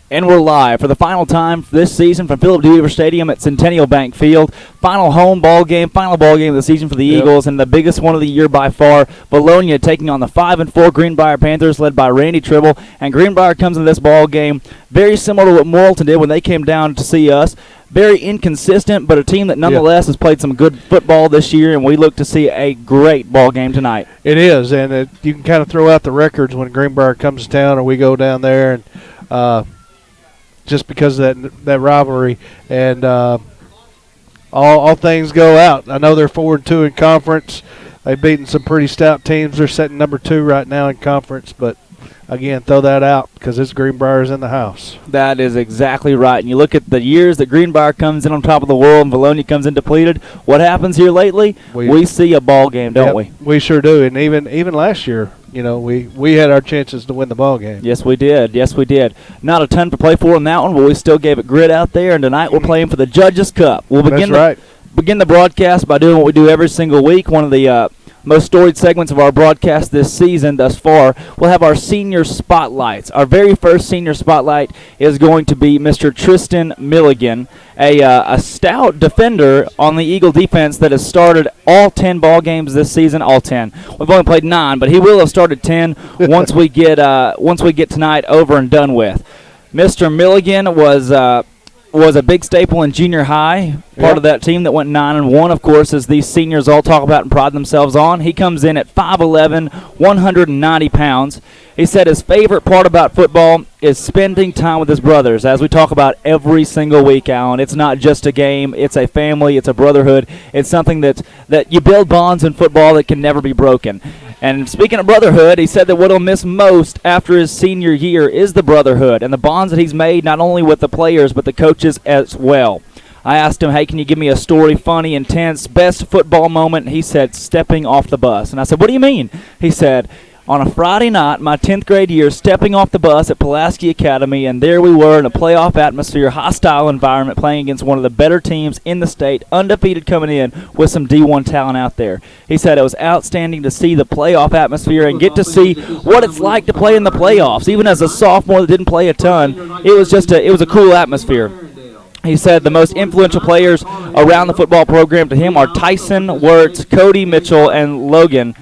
And we're live for the final time this season from Philip D. Weaver Stadium at Centennial Bank Field. Final home ball game, final ball game of the season for the Eagles, and the biggest one of the year by far. Bologna taking on the 5-4 Greenbrier Panthers, led by Randy Tribble. And Greenbrier comes into this ball game very similar to what Morrilton did when they came down to see us. Very inconsistent, but a team that nonetheless has played some good football this year, and we look to see a great ball game tonight. It is, and you can kind of throw out the records when Greenbrier comes to town or we go down there, and just because of that rivalry, and all things go out. I know they're 4-2 in conference. They've beaten some pretty stout teams. They're sitting number 2 right now in conference, but again, throw that out because it's Greenbrier's in the house. That is exactly right. And you look at the years that Greenbrier comes in on top of the world and Bologna comes in depleted. What happens here lately? We see a ball game, don't we? We sure do. And even last year, you know, we had our chances to win the ball game. Yes, we did. Yes, we did. Not a ton to play for in that one, but we still gave it grit out there. And tonight we're playing for the Judges Cup. We'll begin the broadcast by doing what we do every single week. One of the most storied segments of our broadcast this season thus far. We'll have our senior spotlights. Our very first senior spotlight is going to be Mr. Tristan Milligan, a stout defender on the Eagle defense that has started all 10 ball games this season. All 10. We've only played 9, but he will have started 10 once we get tonight over and done with. Mr. Milligan was a big staple in junior high, part of that team that went 9-1, of course, as these seniors all talk about and pride themselves on. He comes in at 5'11", 190 pounds. He said his favorite part about football is spending time with his brothers, as we talk about every single week, Alan. It's not just a game. It's a family. It's a brotherhood. It's something that you build bonds in football that can never be broken. And speaking of brotherhood, he said that what he'll miss most after his senior year is the brotherhood and the bonds that he's made not only with the players but the coaches as well. I asked him, hey, can you give me a story, funny, intense, best football moment? And he said, stepping off the bus. And I said, what do you mean? He said, on a Friday night, my 10th grade year, stepping off the bus at Pulaski Academy, and there we were in a playoff atmosphere, hostile environment, playing against one of the better teams in the state, undefeated coming in with some D1 talent out there. He said it was outstanding to see the playoff atmosphere and get to see what it's like to play in the playoffs. Even as a sophomore that didn't play a ton, it was a cool atmosphere. He said the most influential players around the football program to him are Tyson Wirtz, Cody Mitchell, and Logan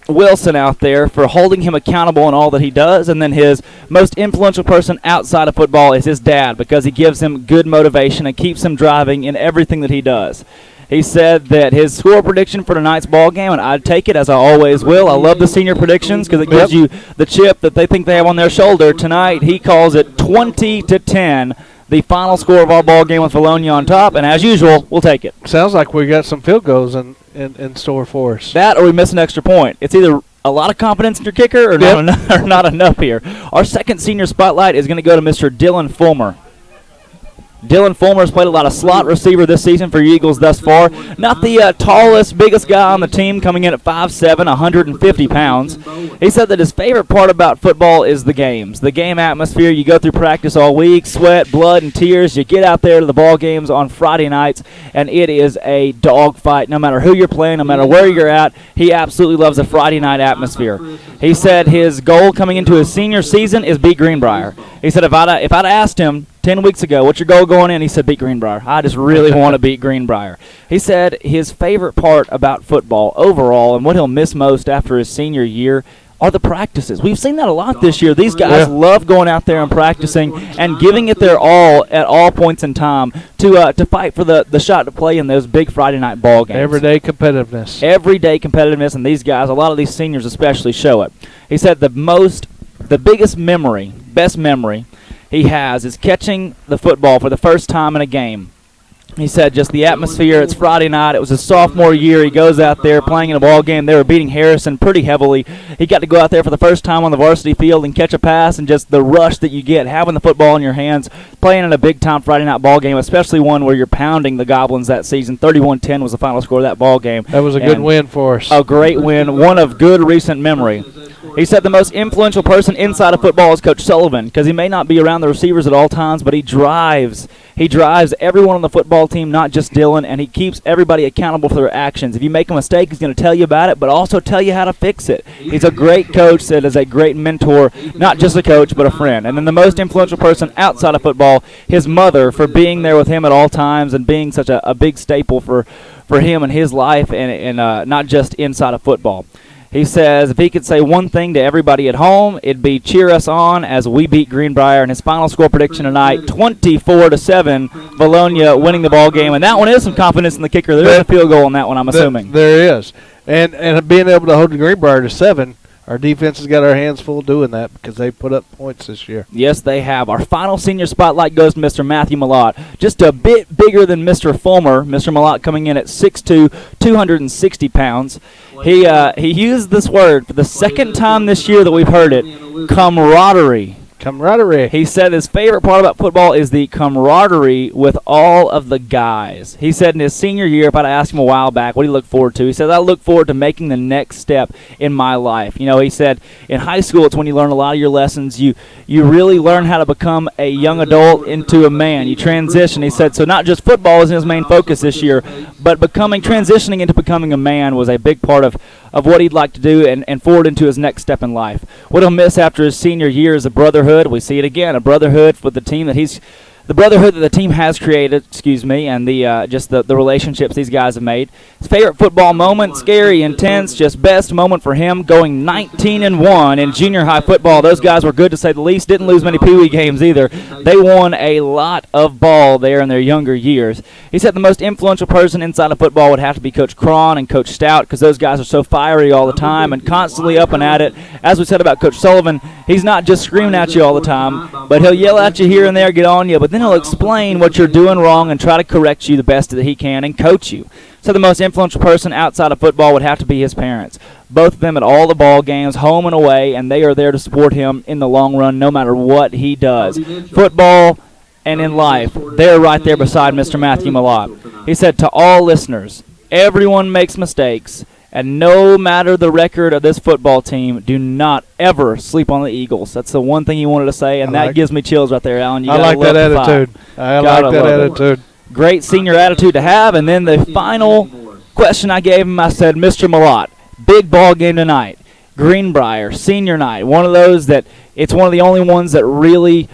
Wilson out there for holding him accountable in all that he does. And then his most influential person outside of football is his dad, because he gives him good motivation and keeps him driving in everything that he does. He said that his score prediction for tonight's ball game, and I'd take it as I always will. I love the senior predictions because it gives you the chip that they think they have on their shoulder. Tonight he calls it 20-10. The final score of our ball game with Bologna on top, and as usual, we'll take it. Sounds like we got some field goals in store for us. That or we miss an extra point. It's either a lot of confidence in your kicker or not enough here. Our second senior spotlight is going to go to Mr. Dylan Fulmer. Dylan Fulmer has played a lot of slot receiver this season for Eagles thus far. Not the tallest, biggest guy on the team, coming in at 5'7", 150 pounds. He said that his favorite part about football is the games. The game atmosphere. You go through practice all week, sweat, blood, and tears. You get out there to the ball games on Friday nights, and it is a dogfight. No matter who you're playing, no matter where you're at, he absolutely loves a Friday night atmosphere. He said his goal coming into his senior season is beat Greenbrier. He said if I'd asked him 10 weeks ago, what's your goal going in? He said, beat Greenbrier. I just really want to beat Greenbrier. He said his favorite part about football overall and what he'll miss most after his senior year are the practices. We've seen that a lot this year. These guys love going out there and practicing and giving it their all at all points in time to fight for the shot to play in those big Friday night ball games. Everyday competitiveness. Everyday competitiveness, and these guys, a lot of these seniors especially, show it. He said the biggest memory, best memory he has is catching the football for the first time in a game. He said just the atmosphere. It's Friday night. It was his sophomore year. He goes out there playing in a ball game. They were beating Harrison pretty heavily. He got to go out there for the first time on the varsity field and catch a pass, and just the rush that you get having the football in your hands, playing in a big-time Friday night ball game, especially one where you're pounding the Goblins that season. 31-10 was the final score of that ball game. That was a good win for us. A great win, one of good recent memory. He said the most influential person inside of football is Coach Sullivan, because he may not be around the receivers at all times, but he drives everyone on the football football team, not just Dylan, and he keeps everybody accountable for their actions. If you make a mistake, he's going to tell you about it, but also tell you how to fix it. He's a great coach that is a great mentor, not just a coach, but a friend. And then the most influential person outside of football, his mother, for being there with him at all times and being such a big staple for him and his life, and not just inside of football. He says if he could say one thing to everybody at home, it'd be cheer us on as we beat Greenbrier. And his final score prediction tonight, 24-7, Valonia winning the ball game. And that one is some confidence in the kicker. There is a field goal on that one, I'm assuming. There is. And being able to hold the Greenbrier to 7, our defense has got our hands full doing that because they put up points this year. Yes, they have. Our final senior spotlight goes to Mr. Matthew Malott. Just a bit bigger than Mr. Fulmer. Mr. Malott coming in at 6'2", 260 pounds. He used this word for the second time this year that we've heard it, camaraderie. Camaraderie. He said his favorite part about football is the camaraderie with all of the guys. He said in his senior year, if I'd asked him a while back what he looked forward to, he said, I look forward to making the next step in my life. You know, he said in high school it's when you learn a lot of your lessons. You really learn how to become a young adult into a man. You transition. He said, so not just football is his main focus this year, but transitioning into becoming a man was a big part of what he'd like to do and forward into his next step in life. What he'll miss after his senior year is a brotherhood. We see it again, a brotherhood with the team the brotherhood that the team has created, and the relationships these guys have made. His favorite football moment, scary, intense, just best moment for him, going 19-1 in junior high football. Those guys were good to say the least. Didn't lose many Pee Wee games either. They won a lot of ball there in their younger years. He said the most influential person inside of football would have to be Coach Cron and Coach Stout because those guys are so fiery all the time and constantly up and at it. As we said about Coach Sullivan, he's not just screaming at you all the time, but he'll yell at you here and there, get on you, but then he'll explain what you're doing wrong and try to correct you the best that he can and coach you. So the most influential person outside of football would have to be his parents. Both of them at all the ball games, home and away, and they are there to support him in the long run no matter what he does. Football and in life, they're right there beside Mr. Matthew Malott. He said to all listeners, everyone makes mistakes, and no matter the record of this football team, do not ever sleep on the Eagles. That's the one thing he wanted to say, and that gives me chills right there, Alan. I like that attitude. I like that attitude. Great senior attitude to have. And then the final question I gave him, I said, Mr. Malott, big ball game tonight. Greenbrier, senior night. One of those that it's one of the only ones that really,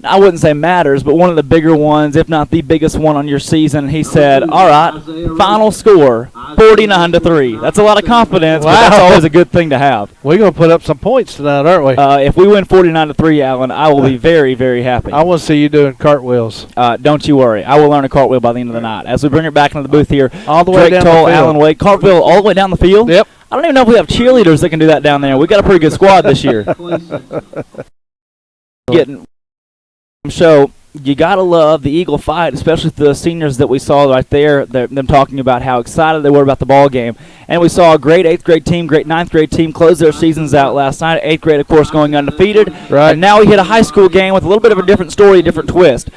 I wouldn't say matters, but one of the bigger ones, if not the biggest one on your season. He said, all right, final score, 49-3. That's a lot of confidence, but that's always a good thing to have. We're going to put up some points tonight, aren't we? If we win 49-3, Alan, I will be very, very happy. I want to see you doing cartwheels. Don't you worry. I will learn a cartwheel by the end of the night. As we bring it back into the booth here, all the way Drake down Toll, the field. Alan Wade, cartwheel all the way down the field? Yep. I don't even know if we have cheerleaders that can do that down there. We've got a pretty good squad this year. So you got to love the Eagle fight, especially the seniors that we saw right there, them talking about how excited they were about the ball game. And we saw a great 8th grade team, great 9th grade team close their seasons out last night. 8th grade, of course, going undefeated. Right. And now we hit a high school game with a little bit of a different story, a different twist.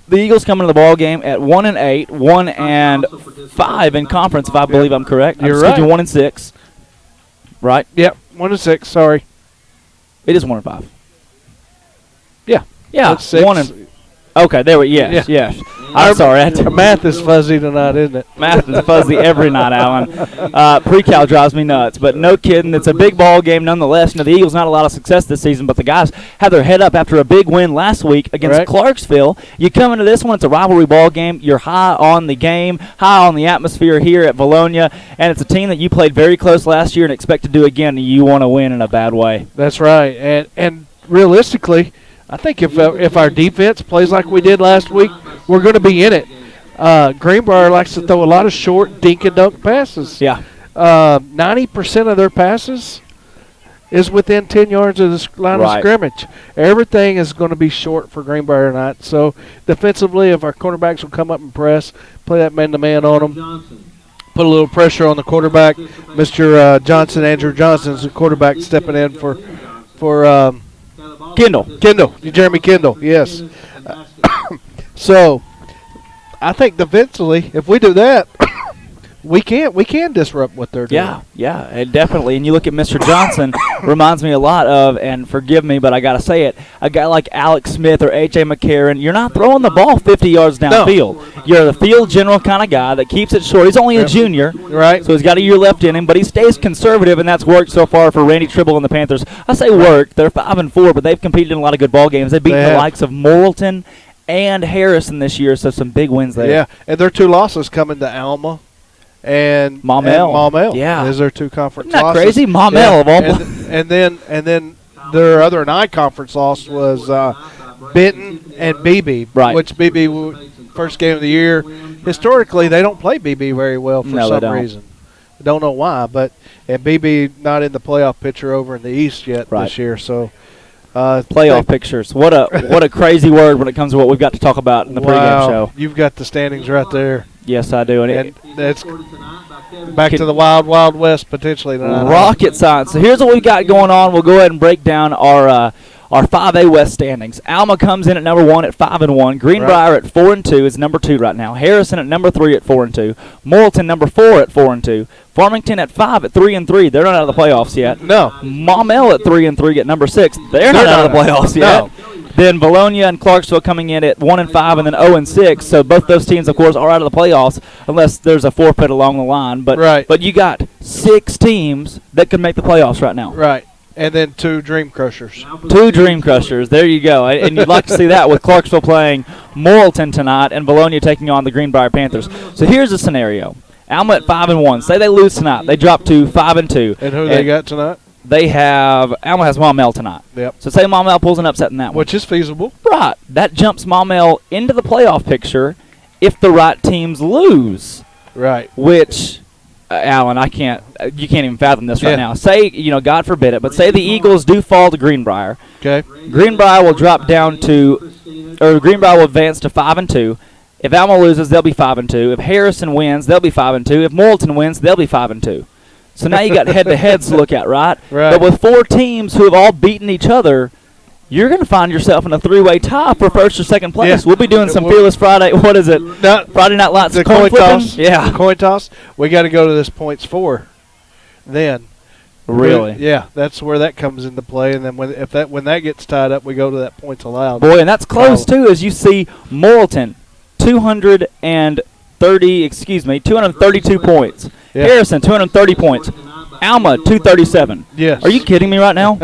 The Eagles come into the ball game at 1-8, 1-5 in conference, if I believe I'm correct. You're right. 1-6, right? Yep, 1-6. Sorry. It is 1-5. Yeah. Yeah, That's 6. Okay, there we yes. I'm sorry. Our math is fuzzy tonight, isn't it? Math is fuzzy every night, Alan. Pre-cal drives me nuts, but no kidding. It's a big ball game nonetheless. You know, the Eagles not a lot of success this season, but the guys have their head up after a big win last week against Clarksville. You come into this one, it's a rivalry ball game. You're high on the game, high on the atmosphere here at Valonia, and it's a team that you played very close last year and expect to do again, and you want to win in a bad way. That's right, and realistically, I think if our defense plays like we did last week, we're going to be in it. Greenbrier likes to throw a lot of short dink-and-dunk passes. Yeah. 90% of their passes is within 10 yards of the line of scrimmage. Everything is going to be short for Greenbrier tonight. So defensively, if our cornerbacks will come up and press, play that man-to-man on them, put a little pressure on the quarterback. Mr. Johnson, Andrew Johnson, is the quarterback stepping in for Kendall, Jeremy Kendall, yes. So, I think defensively, if we do that, we can disrupt what they're doing. Yeah, and definitely. And you look at Mr. Johnson, reminds me a lot of, and forgive me, but I got to say it, a guy like Alex Smith or A.J. McCarron. You're not throwing the ball 50 yards downfield. No. You're the field general kind of guy that keeps it short. He's only a junior, right? So he's got a year left in him, but he stays conservative, and that's worked so far for Randy Tribble and the Panthers. I say worked. They're 5-4, but they've competed in a lot of good ball games. They've beaten the likes of Morrilton and Harrison this year, so some big wins there. Yeah, and their 2 losses coming to Alma and Maumelle. Yeah, is their 2 conference Isn't that losses. Crazy, Maumelle of all. And then their other non-conference loss was Benton and BB, right? Which BB first game of the year. Historically, they don't play BB very well for some reason. I don't know why, but and BB not in the playoff picture over in the East yet this year. So playoff pictures. What a crazy word when it comes to what we've got to talk about in the pregame show. You've got the standings right there. Yes, I do. And that's back to the wild, wild west potentially tonight. Rocket science. So here's what we've got going on. We'll go ahead and break down our 5A West standings. Alma comes in at number 1 at 5-1. Greenbrier at 4-2 is number 2 right now. Harrison at number 3 at 4-2. Morrilton number 4 at 4-2. Farmington at 5 at 3-3. They're not out of the playoffs yet. No. Maumelle at 3-3 at number 6. They're not out of the playoffs yet. Then Bologna and Clarksville coming in at 1-5 and then 0-6. So both those teams, of course, are out of the playoffs unless there's a forfeit along the line. But you got 6 teams that could make the playoffs right now. Right. And then 2 Dream Crushers. 2 Dream Crushers. There you go. And you'd like to see that with Clarksville playing Morrilton tonight and Bologna taking on the Greenbrier Panthers. So here's the scenario. Alma at 5-1. Say they lose tonight. They drop to 5-2. And who they got tonight? They have Alma has Maumelle tonight. Yep. So say Maumelle pulls an upset in that one. Which is feasible. Right. That jumps Maumelle into the playoff picture if the right teams lose. Right. Which, Alan, you can't even fathom this right now. Say, God forbid it, but say the Eagles do fall to Greenbrier. Okay. Greenbrier will drop down Greenbrier will advance to 5-2. If Alma loses, they'll be 5-2. If Harrison wins, they'll be 5-2. If Morrilton wins, they'll be 5-2. So now you got head-to-heads to look at, right? Right. But with 4 teams who have all beaten each other, you're going to find yourself in a 3-way tie for first or second place. Yeah. We'll be doing some Fearless Friday. What is it? Friday Night Lights. The coin toss. Yeah. The coin toss. We got to go to this points 4. Then. Really? Yeah, that's where that comes into play. And then when that gets tied up, we go to that points allowed. Boy, and that's close too, as you see Morrilton, 232 points. Yeah. Harrison, 230 points. Alma, 237. Yes. Are you kidding me right now?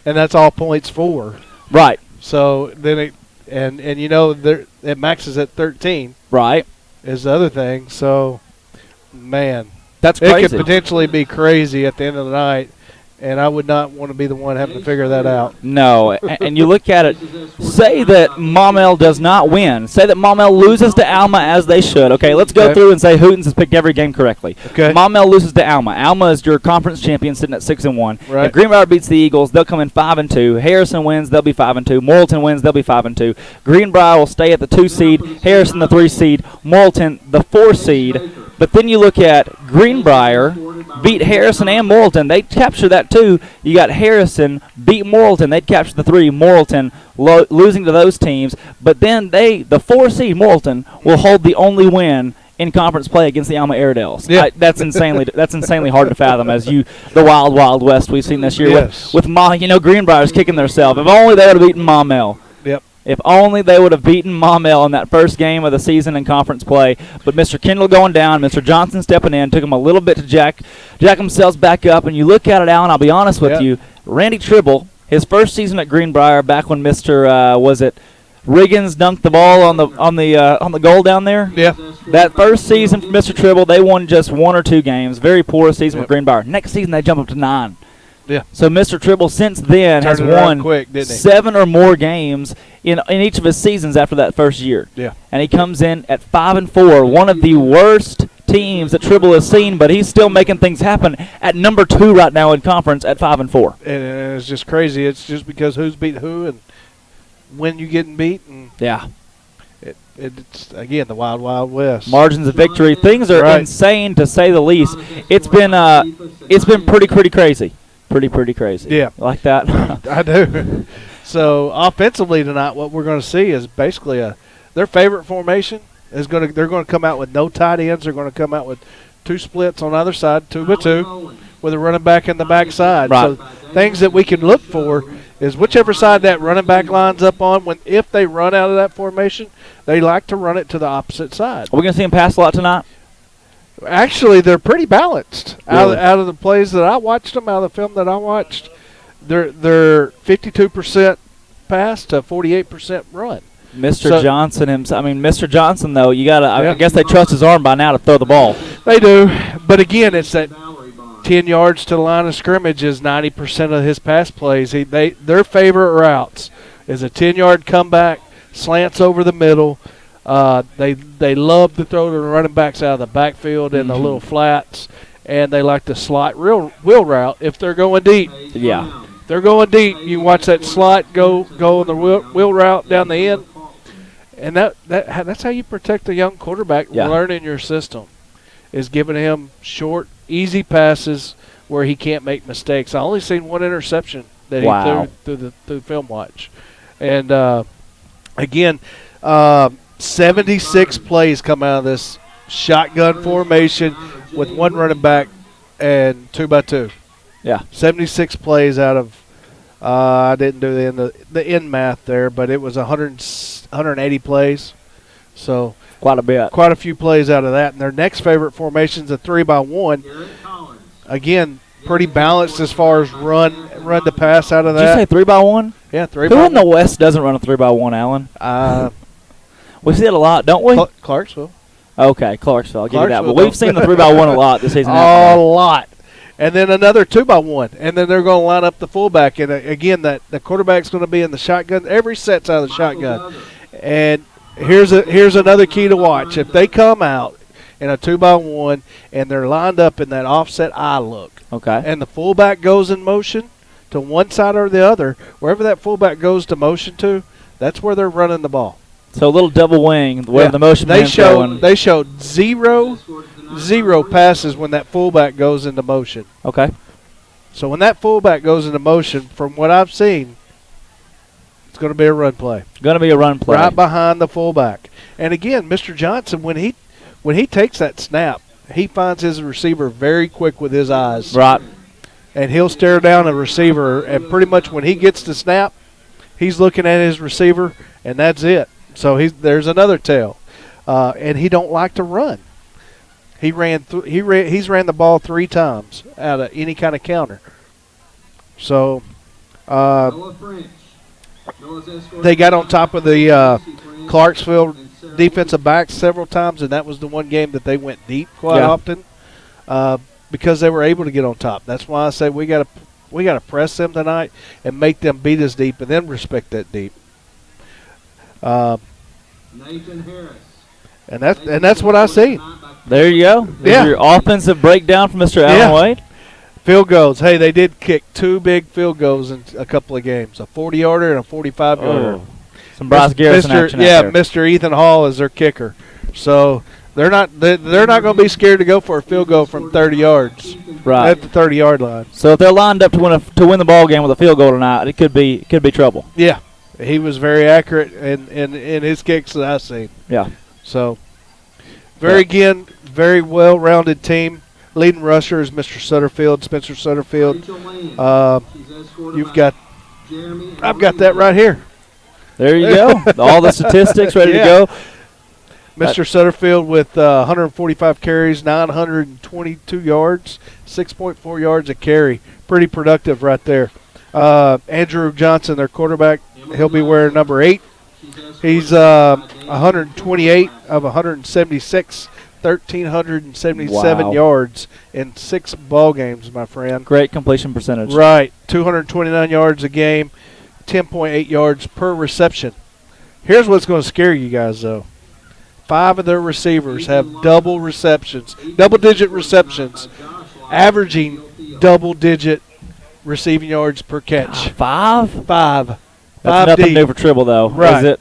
And that's all points 4. Right. So then it maxes at 13. Right. Is the other thing. So, man. That's crazy. It could potentially be crazy at the end of the night. And I would not want to be the one having to figure that out. No, and you look at it, say that Maumelle does not win. Say that Maumelle loses to Alma as they should. Okay, let's go through and say Hootens has picked every game correctly. Okay. Maumelle loses to Alma. Alma is your conference champion sitting at 6-1. Right. If Greenbrier beats the Eagles, they'll come in 5-2. Harrison wins, they'll be 5-2. Morrilton wins, they'll be 5-2. Greenbrier will stay at the 2 seed, Harrison the 3 seed, Morrilton the 4 seed. But then you look at Greenbrier beat Harrison and Morrilton. They capture that too. You got Harrison beat Morrilton. They'd capture the 3. Morrilton losing to those teams. But then the 4 seed Morrilton will hold the only win in conference play against the Alma Airedales. Yeah. That's insanely hard to fathom as the wild, wild west we've seen this year. Yes. With Greenbrier's kicking themselves. If only they would have beaten Maumelle. Yep. If only they would have beaten Maumelle in that first game of the season in conference play. But Mr. Kendall going down, Mr. Johnson stepping in, took him a little bit to jack themselves back up. And you look at it, Alan, I'll be honest with you, Randy Tribble, his first season at Greenbrier, back when Mr. Riggins dunked the ball on the goal down there. Yeah. That first season for Mr. Tribble, they won just 1 or 2 games. Very poor season for Greenbrier. Next season they jump up to 9. Yeah. So Mr. Tribble since then has won 7 or more games in each of his seasons after that first year. Yeah. And he comes in at 5-4, one of the worst teams that Tribble has seen, but he's still making things happen at number 2 right now in conference at 5-4. And it's just crazy. It's just because who's beat who and when you getting beat. And yeah. It's again the wild, wild west. Margins of victory. Things are insane to say the least. It's been pretty crazy. Pretty crazy. Yeah. Like that? I do. So, offensively tonight, what we're going to see is basically their favorite formation is they're going to come out with no tight ends. They're going to come out with two splits on either side, 2 by 2, with a running back in the backside. Right. So things that we can look for is whichever side that running back lines up on, if they run out of that formation, they like to run it to the opposite side. Are we going to see him pass a lot tonight? Actually, they're pretty balanced. Really? Out of the plays that I watched them, out of the film that I watched, they're 52% pass to 48% run. Mr. Johnson himself. I mean, Mr. Johnson, though, you got to. I guess they trust his arm by now to throw the ball. They do, but again, it's that 10 yards to the line of scrimmage is 90% of his pass plays. Their favorite routes is a 10-yard comeback, slants over the middle. They love to throw the running backs out of the backfield in the little flats, and they like to slot wheel route if they're going deep. Yeah. If they're going deep, you watch that slot go on the wheel route down the end. And that's how you protect a young quarterback learning your system, is giving him short, easy passes where he can't make mistakes. I only seen one interception that he threw through film watch. And, again, 76 plays come out of this shotgun formation with one running back and 2 by 2. Yeah. 76 plays out of I didn't do the end math there, but it was 180 plays. So quite a bit. Quite a few plays out of that. And their next favorite formation is a 3 by 1. Again, pretty balanced as far as run to pass out of that. Did you say 3 by 1? Yeah, 3 by 1. Who in the West doesn't run a 3 by 1, Alan? We see it a lot, don't we? Clarksville. Okay, Clarksville. I'll give you that. But we've seen the 3 by 1 a lot this season. A lot. And then another 2 by 1, and then they're going to line up the fullback. And again, the quarterback's going to be in the shotgun. Every set's out of the shotgun. And here's another key to watch. If they come out in a 2 by 1 and they're lined up in that offset eye look, and the fullback goes in motion to one side or the other, wherever that fullback goes to motion to, that's where they're running the ball. So a little double wing where the motion man's going. They showed zero passes when that fullback goes into motion. Okay. So when that fullback goes into motion, from what I've seen, it's going to be a run play. Going to be a run play. Right behind the fullback. And again, Mr. Johnson, when he takes that snap, he finds his receiver very quick with his eyes. Right. And he'll stare down a receiver, and pretty much when he gets the snap, he's looking at his receiver, and that's it. So there's another tell. And he don't like to run. He's ran the ball 3 times out of any kind of counter. So they got on top of the Clarksville defensive backs several times, and that was the one game that they went deep quite often because they were able to get on top. That's why I say we got to press them tonight and make them beat us deep, and then respect that deep. Nathan Harris. And that's what I see. There you go. There's your offensive breakdown from Mr. Alan Wade. Field goals. Hey, they did kick 2 big field goals in a couple of games, a 40-yarder and a 45-yarder. Some Bryce Garrison action out there. Mr. Ethan Hall is their kicker. So they're not going to be scared to go for a field goal from 30 yards. Right. At the 30-yard line. So if they're lined up to win the ball game with a field goal tonight, it could be trouble. Yeah. He was very accurate in his kicks that I've seen. Yeah. So very well-rounded team. Leading rusher is Mr. Sutterfield, Spencer Sutterfield. I've got that right here. There you go. All the statistics ready to go. Mr. Sutterfield with 145 carries, 922 yards, 6.4 yards a carry. Pretty productive right there. Andrew Johnson, their quarterback, he'll be wearing number 8. He's 128 of 176, 1,377 yards in 6 ball games, my friend. Great completion percentage. Right, 229 yards a game, 10.8 yards per reception. Here's what's going to scare you guys, though. 5 of their receivers have double-digit receptions, averaging double-digit receiving yards per catch. 5? 5. That's nothing new for Tribble, though, right. Is it?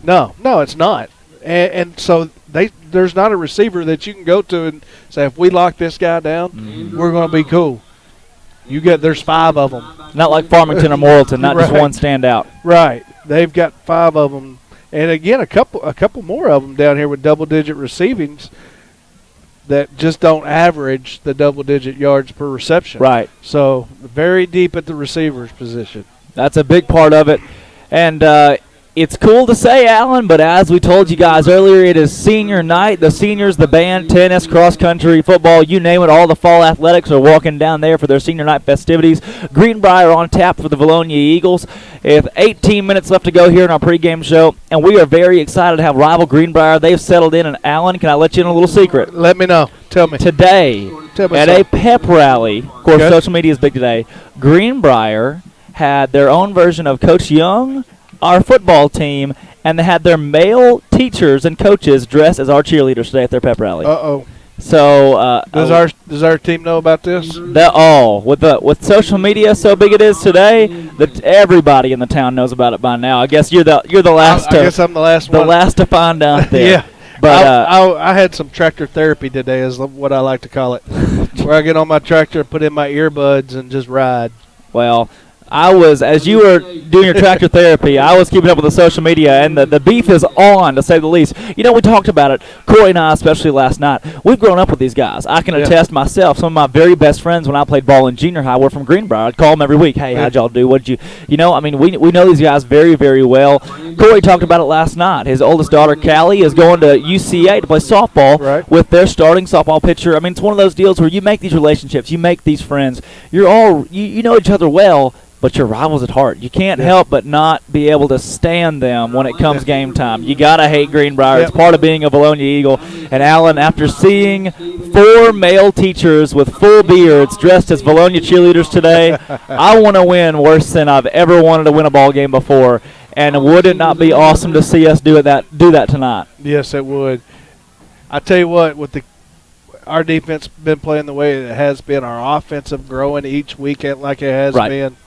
No, it's not. And so there's not a receiver that you can go to and say, if we lock this guy down, we're going to be cool. There's 5 of them. Not like Farmington or Morrilton, not just one standout. Right. They've got 5 of them. And again, a couple more of them down here with double-digit receivings. that just don't average the double-digit yards per reception. Right. So very deep at the receiver's position. That's a big part of it. And it's cool to say, Alan, but as we told you guys earlier, it is senior night. The seniors, the band, tennis, cross-country, football, you name it, all the fall athletics are walking down there for their senior night festivities. Greenbrier on tap for the Valonia Eagles. With 18 minutes left to go here in our pregame show, and we are very excited to have rival Greenbrier. They've settled in, and Alan, can I let you in a little secret? Let me know. Tell me. Today, at a pep rally, of course, Okay. social media is big today, Greenbrier had their own version of Coach Young, our football team, and they had their male teachers and coaches dressed as our cheerleaders today at their pep rally. Uh-oh. So Does our team know about this? With social media so big it is today that everybody in the town knows about it by now. I guess you're the last. I guess I'm the last one. The last to find out there. Yeah. But I had some tractor therapy today, is what I like to call it, where I get on my tractor and put in my earbuds and just ride. Well, I was, as you were doing your tractor therapy, I was keeping up with the social media, and the beef is on, to say the least. You know, we talked about it, Corey and I, especially last night. We've grown up with these guys. I can attest myself. Some of my very best friends when I played ball in junior high were from Greenbrier. I'd call them every week. Hey, how'd y'all do? What'd you know, I mean, we know these guys very, very well. Corey talked about it last night. His oldest daughter, Callie, is going to UCA to play softball with their starting softball pitcher. I mean, it's one of those deals where you make these relationships, you make these friends. You're all, you know each other well, but you're rivals at heart. You can't help but not be able to stand them when it comes game time. You got to hate Greenbrier. It's part of being a Valonia Eagle. And, Alan, after seeing 4 male teachers with full beards dressed as Valonia cheerleaders today, I want to win worse than I've ever wanted to win a ball game before. And would it not be awesome to see us do that tonight? Yes, it would. I tell you what, with our defense been playing the way it has been, our offensive growing each week like it has been.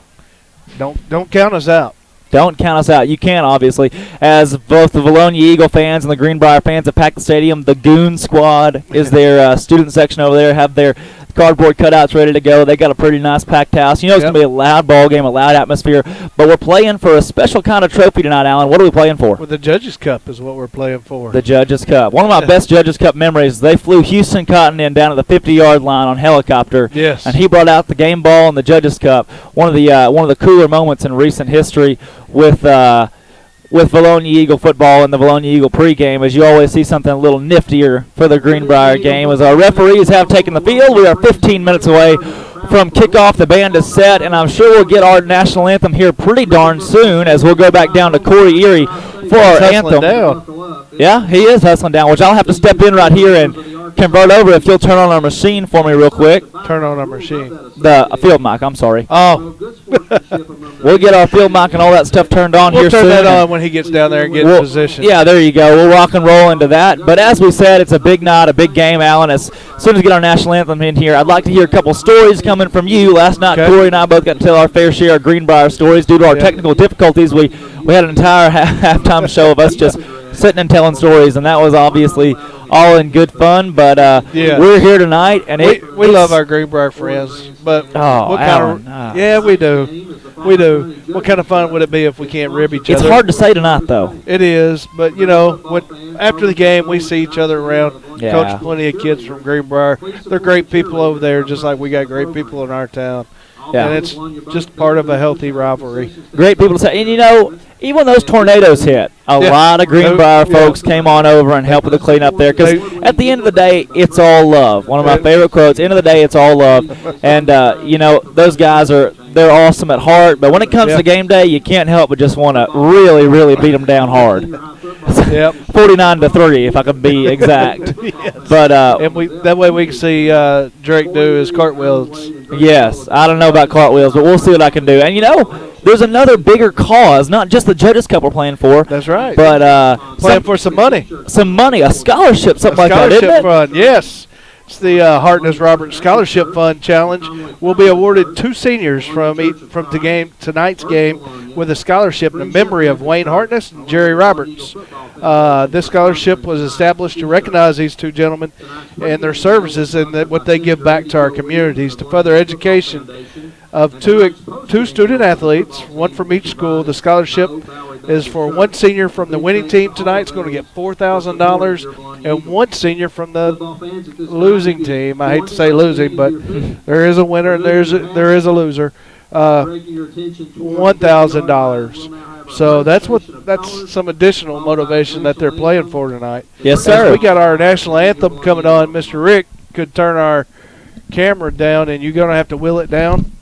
Don't count us out. Don't count us out. You can't, obviously. As both the Valonia Eagle fans and the Greenbrier fans have packed the stadium, the Goon Squad is their student section over there, have their cardboard cutouts ready to go. They got a pretty nice packed house. You know it's going to be a loud ball game, a loud atmosphere. But we're playing for a special kind of trophy tonight, Alan. What are we playing for? Well, the Judges Cup is what we're playing for. The Judges Cup. One of my best Judges Cup memories, they flew Houston Cotton in down at the 50-yard line on helicopter. Yes. And he brought out the game ball and the Judges Cup. One of the cooler moments in recent history with Valonia Eagle football and the Valonia Eagle pregame, as you always see something a little niftier for the Greenbrier game, as our referees have taken the field. We are 15 minutes away from kickoff. The band is set, and I'm sure we'll get our national anthem here pretty darn soon, as we'll go back down to Corey Erie for our anthem. Down. Yeah, he is hustling down, which I'll have to step in right here and convert over if you'll turn on our machine for me real quick. Turn on our machine. The field mic, I'm sorry. Oh. We'll get our field mic and all that stuff turned on here soon. We'll turn that on when he gets down there and get in position. Yeah, there you go. We'll rock and roll into that. But as we said, it's a big night, a big game, Alan. As soon as we get our national anthem in here, I'd like to hear a couple stories coming from you. Last night, Corey and I both got to tell our fair share of Greenbrier stories. Due to our technical difficulties, we had an entire halftime show of us just sitting and telling stories, and that was obviously all in good fun. But we're here tonight, and we love our Greenbrier friends. But yeah, we do. We do. What kind of fun would it be if we can't rib each other? It's hard to say tonight, though. It is, but you know, after the game, we see each other around. Coach plenty of kids from Greenbrier. They're great people over there, just like we got great people in our town. Yeah. And it's just part of a healthy rivalry. Great people to say. And, you know, even when those tornadoes hit, a lot of Greenbrier folks came on over and helped with the cleanup there. Because at the end of the day, it's all love. One of my favorite quotes, end of the day, it's all love. And, you know, those guys they're awesome at heart. But when it comes to game day, you can't help but just want to really, really beat them down hard. 49-3, if I could be exact. But and that way we can see Drake do his cartwheels. Yes, I don't know about cartwheels, but we'll see what I can do. And, you know, there's another bigger cause, not just the Judges Cup we're playing for. That's right. But playing for some money. Some money, a scholarship, something like that, isn't it? Scholarship fund, yes. It's the Hartness Roberts Scholarship Fund Challenge. We'll be awarded 2 seniors from tonight's game with a scholarship in memory of Wayne Hartness and Jerry Roberts. This scholarship was established to recognize these 2 gentlemen and their services and what they give back to our communities to further education of two student athletes, one from each school. The scholarship is for one senior from the winning team tonight. It's going to get $4,000, and one senior from the losing team. I hate to say losing, but there is a winner and there is a loser. $1,000. So that's some additional motivation that they're playing for tonight. Yes, sir. As we got our national anthem coming on. Mr. Rick could turn our camera down, and you're going to have to wheel it down.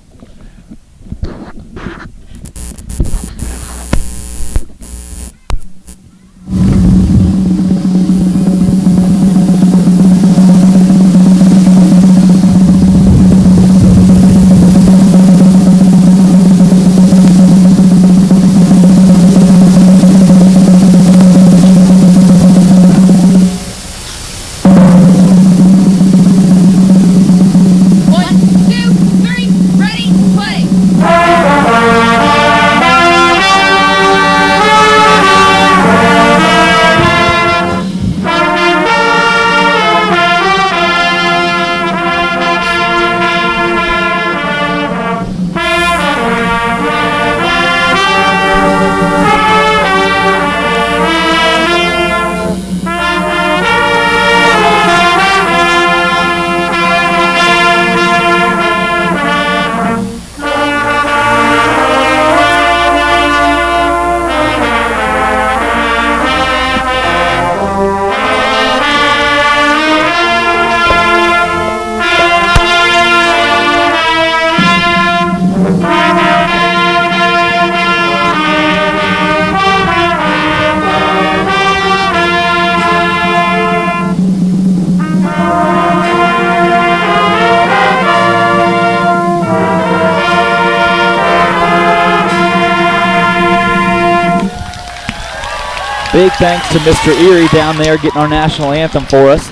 Big thanks to Mr. Erie down there getting our national anthem for us.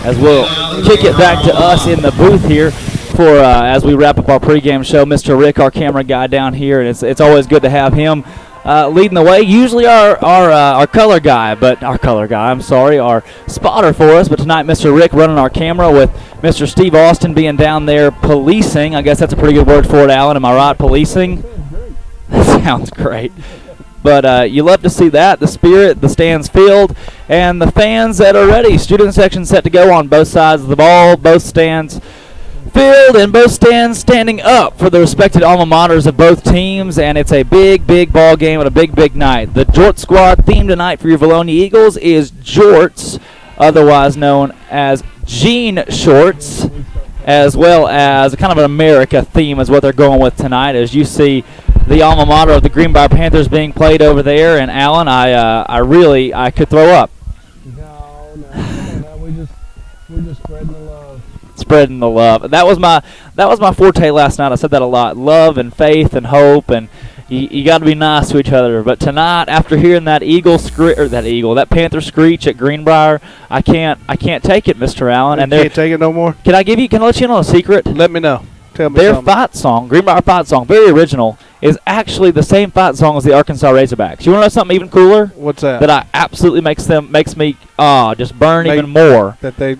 As we'll kick it back to us in the booth here for as we wrap up our pregame show. Mr. Rick, our camera guy down here, and it's always good to have him leading the way. Usually our color guy, our spotter for us. But tonight, Mr. Rick running our camera with Mr. Steve Austin being down there policing. I guess that's a pretty good word for it, Alan. Am I right? Policing? That sounds great. But you love to see that, the spirit, the stands filled, and the fans that are ready. Student section set to go on both sides of the ball, both stands filled and both stands standing up for the respected alma maters of both teams, and it's a big, big ball game and a big, big night. The Jorts squad theme tonight for your Vilonia Eagles is Jorts, otherwise known as jean shorts, as well as kind of an America theme is what they're going with tonight, as you see the alma mater of the Greenbrier Panthers being played over there. And Alan, I could throw up. No, we're just spreading the love. Spreading the love. That was my forte last night. I said that a lot. Love and faith and hope, and you got to be nice to each other. But tonight, after hearing that that Panther screech at Greenbrier, I can't take it, Mr. Allen. You can't take it no more. Can I let you in on a secret? Let me know. Tell me Their something. fight song, Greenbrier fight song, very original, is actually the same fight song as the Arkansas Razorbacks. You want to know something even cooler? What's that? That I absolutely makes me just burn even more. That they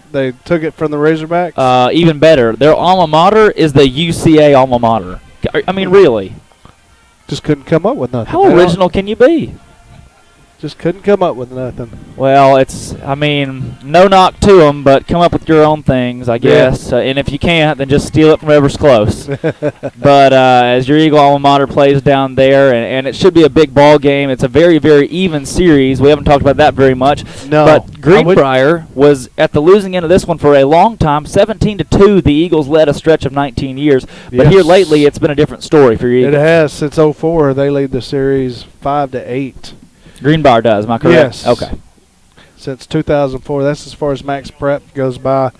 took it from the Razorbacks? Even better. Their alma mater is the UCA alma mater. I mean, really. Just couldn't come up with nothing. How original can you be? Just couldn't come up with nothing. Well, no knock to them, but come up with your own things, I guess. And if you can't, then just steal it from whoever's close. But as your Eagle alma mater plays down there, and it should be a big ball game. It's a very, very even series. We haven't talked about that very much. No. But Greenbrier was at the losing end of this one for a long time. 17-2, the Eagles led a stretch of 19 years. But here lately, it's been a different story for your Eagles. It has. Since 2004, they lead the series 5-8. Greenbrier does, am I correct? Yes. Okay. Since 2004. That's as far as Max Prep goes by.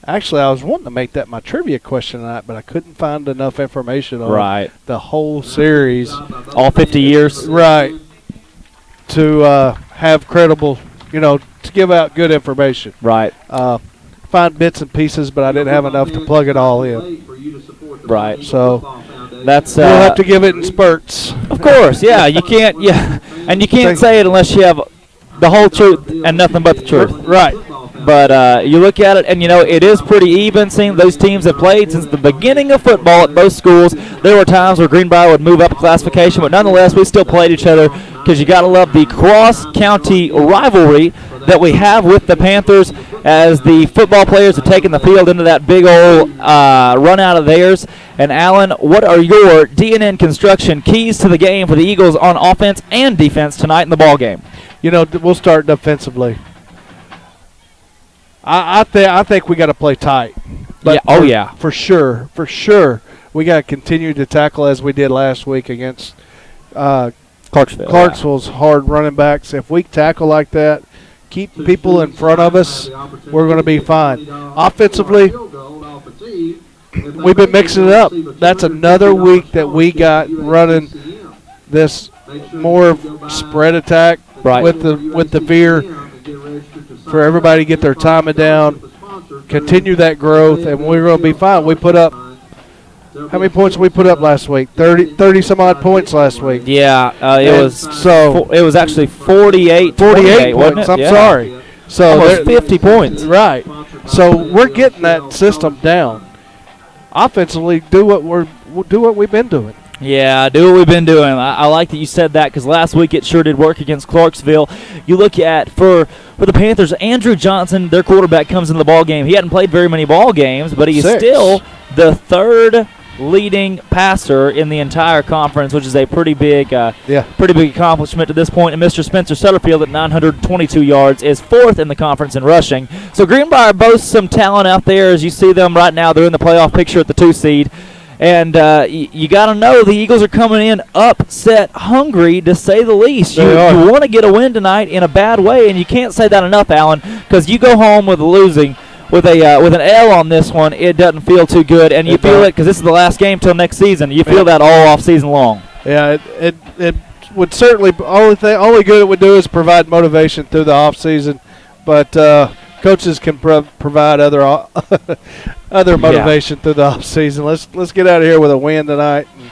Actually, I was wanting to make that my trivia question tonight, but I couldn't find enough information on the whole series. All 50 years? Right. To have credible, to give out good information. Right. Find bits and pieces, but I didn't have enough to plug it all in. Right. So that's we'll have to give it in spurts. Of course, yeah. You can't, and you can't say it unless you have the whole truth and nothing but the truth. Right. But you look at it, and, it is pretty even. Seeing those teams have played since the beginning of football at both schools. There were times where Greenbrier would move up a classification, but nonetheless, we still played each other because you got to love the cross-county rivalry that we have with the Panthers as the football players have taken the field into that big old run out of theirs. And, Alan, what are your D&N Construction keys to the game for the Eagles on offense and defense tonight in the ball game? We'll start defensively. I think we got to play tight. But for sure, we got to continue to tackle as we did last week against Clarksville's hard running backs. If we tackle like that, keep people in front of us, we're going to be fine. Offensively, we've been mixing it up. That's another week that we got running this more spread attack with the veer for everybody to get their timing down, continue that growth, and we're going to be fine. We put up, how many points did we put up last week? 30 some odd points last week. Yeah, it was actually 48 points. Wasn't it? I'm sorry. So almost 50 points. Right. So we're getting that system down. Offensively, do what we've been doing. Yeah, do what we've been doing. I like that you said that because last week it sure did work against Clarksville. You look at, for the Panthers, Andrew Johnson, their quarterback, comes into the ball game. He hadn't played very many ball games, but he's still the third leading passer in the entire conference, which is a pretty big accomplishment to this point. And Mr. Spencer Sutterfield at 922 yards is fourth in the conference in rushing. So Greenbrier boasts some talent out there. As you see them right now, they're in the playoff picture at the 2 seed. And you got to know the Eagles are coming in upset hungry, to say the least. You want to get a win tonight in a bad way, and you can't say that enough, Alan, because you go home with an L on this one. It doesn't feel too good, and you feel it because this is the last game till next season. You feel that all off season long. Yeah, it would certainly only good it would do is provide motivation through the off season, but coaches can provide other motivation through the off season. Let's get out of here with a win tonight and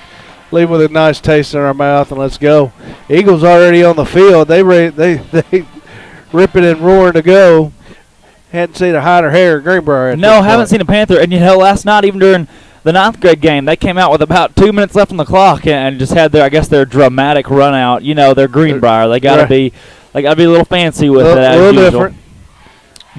leave with a nice taste in our mouth, and let's go. Eagles already on the field. They ripping and roaring to go. Hadn't seen a hotter hair at Greenbrier. No, haven't seen a Panther. And last night, even during the 9th grade game, they came out with about 2 minutes left on the clock and just had their dramatic run out. They're Greenbrier. They gotta be a little fancy with it as usual. Different.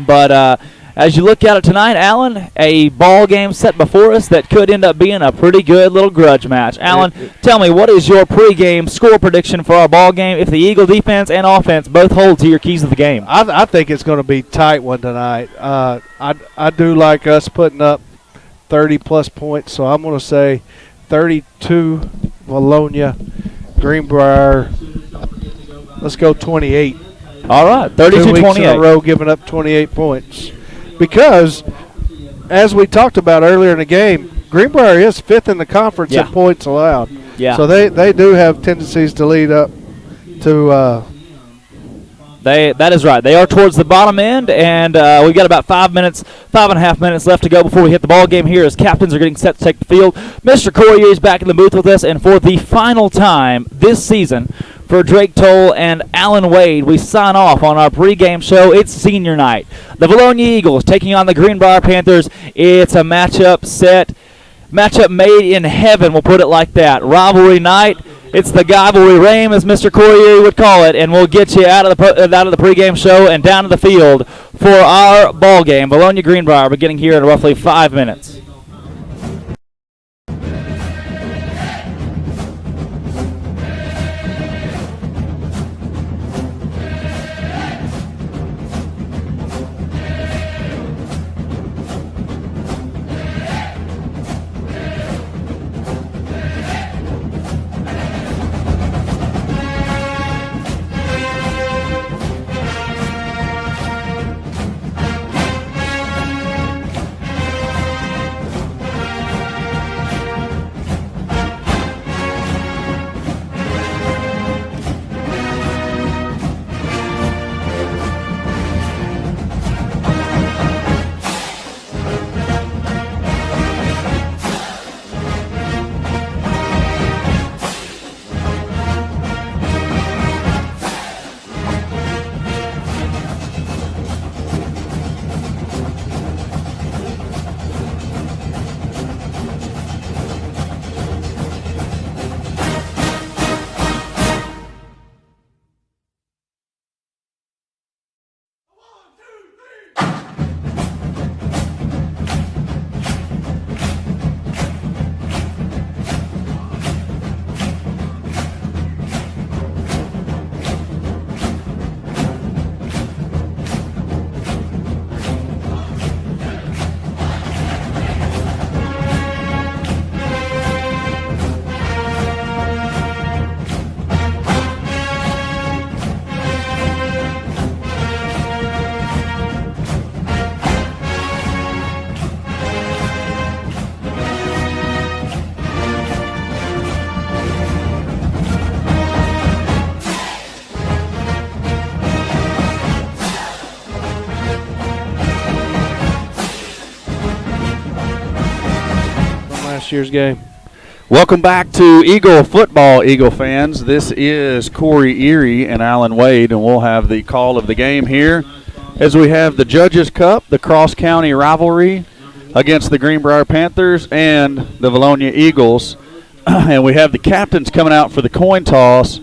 But as you look at it tonight, Alan, a ball game set before us that could end up being a pretty good little grudge match. Alan, tell me, what is your pregame score prediction for our ball game if the Eagle defense and offense both hold to your keys of the game? I think it's going to be a tight one tonight. I do like us putting up 30-plus points, so I'm going to say 32 Valonia, Greenbrier. Let's go 28. All right, 32-28. 2 weeks in a row giving up 28 points. Because, as we talked about earlier in the game, Greenbrier is 5th in the conference in points allowed. Yeah. So they do have tendencies to lead up to that is right. They are towards the bottom end, and we've got about 5.5 minutes left to go before we hit the ball game here as captains are getting set to take the field. Mr. Corrier is back in the booth with us, and for the final time this season, for Drake Toll and Alan Wade, we sign off on our pregame show. It's senior night. The Valonia Eagles taking on the Greenbrier Panthers. It's a matchup made in heaven, we'll put it like that. Rivalry night. It's the Guyvalry Rame, as Mr. Corrier would call it, and we'll get you out of the pregame show and down to the field for our ball game. Valonia Greenbrier beginning here in roughly 5 minutes. this year's game. Welcome back to Eagle Football, Eagle fans. This is Corey Erie and Alan Wade, and we'll have the call of the game here as we have the Judges Cup, the cross-county rivalry against the Greenbrier Panthers and the Valonia Eagles. And we have the captains coming out for the coin toss.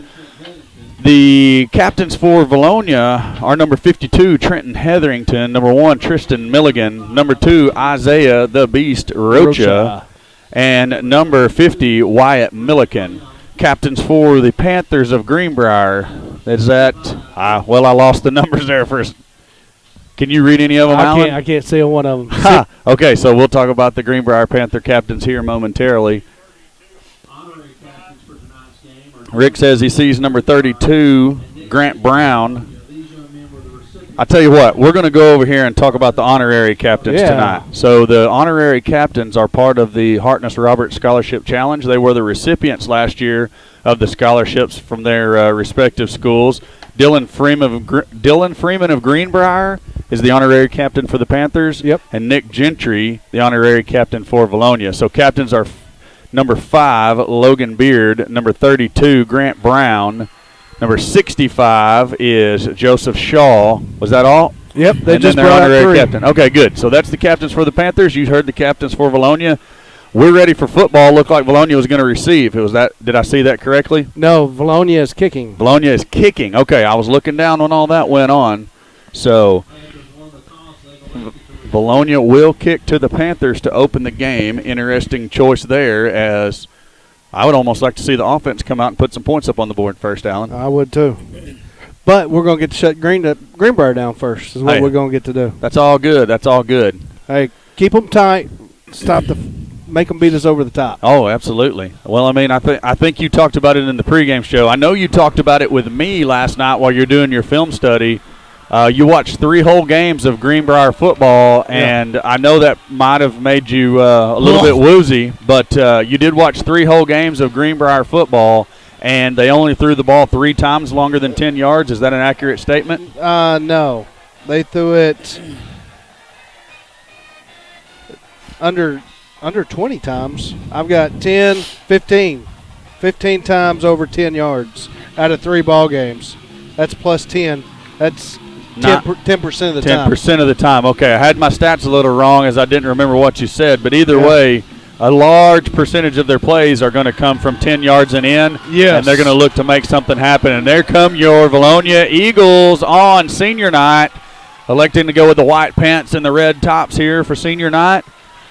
The captains for Valonia are number 52, Trenton Hetherington, number 1, Tristan Milligan, number 2, Isaiah the Beast Rocha, and number 50, Wyatt Milliken. Captains for the Panthers of Greenbrier. Is that, well, I lost the numbers there first. Can you read any of them, Alan? I can't see one of them. Okay, so we'll talk about the Greenbrier Panther captains here momentarily. Rick says he sees number 32, Grant Brown. I tell you what, we're going to go over here and talk about the honorary captains tonight. So the honorary captains are part of the Hartness Roberts Scholarship Challenge. They were the recipients last year of the scholarships from their respective schools. Dylan Freeman of Greenbrier is the honorary captain for the Panthers. Yep. And Nick Gentry, the honorary captain for Valonia. So captains are number 5, Logan Beard. Number 32, Grant Brown. Number 65 is Joseph Shaw. Was that all? Yep, they and just then brought their honorary out 3. captain. Okay, good. So that's the captains for the Panthers. You heard the captains for Valonia. We're ready for football. Looked like Valonia was going to receive. It was that. Did I see that correctly? No, Valonia is kicking. Valonia is kicking. Okay, I was looking down when all that went on. So Valonia will kick to the Panthers to open the game. Interesting choice there, as I would almost like to see the offense come out and put some points up on the board first, Alan. I would too. But we're going to get to shut Greenbrier down first is what we're going to get to do. That's all good. That's all good. Hey, keep them tight. Make them beat us over the top. Oh, absolutely. Well, I mean, I think you talked about it in the pregame show. I know you talked about it with me last night while you're doing your film study. You watched 3 whole games of Greenbrier football, and I know that might have made you a little bit woozy, but you did watch 3 whole games of Greenbrier football, and they only threw the ball 3 times longer than 10 yards. Is that an accurate statement? No. They threw it under 20 times. I've got 10, 15 times over 10 yards out of 3 ball games. That's plus 10. That's 10% of the time. 10% of the time. Okay, I had my stats a little wrong as I didn't remember what you said, but either way, a large percentage of their plays are going to come from 10 yards and in, and they're going to look to make something happen. And there come your Valonia Eagles on senior night, electing to go with the white pants and the red tops here for senior night.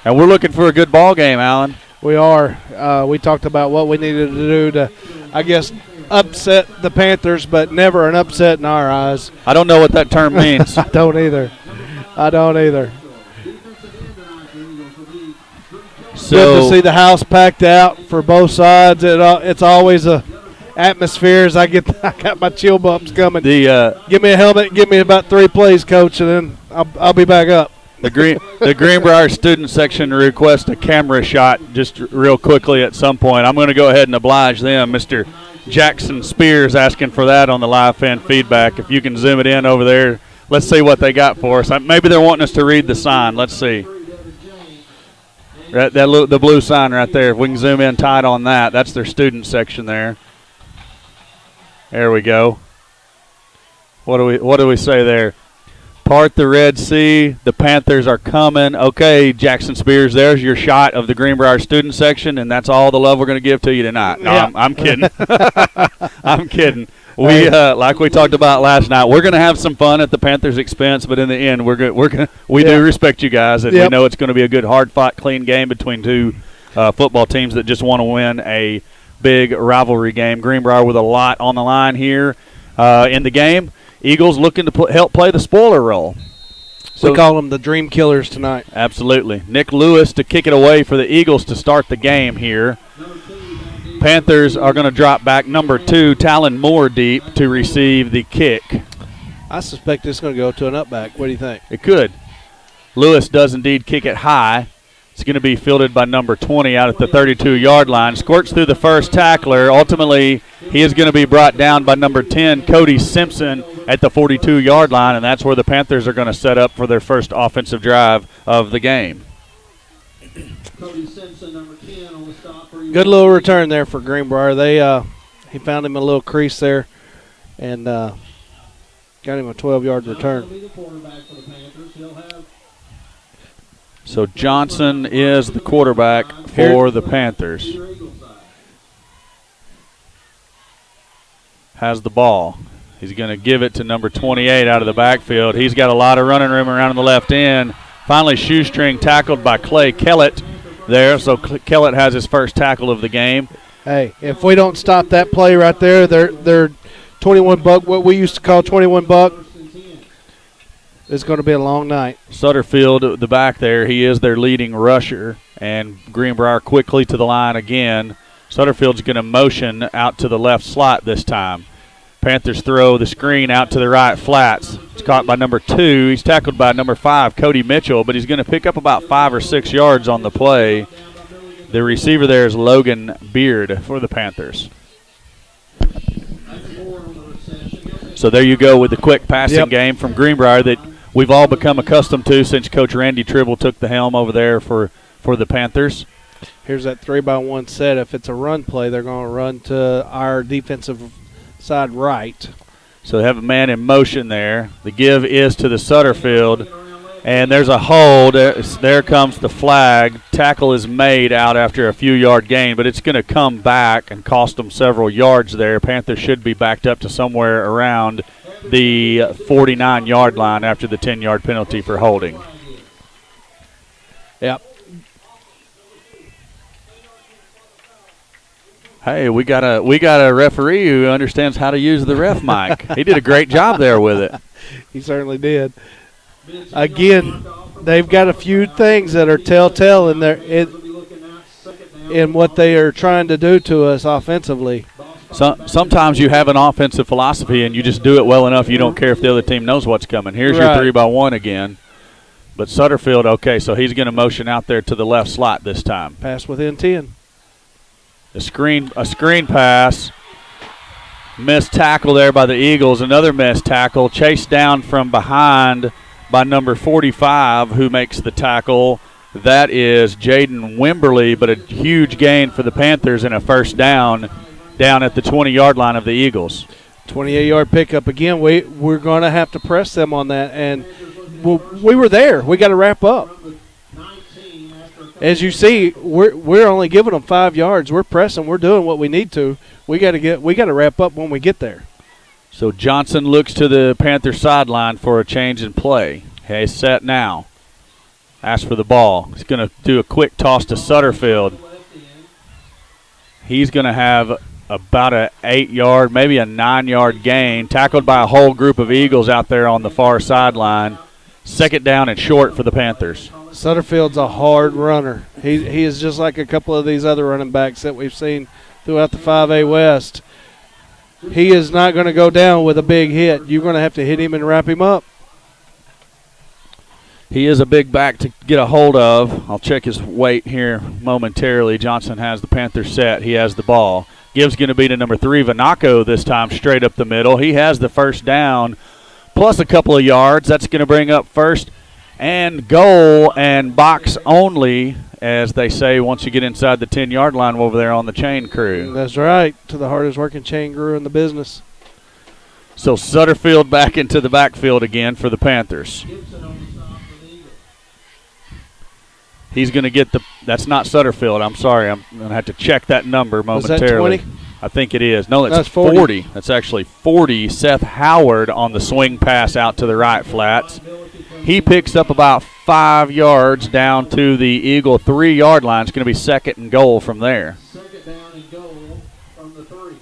And we're looking for a good ball game, Alan. We are. We talked about what we needed to do to, I guess, upset the Panthers, but never an upset in our eyes. I don't know what that term means. I don't either. So good to see the house packed out for both sides. It's always a atmosphere as I got my chill bumps coming. Give me a helmet, give me about 3 plays, coach, and then I'll be back up. The Greenbrier student section request a camera shot just real quickly at some point. I'm going to go ahead and oblige them. Mr. Jackson Spears asking for that on the live fan feedback. If you can zoom it in over there, let's see what they got for us. Maybe they're wanting us to read the sign. Let's see. The blue sign right there. If we can zoom in tight on that, that's their student section there. There we go. What do we say there? Part the Red Sea. The Panthers are coming. Okay, Jackson Spears, there's your shot of the Greenbrier student section, and that's all the love we're going to give to you tonight. No, yeah. I'm kidding. I'm kidding. We like we talked about last night, we're going to have some fun at the Panthers' expense, but in the end, we do respect you guys, and we know it's going to be a good, hard-fought, clean game between 2 football teams that just want to win a big rivalry game. Greenbrier with a lot on the line here in the game. Eagles looking to help play the spoiler role. So we call them the Dream Killers tonight. Absolutely. Nick Lewis to kick it away for the Eagles to start the game here. Panthers are going to drop back number 2, Talon Moore deep to receive the kick. I suspect it's going to go to an upback. What do you think? It could. Lewis does indeed kick it high. It's going to be fielded by number 20 out at the 32-yard line. Squirts through the first tackler. Ultimately, he is going to be brought down by number 10, Cody Simpson, at the 42-yard line, and that's where the Panthers are going to set up for their first offensive drive of the game. Good little return there for Greenbrier. He found him a little crease there and got him a 12-yard return. So Johnson is the quarterback for the Panthers. Has the ball. He's going to give it to number 28 out of the backfield. He's got a lot of running room around on the left end. Finally, shoestring tackled by Clay Kellett there. So Kellett has his first tackle of the game. Hey, if we don't stop that play right there, they're 21 buck, what we used to call 21 buck. It's going to be a long night. Sutterfield, the back there, he is their leading rusher. And Greenbrier quickly to the line again. Sutterfield's going to motion out to the left slot this time. Panthers throw the screen out to the right flats. It's caught by number 2. He's tackled by number 5, Cody Mitchell, but he's going to pick up about 5 or 6 yards on the play. The receiver there is Logan Beard for the Panthers. So there you go with the quick passing game from Greenbrier that we've all become accustomed to since Coach Randy Tribble took the helm over there for the Panthers. Here's that 3-by-1 set. If it's a run play, they're going to run to our defensive side right. So they have a man in motion there. The give is to the Sutterfield, and there's a hold. There comes the flag. Tackle is made out after a few-yard gain, but it's going to come back and cost them several yards there. Panthers should be backed up to somewhere around the 49-yard line after the 10-yard penalty for holding. Yep. Hey, we got a referee who understands how to use the ref mic. He did a great job there with it. He certainly did. Again, they've got a few things that are telltale in what they are trying to do to us offensively. Sometimes you have an offensive philosophy and you just do it well enough you don't care if the other team knows what's coming. Here's your 3-by-1 again. But Sutterfield, okay, so he's going to motion out there to the left slot this time. Pass within 10. A screen pass. Missed tackle there by the Eagles. Another missed tackle. Chased down from behind by number 45, who makes the tackle. That is Jaden Wimberly, but a huge gain for the Panthers and a first down at the 20-yard line of the Eagles. 28-yard pickup. Again, we're going to have to press them on that, and we were there. We got to wrap up. As you see, we're only giving them 5 yards. We're pressing. We're doing what we need to. We got to wrap up when we get there. So Johnson looks to the Panther sideline for a change in play. Okay, set now. Asks for the ball. He's going to do a quick toss to Sutterfield. He's going to have about a 8-yard, maybe a 9-yard gain, tackled by a whole group of Eagles out there on the far sideline. Second down and short for the Panthers. Sutterfield's a hard runner. He is just like a couple of these other running backs that we've seen throughout the 5A West. He is not going to go down with a big hit. You're going to have to hit him and wrap him up. He is a big back to get a hold of. I'll check his weight here momentarily. Johnson has the Panthers set. He has the ball. Give's going to be to number 3, Vanaco, this time straight up the middle. He has the first down plus a couple of yards. That's going to bring up first and goal and box only, as they say once you get inside the 10-yard line over there on the chain crew. That's right, to the hardest working chain crew in the business. So Sutterfield back into the backfield again for the Panthers. He's going to get that's not Sutterfield. I'm sorry. I'm going to have to check that number momentarily. Was that 20? I think it is. No, that's 40. That's actually 40. Seth Howard on the swing pass out to the right flats. He picks up about 5 yards down to the Eagle 3-yard line. It's going to be second and goal from there. Second down and goal from the 3.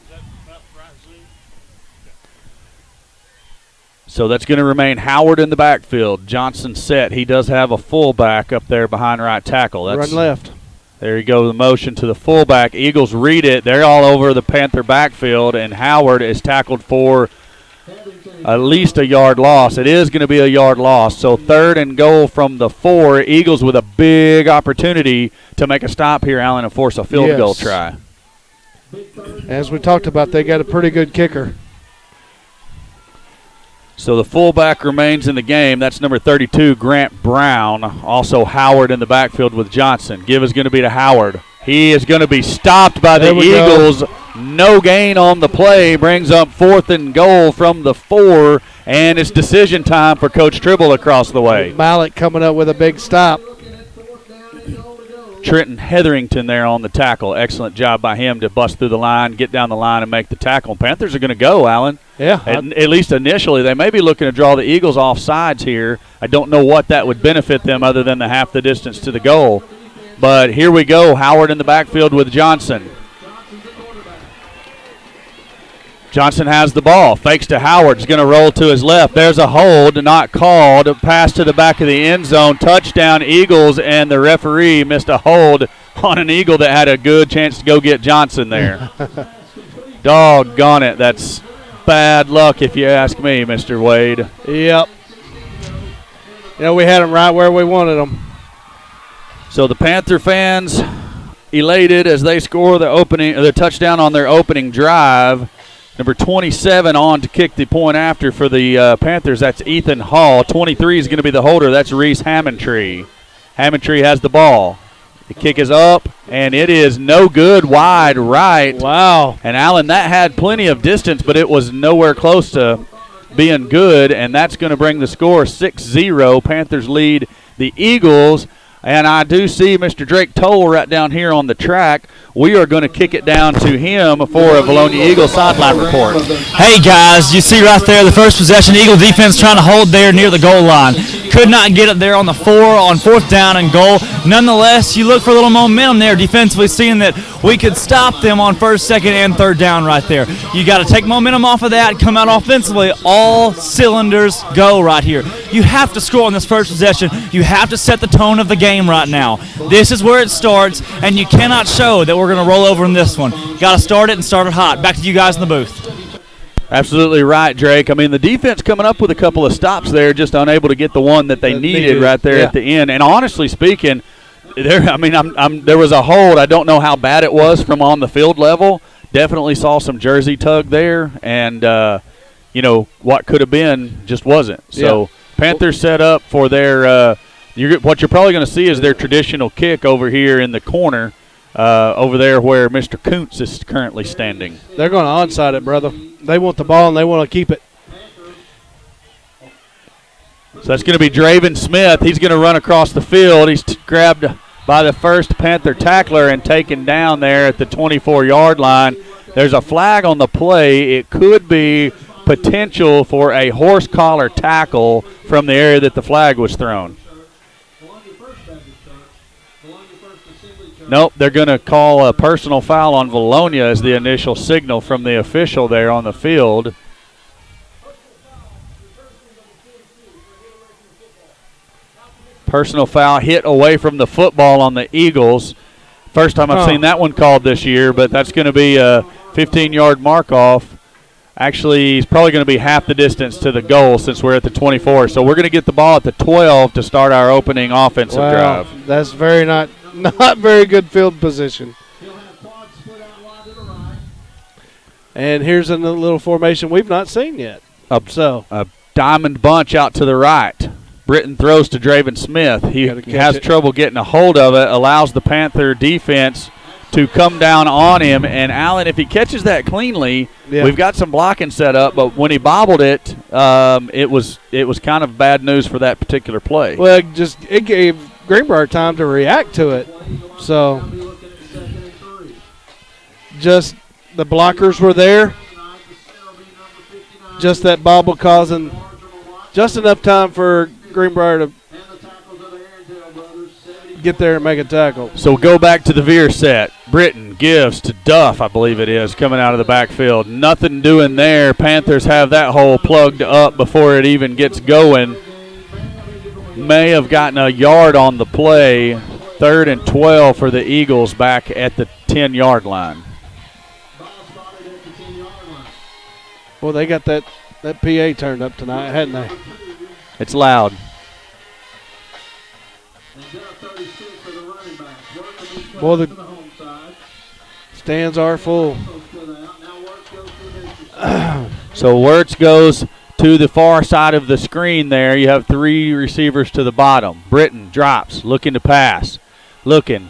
So that's going to remain Howard in the backfield. Johnson set. He does have a fullback up there behind right tackle. Run left. There you go, the motion to the fullback. Eagles read it. They're all over the Panther backfield, and Howard is tackled for at least a yard loss. It is going to be a yard loss. So third and goal from the 4. Eagles with a big opportunity to make a stop here, Allen, and force a field goal try. As we talked about, they got a pretty good kicker. So the fullback remains in the game. That's number 32, Grant Brown. Also Howard in the backfield with Johnson. Give is going to be to Howard. He is going to be stopped by the Eagles. No gain on the play. Brings up 4th and goal from the 4. And it's decision time for Coach Tribble across the way. Mallett coming up with a big stop. Trenton Hetherington there on the tackle. Excellent job by him to bust through the line, get down the line, and make the tackle. Panthers are going to go, Alan. Yeah. At least initially. They may be looking to draw the Eagles off sides here. I don't know what that would benefit them other than the half the distance to the goal. But here we go. Howard in the backfield with Johnson. Johnson has the ball. Fakes to Howard. He's going to roll to his left. There's a hold, not called. Pass to the back of the end zone. Touchdown, Eagles, and the referee missed a hold on an Eagle that had a good chance to go get Johnson there. Doggone it. That's bad luck if you ask me, Mr. Wade. Yep. We had them right where we wanted them. So the Panther fans elated as they score the touchdown on their opening drive. Number 27 on to kick the point after for the Panthers. That's Ethan Hall. 23 is going to be the holder. That's Reese Hammondtree. Hammondtree has the ball. The kick is up, and it is no good, wide right. Wow. And, Allen, that had plenty of distance, but it was nowhere close to being good, and that's going to bring the score 6-0. Panthers lead the Eagles. And I do see Mr. Drake Toll right down here on the track. We are going to kick it down to him for a Bologna Eagles sideline report. Hey, guys, you see right there the first possession, Eagle defense trying to hold there near the goal line. Could not get it there on the 4 on 4th down and goal. Nonetheless, you look for a little momentum there defensively, seeing that we could stop them on 1st, 2nd, and 3rd down right there. You got to take momentum off of that, come out offensively. All cylinders go right here. You have to score on this first possession. You have to set the tone of the game right now. This is where it starts, and you cannot show that we're going to roll over in this one. Got to start it and start it hot. Back to you guys in the booth. Absolutely right, Drake. I mean, the defense coming up with a couple of stops there, just unable to get the one that they needed right there at the end. And honestly speaking, there was a hold. I don't know how bad it was from on the field level. Definitely saw some jersey tug there, and what could have been just wasn't. So Panthers set up for their. What you're probably going to see is their traditional kick over here in the corner, over there where Mr. Kuntz is currently standing. They're going to onside it, brother. They want the ball and they want to keep it. So that's going to be Draven Smith. He's going to run across the field. He's grabbed by the first Panther tackler and taken down there at the 24-yard line. There's a flag on the play. It could be potential for a horse collar tackle from the area that the flag was thrown. Nope, they're going to call a personal foul on Bologna as the initial signal from the official there on the field. Personal foul hit away from the football on the Eagles. First time I've seen that one called this year, but that's going to be a 15-yard mark-off. Actually, he's probably going to be half the distance to the goal since we're at the 24. So we're going to get the ball at the 12 to start our opening offensive drive. That's not very good field position. And here's a little formation we've not seen yet. A diamond bunch out to the right. Britton throws to Draven Smith. He has trouble getting a hold of it, allows the Panther defense to come down on him. And, Allen, if he catches that cleanly, we've got some blocking set up. But when he bobbled it, it was kind of bad news for that particular play. Well, it gave Greenbrier time to react to it. So just the blockers were there. Just that bobble causing just enough time for Greenbrier to get there and make a tackle. So we'll go back to the veer set. Britton gives to Duff, I believe it is, coming out of the backfield. Nothing doing there. Panthers have that hole plugged up before it even gets going. May have gotten a yard on the play. 3rd and 12 for the Eagles back at the 10-yard line. Well, they got that PA turned up tonight, hadn't they? It's loud. Boy, the stands are full. So Wirtz goes To the far side of the screen there, you have 3 receivers to the bottom. Britton drops, looking to pass. Looking.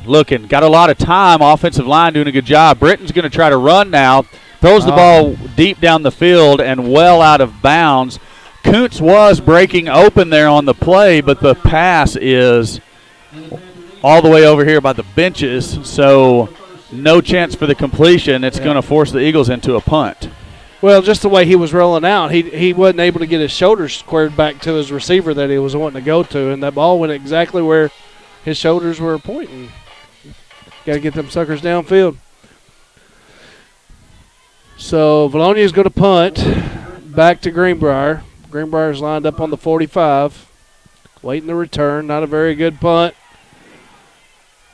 Got a lot of time. Offensive line doing a good job. Britton's going to try to run now. Throws the ball deep down the field and well out of bounds. Kuntz was breaking open there on the play, but the pass is all the way over here by the benches, so no chance for the completion. It's going to force the Eagles into a punt. Well, just the way he was rolling out, he wasn't able to get his shoulders squared back to his receiver that he was wanting to go to, and that ball went exactly where his shoulders were pointing. Got to get them suckers downfield. So Valonia's going to punt back to Greenbrier. Greenbrier's lined up on the 45, waiting the return. Not a very good punt.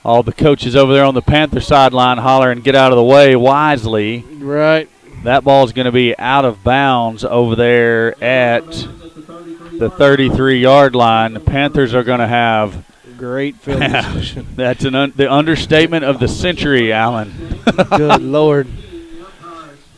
All the coaches over there on the Panther sideline hollering, get out of the way wisely. Right. That ball's going to be out of bounds over there at the 33-yard line. The Panthers are going to have great field position. That's the understatement of the century, Alan. Good Lord.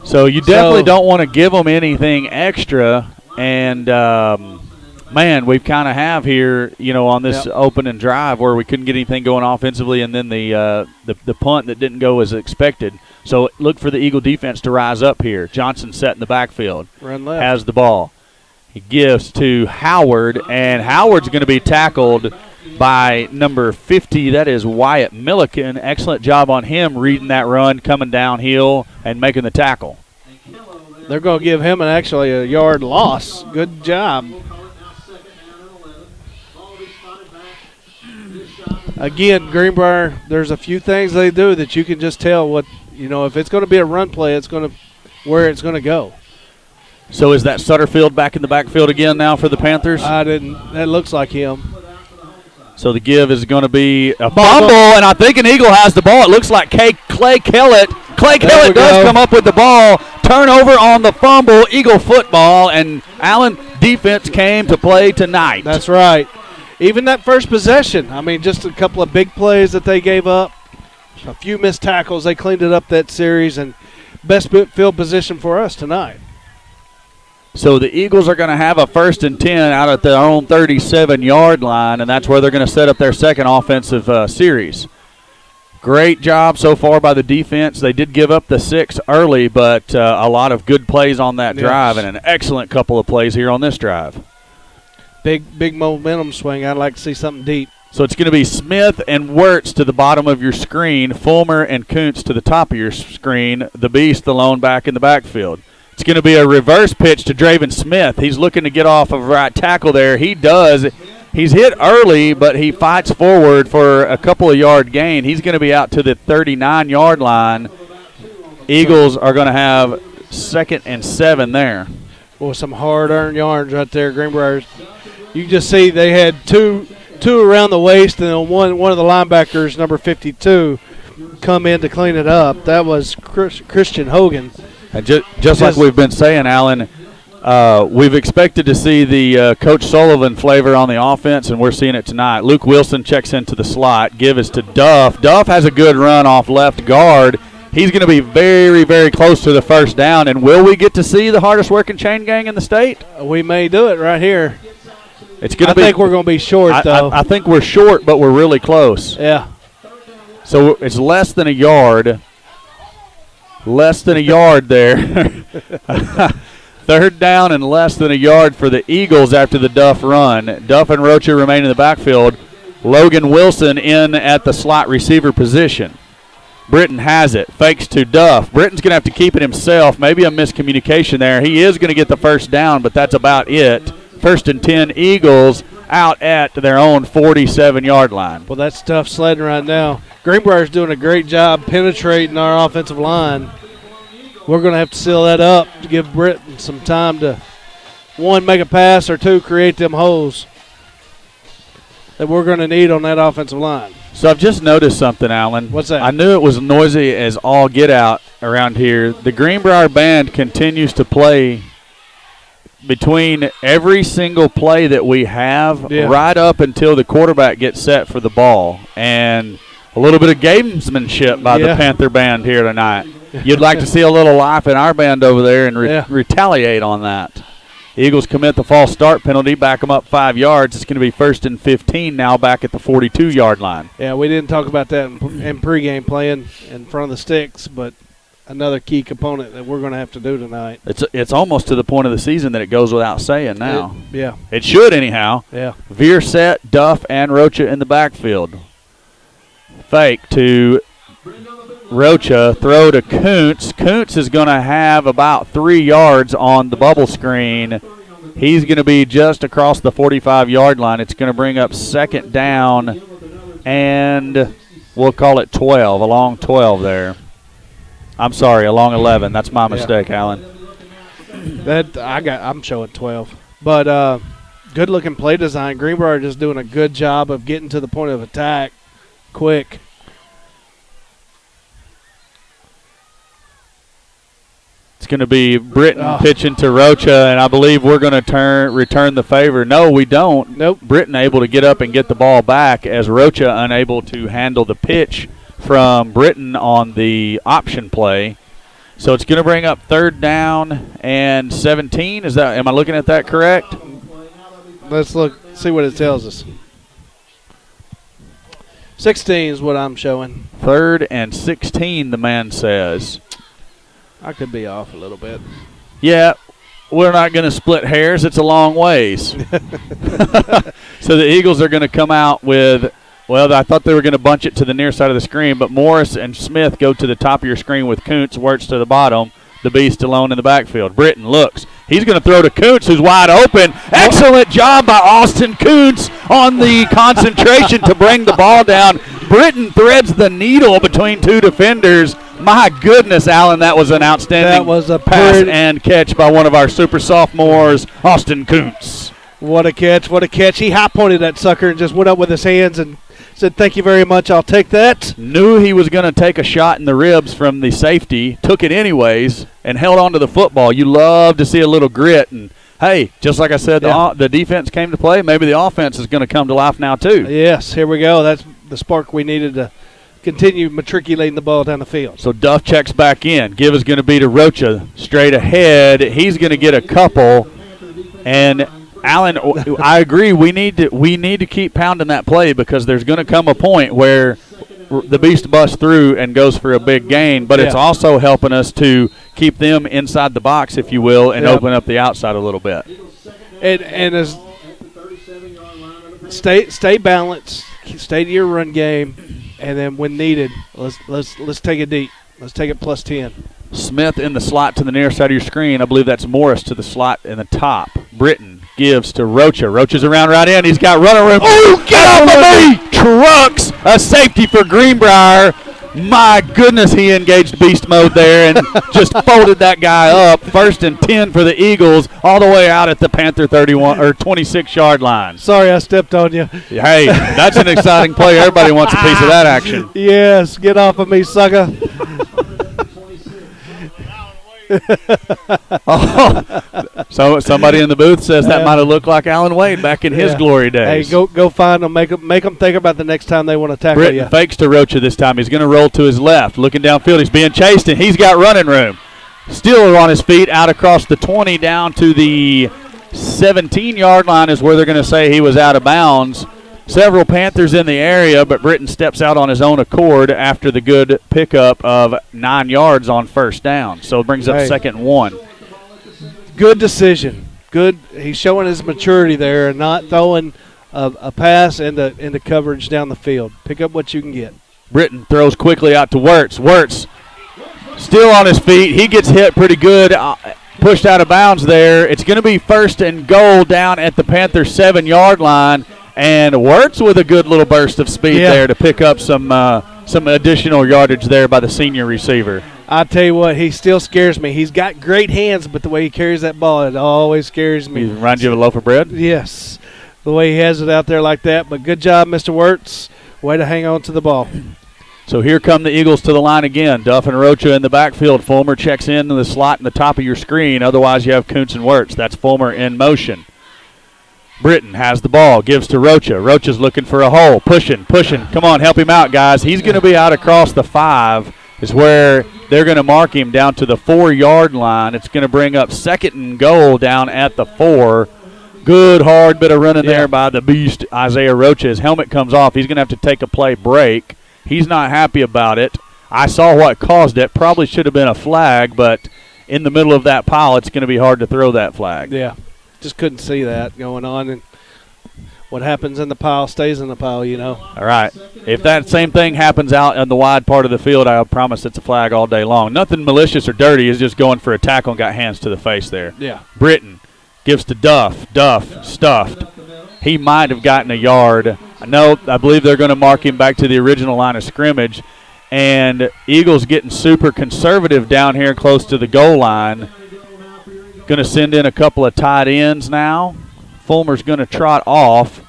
So you definitely don't want to give them anything extra. And, man, we kind of have here, on this opening drive where we couldn't get anything going offensively, and then the punt that didn't go as expected. So look for the Eagle defense to rise up here. Johnson set in the backfield. Run left. Has the ball. He gives to Howard, and Howard's going to be tackled by number 50. That is Wyatt Milliken. Excellent job on him reading that run, coming downhill, and making the tackle. They're going to give him actually a yard loss. Good job. Again, Greenbrier, there's a few things they do that you can just tell what, if it's going to be a run play, it's going to where it's going to go. So is that Sutterfield back in the backfield again now for the Panthers? That looks like him. So the give is going to be a fumble, and I think an Eagle has the ball. It looks like Clay Kellett. Clay Kellett does come up with the ball. Turnover on the fumble, Eagle football, and Allen defense came to play tonight. That's right. Even that first possession, just a couple of big plays that they gave up, a few missed tackles. They cleaned it up that series, and best field position for us tonight. So the Eagles are going to have a 1st and 10 out at their own 37-yard line, and that's where they're going to set up their second offensive series. Great job so far by the defense. They did give up the 6 early, but a lot of good plays on that drive, and an excellent couple of plays here on this drive. Big momentum swing. I'd like to see something deep. So it's going to be Smith and Wirtz to the bottom of your screen, Fulmer and Kuntz to the top of your screen, the Beast, the lone back in the backfield. It's going to be a reverse pitch to Draven Smith. He's looking to get off of right tackle there. He does. He's hit early, but he fights forward for a couple of yard gain. He's going to be out to the 39-yard line. Eagles are going to have 2nd and 7 there. Well, some hard-earned yards right there, Greenbrier. You just see they had two around the waist, and then one of the linebackers, number 52, come in to clean it up. That was Christian Hogan. And just like we've been saying, Alan, we've expected to see the Coach Sullivan flavor on the offense, and we're seeing it tonight. Luke Wilson checks into the slot. Give is to Duff. Duff has a good run off left guard. He's going to be very, very close to the first down. And will we get to see the hardest working chain gang in the state? We may do it right here. It's going to be. I think we're going to be short, though. I think we're short, but we're really close. Yeah. So it's less than a yard. Less than a yard there. 3rd down and less than a yard for the Eagles after the Duff run. Duff and Rocha remain in the backfield. Logan Wilson in at the slot receiver position. Britton has it. Fakes to Duff. Britton's going to have to keep it himself. Maybe a miscommunication there. He is going to get the first down, but that's about it. 1st and 10 Eagles out at their own 47-yard line. Well, that's tough sledding right now. Greenbrier's doing a great job penetrating our offensive line. We're going to have to seal that up to give Britton some time to, 1, make a pass, or 2, create them holes that we're going to need on that offensive line. So I've just noticed something, Alan. What's that? I knew it was noisy as all get out around here. The Greenbrier band continues to play between every single play that we have right up until the quarterback gets set for the ball. And a little bit of gamesmanship by the Panther band here tonight. You'd like to see a little life in our band over there and retaliate on that. Eagles commit the false start penalty, back them up 5 yards. It's going to be 1st and 15 now back at the 42-yard line. Yeah, we didn't talk about that in pregame playing in front of the sticks, but another key component that we're going to have to do tonight. It's almost to the point of the season that it goes without saying now. Yeah. It should anyhow. Yeah. Veer set, Duff, and Rocha in the backfield. Fake to Rocha, throw to Kuntz. Kuntz is going to have about 3 yards on the bubble screen. He's going to be just across the 45-yard line. It's going to bring up 2nd down, and we'll call it 12, along 12 there. I'm sorry, along 11. That's my mistake, Alan. I'm showing 12. But good-looking play design. Greenbrier just doing a good job of getting to the point of attack quick. It's going to be Britton pitching to Rocha, and I believe we're going to return the favor. No, we don't. Nope. Britton able to get up and get the ball back as Rocha unable to handle the pitch from Britton on the option play. So it's going to bring up 3rd down and 17. Am I looking at that correct? Let's see what it tells us. 16 is what I'm showing. 3rd and 16, the man says. I could be off a little bit. Yeah, we're not going to split hairs. It's a long ways. So the Eagles are going to come out with, well, I thought they were going to bunch it to the near side of the screen, but Morris and Smith go to the top of your screen with Kuntz, Wirtz to the bottom, the Beast alone in the backfield. Britton looks. He's going to throw to Kuntz, who's wide open. Excellent job by Austin Kuntz on the concentration to bring the ball down. Britton threads the needle between 2 defenders. My goodness, Alan, that was an outstanding that was a pass and catch by one of our super sophomores, Austin Kuntz. What a catch, what a catch. He high-pointed that sucker and just went up with his hands and said, thank you very much, I'll take that. Knew he was going to take a shot in the ribs from the safety, took it anyways, and held on to the football. You love to see a little grit. And, hey, just like I said, the defense came to play. Maybe the offense is going to come to life now too. Yes, here we go. That's the spark we needed to continue matriculating the ball down the field. So Duff checks back in. Give is going to be to Rocha straight ahead. He's going to get a couple. And Alan, I agree. We need to keep pounding that play because there's going to come a point where the Beast busts through and goes for a big gain. But it's also helping us to keep them inside the box, if you will, and open up the outside a little bit. And as stay balanced, stay to your run game. And then when needed, let's take it deep. Let's take it plus 10. Smith in the slot to the near side of your screen. I believe that's Morris to the slot in the top. Britton gives to Rocha. Rocha's around right in. He's got running room. Oh, get off of me! Trucks a safety for Greenbrier. My goodness, he engaged beast mode there and just folded that guy up. 1st and 10 for the Eagles, all the way out at the Panther 31 or 26-yard line. Sorry, I stepped on you. Hey, that's an exciting play. Everybody wants a piece of that action. Yes, get off of me, sucker. So somebody in the booth says that might have looked like Alan Wade back in his glory days. Hey, go find them. Make them think about the next time they want to tackle you. Britton fakes to Rocha this time. He's going to roll to his left. Looking downfield, he's being chased, and he's got running room. Still on his feet, out across the 20 down to the 17-yard line is where they're going to say he was out of bounds. Several Panthers in the area, but Britton steps out on his own accord after the good pickup of 9 yards on 1st down. So it brings up 2nd and 1. Good decision. Good. He's showing his maturity there and not throwing a pass into coverage down the field. Pick up what you can get. Britton throws quickly out to Wirtz. Wirtz still on his feet. He gets hit pretty good. Pushed out of bounds there. It's going to be 1st and goal down at the Panther 7-yard line. And Wirtz with a good little burst of speed there to pick up some additional yardage there by the senior receiver. I tell you what, he still scares me. He's got great hands, but the way he carries that ball, it always scares me. He reminds you of a loaf of bread? Yes, the way he has it out there like that. But good job, Mr. Wirtz. Way to hang on to the ball. So here come the Eagles to the line again. Duff and Rocha in the backfield. Fulmer checks in the slot in the top of your screen. Otherwise, you have Kuntz and Wirtz. That's Fulmer in motion. Britton has the ball, gives to Rocha. Rocha's looking for a hole, pushing. Come on, help him out, guys. He's going to be out across the 5 is where They're going to mark him down to the 4-yard line. It's going to bring up 2nd and goal down at the 4. Good hard bit of running there by the beast, Isaiah Rocha. His helmet comes off. He's going to have to take a play break. He's not happy about it. I saw what caused it. Probably should have been a flag, but in the middle of that pile, it's going to be hard to throw that flag. Yeah, just couldn't see that going on. And what happens in the pile stays in the pile, you know. All right. If that same thing happens out in the wide part of the field, I promise it's a flag all day long. Nothing malicious or dirty. Is just going for a tackle and got hands to the face there. Yeah. Britton gives to Duff. Duff stuffed. He might have gotten a yard. I believe they're going to mark him back to the original line of scrimmage. And Eagles getting super conservative down here close to the goal line. Going to send in a couple of tight ends now. Fulmer's going to trot off.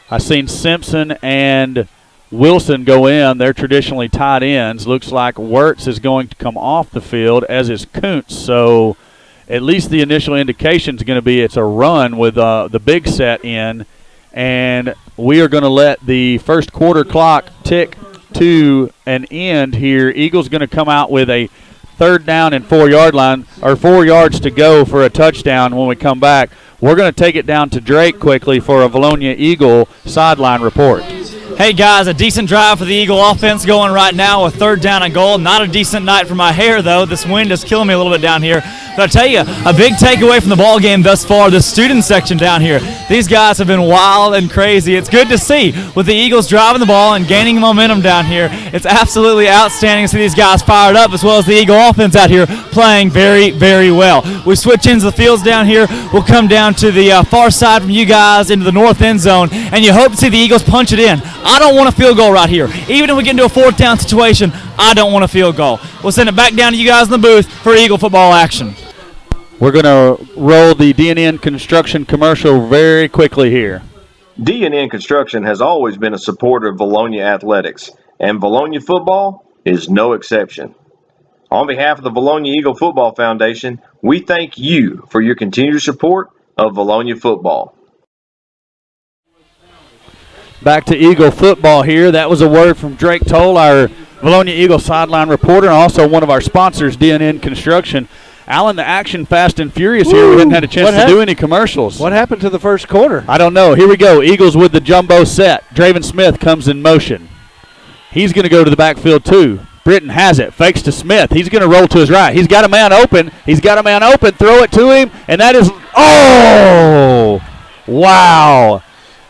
I seen Simpson and Wilson go in. They're traditionally tight ends. Looks like Wirtz is going to come off the field, as is Kuntz. So at least the initial indication is going to be it's a run with the big set in. And we are going to let the first quarter clock tick to an end here. Eagles going to come out with a 3rd down and 4-yard line, or 4 yards to go for a touchdown when we come back. We're going to take it down to Drake quickly for a Valonia Eagle sideline report. Hey, guys, a decent drive for the Eagle offense going right now with 3rd down and goal. Not a decent night for my hair, though. This wind is killing me a little bit down here. But I tell you, a big takeaway from the ball game thus far, the student section down here. These guys have been wild and crazy. It's good to see with the Eagles driving the ball and gaining momentum down here. It's absolutely outstanding to see these guys fired up, as well as the Eagle offense out here playing very, very well. We switch ends of the fields down here. We'll come down to the far side from you guys into the north end zone, and you hope to see the Eagles punch it in. I don't want a field goal right here. Even if we get into a 4th down situation, I don't want a field goal. We'll send it back down to you guys in the booth for Eagle football action. We're going to roll the D&N Construction commercial very quickly here. D&N Construction has always been a supporter of Valonia athletics, and Valonia football is no exception. On behalf of the Valonia Eagle Football Foundation, we thank you for your continued support of Valonia football. Back to Eagle football here. That was a word from Drake Toll, our Valonia Eagle sideline reporter, and also one of our sponsors, D&N Construction. Alan, the action fast and furious here. We hadn't had a chance to do any commercials. What happened to the first quarter? I don't know. Here we go. Eagles with the jumbo set. Draven Smith comes in motion. He's going to go to the backfield too. Britton has it. Fakes to Smith. He's going to roll to his right. He's got a man open. Throw it to him, and that is – oh! Wow.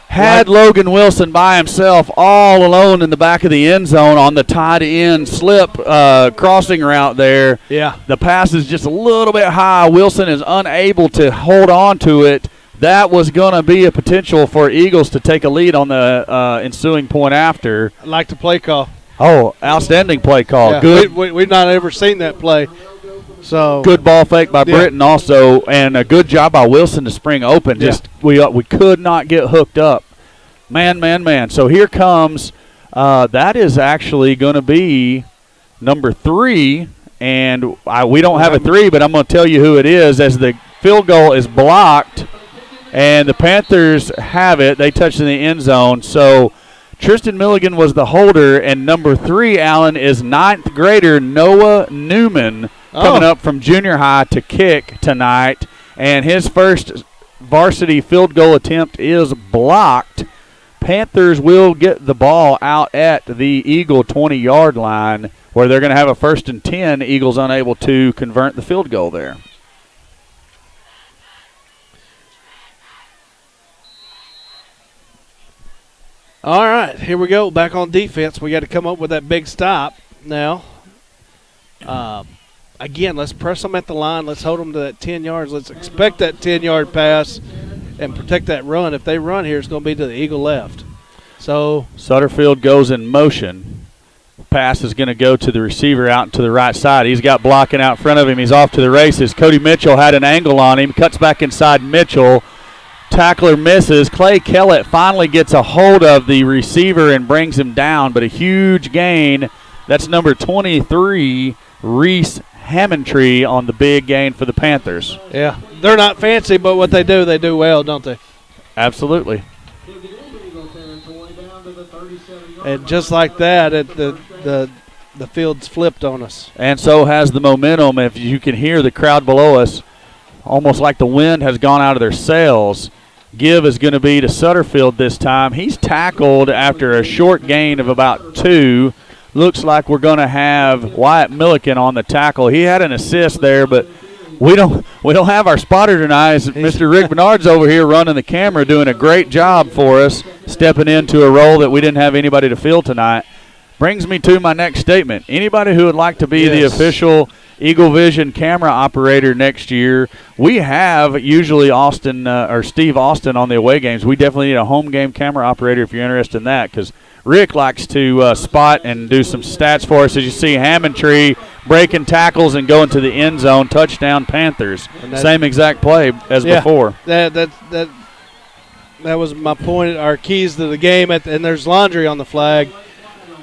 Had Logan Wilson by himself all alone in the back of the end zone on the tight end slip crossing route there. Yeah. The pass is just a little bit high. Wilson is unable to hold on to it. That was going to be a potential for Eagles to take a lead on the ensuing point after. I like the play call. Oh, outstanding play call. Yeah, Good. We've not ever seen that play. So good ball fake by Britton also, and a good job by Wilson to spring open. Just we could not get hooked up. Man. So here comes, that is actually going to be number 3, and we don't have a 3, but I'm going to tell you who it is as the field goal is blocked, and the Panthers have it. They touch in the end zone. So Tristan Milligan was the holder, and number 3, Allen, is 9th grader Noah Newman coming up from junior high to kick tonight, and his first varsity field goal attempt is blocked. Panthers will get the ball out at the Eagle 20-yard line where they're going to have a 1st and 10. Eagles unable to convert the field goal there. All right, here we go. Back on defense. We got to come up with that big stop now. Again, let's press them at the line. Let's hold them to that 10 yards. Let's expect that 10-yard pass and protect that run. If they run here, it's going to be to the Eagle left. So Sutterfield goes in motion. Pass is going to go to the receiver out to the right side. He's got blocking out front of him. He's off to the races. Cody Mitchell had an angle on him. Cuts back inside Mitchell. Tackler misses. Clay Kellett finally gets a hold of the receiver and brings him down, but a huge gain. That's number 23, Reese Hammondtree, on the big gain for the Panthers. Yeah, they're not fancy, but what they do well, don't they? Absolutely. And just like that, the the field's flipped on us. And so has the momentum. If you can hear the crowd below us, almost like the wind has gone out of their sails. Give is going to be to Sutterfield this time. He's tackled after a short gain of about 2. Looks like we're going to have Wyatt Milliken on the tackle. He had an assist there, but we don't have our spotter tonight. Mr. Rick Bernard's over here running the camera, doing a great job for us, stepping into a role that we didn't have anybody to fill tonight. Brings me to my next statement. Anybody who would like to be the official Eagle Vision camera operator next year, we have usually Steve Austin on the away games. We definitely need a home game camera operator if you're interested in that, because Rick likes to spot and do some stats for us. As you see, Hammondtree breaking tackles and going to the end zone, touchdown Panthers. Same exact play as before. That was my point. Our keys to the game, and there's laundry on the flag.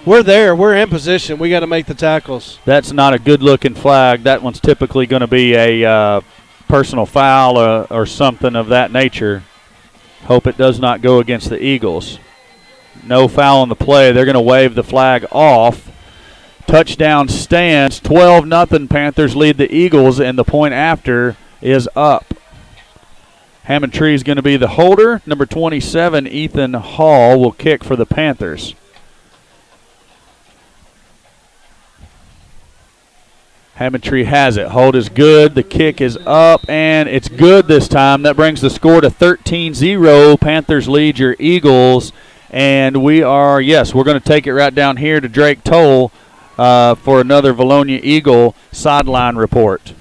We're there. We're in position. We got to make the tackles. That's not a good-looking flag. That one's typically going to be a personal foul or something of that nature. Hope it does not go against the Eagles. No foul on the play. They're going to wave the flag off. Touchdown stands. 12-0 Panthers lead the Eagles, and the point after is up. Hammondtree is going to be the holder. Number 27, Ethan Hall, will kick for the Panthers. Hammondtree has it. Hold is good. The kick is up, and it's good this time. That brings the score to 13-0. Panthers lead your Eagles. And we're going to take it right down here to Drake Toll for another Valonia Eagle sideline report.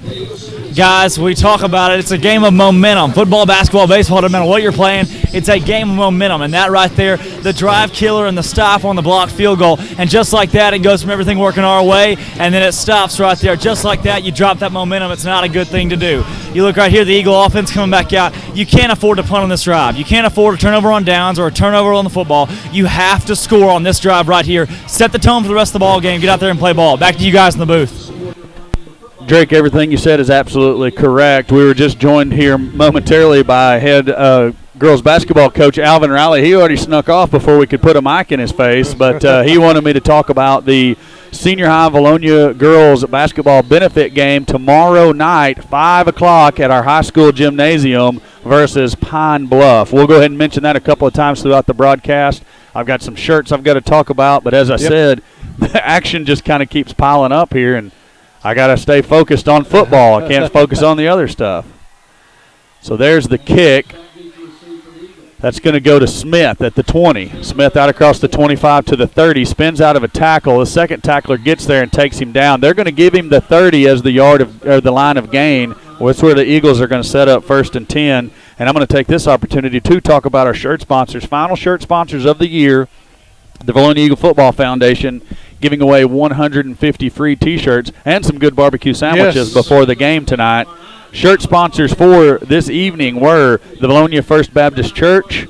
Guys, we talk about it. It's a game of momentum. Football, basketball, baseball, no matter what you're playing, it's a game of momentum. And that right there, the drive killer and the stop on the blocked field goal. And just like that, it goes from everything working our way, and then it stops right there. Just like that, you drop that momentum. It's not a good thing to do. You look right here, the Eagle offense coming back out. You can't afford to punt on this drive. You can't afford a turnover on downs or a turnover on the football. You have to score on this drive right here. Set the tone for the rest of the ball game. Get out there and play ball. Back to you guys in the booth. Drake, everything you said is absolutely correct. We were just joined here momentarily by head girls basketball coach Alvin Riley. He already snuck off before we could put a mic in his face, but he wanted me to talk about the Senior High Valonia girls basketball benefit game tomorrow night, 5 o'clock at our high school gymnasium versus Pine Bluff. We'll go ahead and mention that a couple of times throughout the broadcast. I've got some shirts I've got to talk about, but as I said, the action just kind of keeps piling up here, and I got to stay focused on football. I can't focus on the other stuff. So there's the kick. That's going to go to Smith at the 20. Smith out across the 25 to the 30, spins out of a tackle. The second tackler gets there and takes him down. They're going to give him the 30 as the line of gain. Well, that's where the Eagles are going to set up 1st and 10. And I'm going to take this opportunity to talk about our shirt sponsors. Final shirt sponsors of the year, the Valonia Eagle Football Foundation, giving away 150 free T-shirts and some good barbecue sandwiches before the game tonight. Shirt sponsors for this evening were the Valonia First Baptist Church,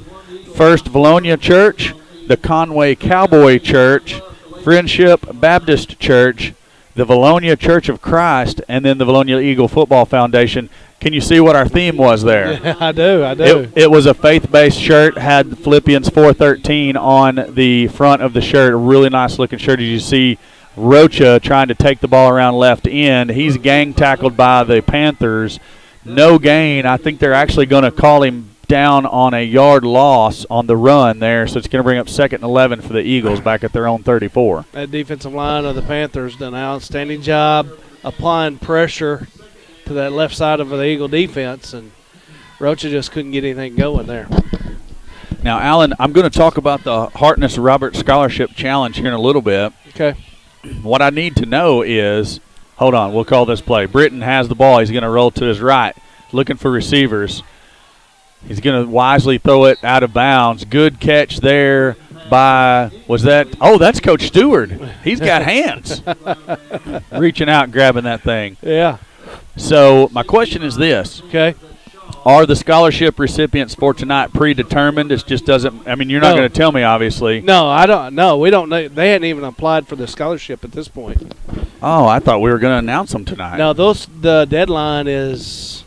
First Valonia Church, the Conway Cowboy Church, Friendship Baptist Church, the Valonia Church of Christ, and then the Valonia Eagle Football Foundation. Can you see what our theme was there? Yeah, I do. It was a faith-based shirt, had Philippians 4:13 on the front of the shirt. A really nice-looking shirt. As you see, Rocha trying to take the ball around left end. He's gang tackled by the Panthers. No gain. I think they're actually going to call him down on a yard loss on the run there, so it's going to bring up 2nd and 11 for the Eagles back at their own 34. That defensive line of the Panthers done an outstanding job applying pressure to that left side of the Eagle defense, and Rocha just couldn't get anything going there. Now, Alan, I'm going to talk about the Hartness Robert Scholarship Challenge here in a little bit. Okay. What I need to know is, hold on, we'll call this play. Britton has the ball. He's going to roll to his right, looking for receivers. He's going to wisely throw it out of bounds. Good catch there by, that's Coach Stewart. He's got hands. Reaching out and grabbing that thing. Yeah. So my question is this. Okay. Are the scholarship recipients for tonight predetermined? It just doesn't – I mean, you're not going to tell me, obviously. No, I don't. No, we don't know. They hadn't even applied for the scholarship at this point. Oh, I thought we were going to announce them tonight. No, the deadline is,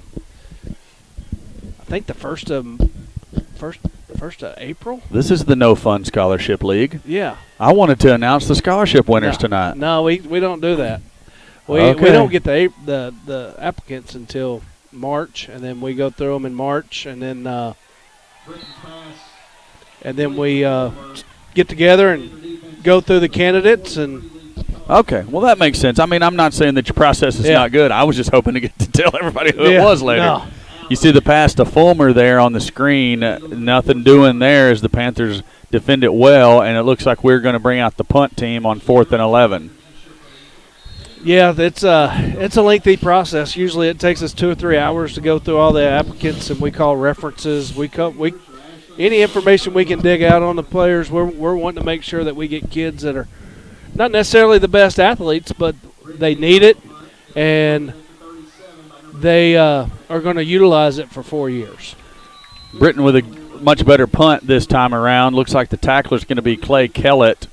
I think, the first 1st of April? This is the No Fun Scholarship League. Yeah. I wanted to announce the scholarship winners tonight. No, we don't do that. We don't get the applicants until March, and then we go through them in March, and then we get together and go through the candidates. And okay, well that makes sense. I mean, I'm not saying that your process is not good. I was just hoping to get to tell everybody who it was later. No. You see the pass to Fulmer there on the screen. Nothing doing there as the Panthers defend it well, and it looks like we're going to bring out the punt team on 4th and 11. Yeah, it's a lengthy process. Usually it takes us 2 or 3 hours to go through all the applicants, and we call references. Any information we can dig out on the players, we're wanting to make sure that we get kids that are not necessarily the best athletes, but they need it, and they are going to utilize it for 4 years. Britton with a much better punt this time around. Looks like the tackler is going to be Clay Kellett.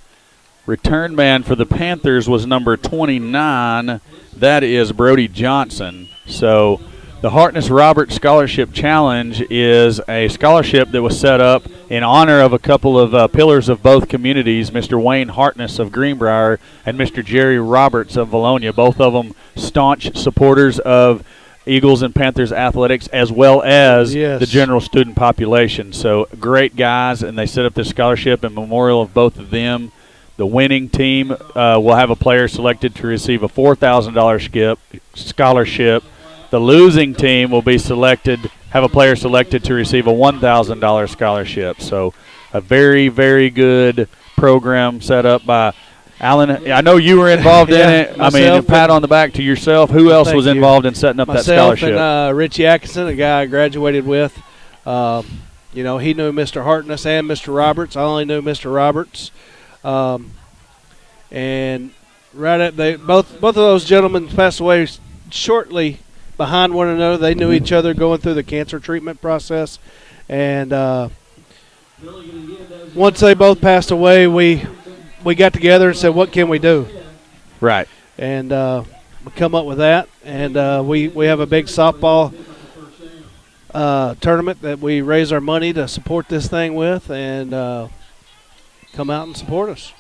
Return man for the Panthers was number 29. That is Brody Johnson. So the Hartness-Roberts Scholarship Challenge is a scholarship that was set up in honor of a couple of pillars of both communities, Mr. Wayne Hartness of Greenbrier and Mr. Jerry Roberts of Valonia, both of them staunch supporters of Eagles and Panthers athletics as well as the general student population. So great guys, and they set up this scholarship in memorial of both of them. The winning team will have a player selected to receive a $4,000 scholarship. The losing team will be have a player selected to receive a $1,000 scholarship. So a very, very good program set up by Alan. I know you were involved in it. I mean, a pat on the back to yourself. Who else was involved in setting up that scholarship? Myself and Richie Atkinson, a guy I graduated with. He knew Mr. Hartness and Mr. Roberts. I only knew Mr. Roberts. And right at both of those gentlemen passed away shortly behind one another. They knew each other going through the cancer treatment process, and once they both passed away, we got together and said, "What can we do?" Right. And we come up with that, and we have a big softball tournament that we raise our money to support this thing with, and come out and support us.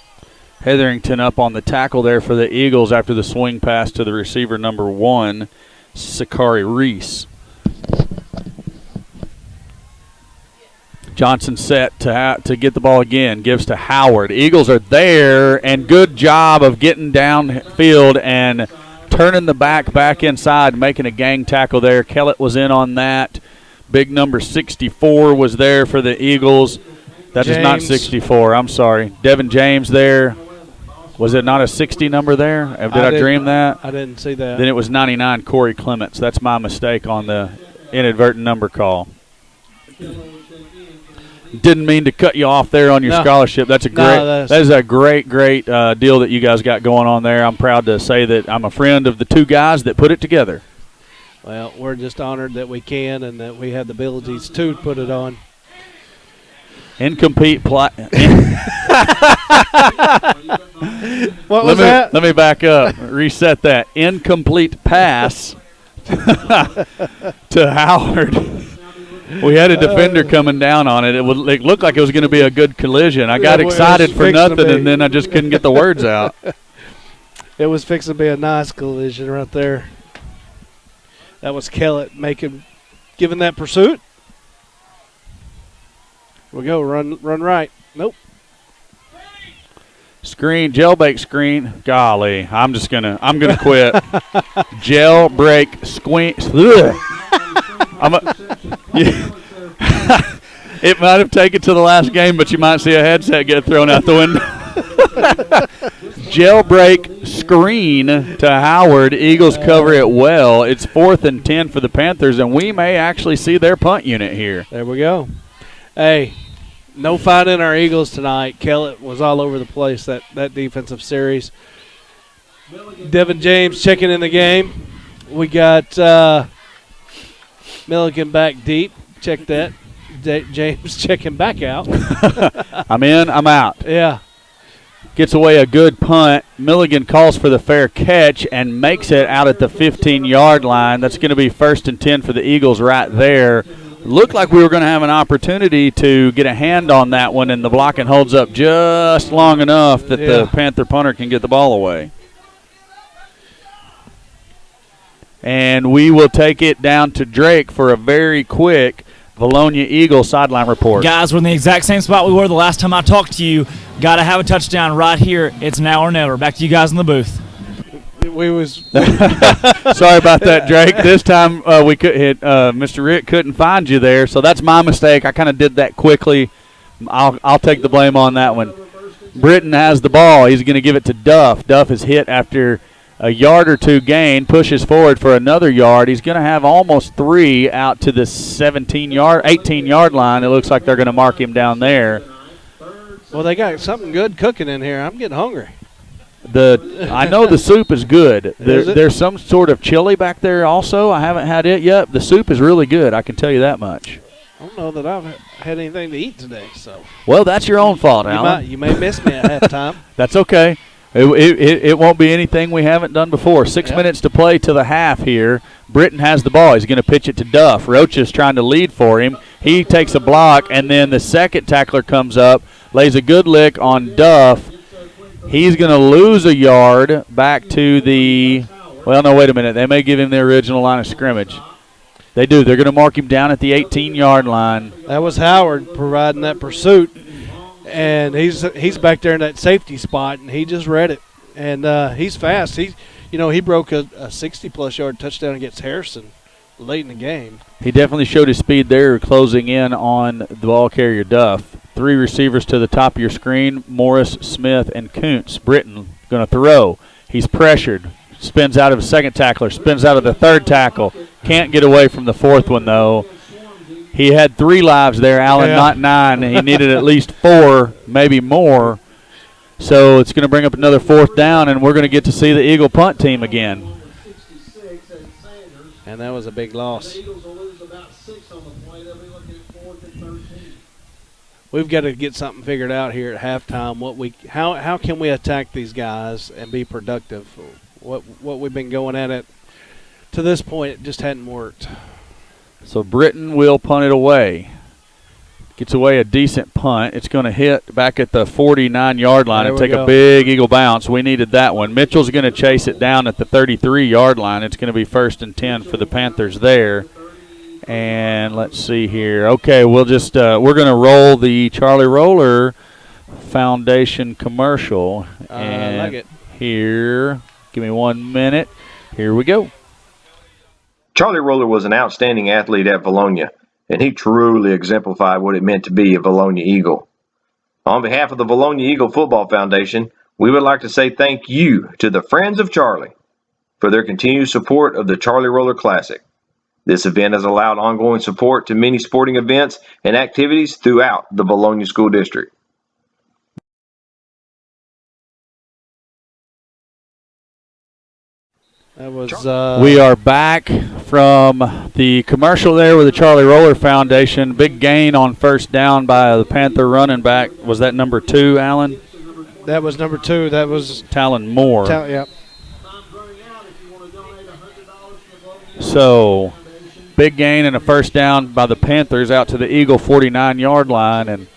Hetherington up on the tackle there for the Eagles after the swing pass to the receiver number 1, Sakari Reese. Johnson set to get the ball again, gives to Howard. Eagles are there, and good job of getting downfield and turning the back inside, making a gang tackle there. Kellett was in on that. Big number 64 was there for the Eagles. That is not 64. I'm sorry. Devin James there. Was it not a 60 number there? Did I dream that? I didn't see that. Then it was 99, Corey Clements. That's my mistake on the inadvertent number call. Didn't mean to cut you off there on your scholarship. That is a great deal that you guys got going on there. I'm proud to say that I'm a friend of the two guys that put it together. Well, we're just honored that we can and that we have the abilities to put it on. Incomplete What was that? Let me back up. Reset that. Incomplete pass to Howard. We had a defender coming down on it. It looked like it was going to be a good collision. I got excited for nothing, and then I just couldn't get the words out. It was fixing to be a nice collision right there. That was Kellett giving that pursuit. We go, run right. Nope. Screen, jailbreak screen. Golly, I'm gonna quit. Jailbreak squeak. It might have taken to the last game, but you might see a headset get thrown out the window. Jailbreak screen to Howard. Eagles cover it well. It's 4th and 10 for the Panthers, and we may actually see their punt unit here. There we go. Hey, no fight in our Eagles tonight. Kellett was all over the place, that defensive series. Devin James checking in the game. We got Milligan back deep. Check that. James checking back out. I'm in, I'm out. Yeah. Gets away a good punt. Milligan calls for the fair catch and makes it out at the 15-yard line. That's going to be 1st and 10 for the Eagles right there Looked like we were going to have an opportunity to get a hand on that one, and the blocking holds up just long enough that the Panther punter can get the ball away. And we will take it down to Drake for a very quick Valonia Eagle sideline report. Guys, we're in the exact same spot we were the last time I talked to you. Got to have a touchdown right here. It's now or never. Back to you guys in the booth. Sorry about that, Drake. This time we could hit. Mr. Rick couldn't find you there, so that's my mistake. I kind of did that quickly. I'll take the blame on that one. Britton has the ball. He's going to give it to Duff. Duff is hit after a yard or two gain, pushes forward for another yard. He's going to have almost 3 out to the 18-yard line. It looks like they're going to mark him down there. Well, they got something good cooking in here. I'm getting hungry. I know the soup is good. There's some sort of chili back there also. I haven't had it yet. The soup is really good. I can tell you that much. I don't know that I've had anything to eat today. So. Well, that's your own fault, Alan. You may miss me at halftime. That's okay. It won't be anything we haven't done before. 6 minutes to play to the half here. Britton has the ball. He's going to pitch it to Duff. Roach is trying to lead for him. He takes a block, and then the second tackler comes up, lays a good lick on Duff. He's going to lose a yard back to the – well, no, wait a minute. They may give him the original line of scrimmage. They do. They're going to mark him down at the 18-yard line. That was Howard providing that pursuit. And he's back there in that safety spot, and he just read it. And he's fast. He broke a 60-plus yard touchdown against Harrison late in the game. He definitely showed his speed there, closing in on the ball carrier Duff. 3 receivers to the top of your screen: Morris, Smith, and Kuntz. Britton going to throw. He's pressured. Spins out of a second tackler. Spins out of the third tackle. Can't get away from the fourth one though. He had 3 lives there, Alan, not 9. He needed at least 4, maybe more. So it's going to bring up another 4th down, and we're going to get to see the Eagle punt team again. And that was a big loss. We've got to get something figured out here at halftime. How can we attack these guys and be productive? What we've been going at it to this point, it just hadn't worked. So Britton will punt it away. Gets away a decent punt. It's going to hit back at the 49-yard line and take a big Eagle bounce. We needed that one. Mitchell's going to chase it down at the 33-yard line. It's going to be 1st and 10 for the Panthers there. And let's see here. Okay, we'll just we're going to roll the Charlie Roller Foundation commercial. And I like it. Here, give me 1 minute. Here we go. Charlie Roller was an outstanding athlete at Valonia, and he truly exemplified what it meant to be a Valonia Eagle. On behalf of the Valonia Eagle Football Foundation, we would like to say thank you to the Friends of Charlie for their continued support of the Charlie Roller Classic. This event has allowed ongoing support to many sporting events and activities throughout the Valonia School District. That was. We are back from the commercial there with the Charlie Roller Foundation. Big gain on 1st down by the Panther running back. Was that number 2, Alan? That was number 2. That was Talon Moore. Yep. So, big gain and a 1st down by the Panthers out to the Eagle 49-yard line, and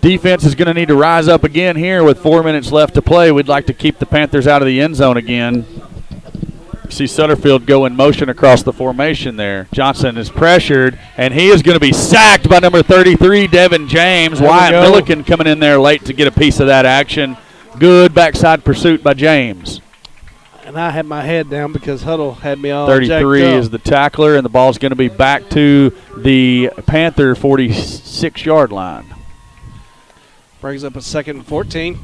defense is going to need to rise up again here with 4 minutes left to play. We'd like to keep the Panthers out of the end zone again. See Sutterfield go in motion across the formation there. Johnson is pressured, and he is going to be sacked by number 33, Devin James. Wyatt Milliken coming in there late to get a piece of that action. Good backside pursuit by James. And I had my head down because Huddle had me all 33 is the tackler, and the ball's going to be back to the Panther 46-yard line. Brings up a 2nd and 14.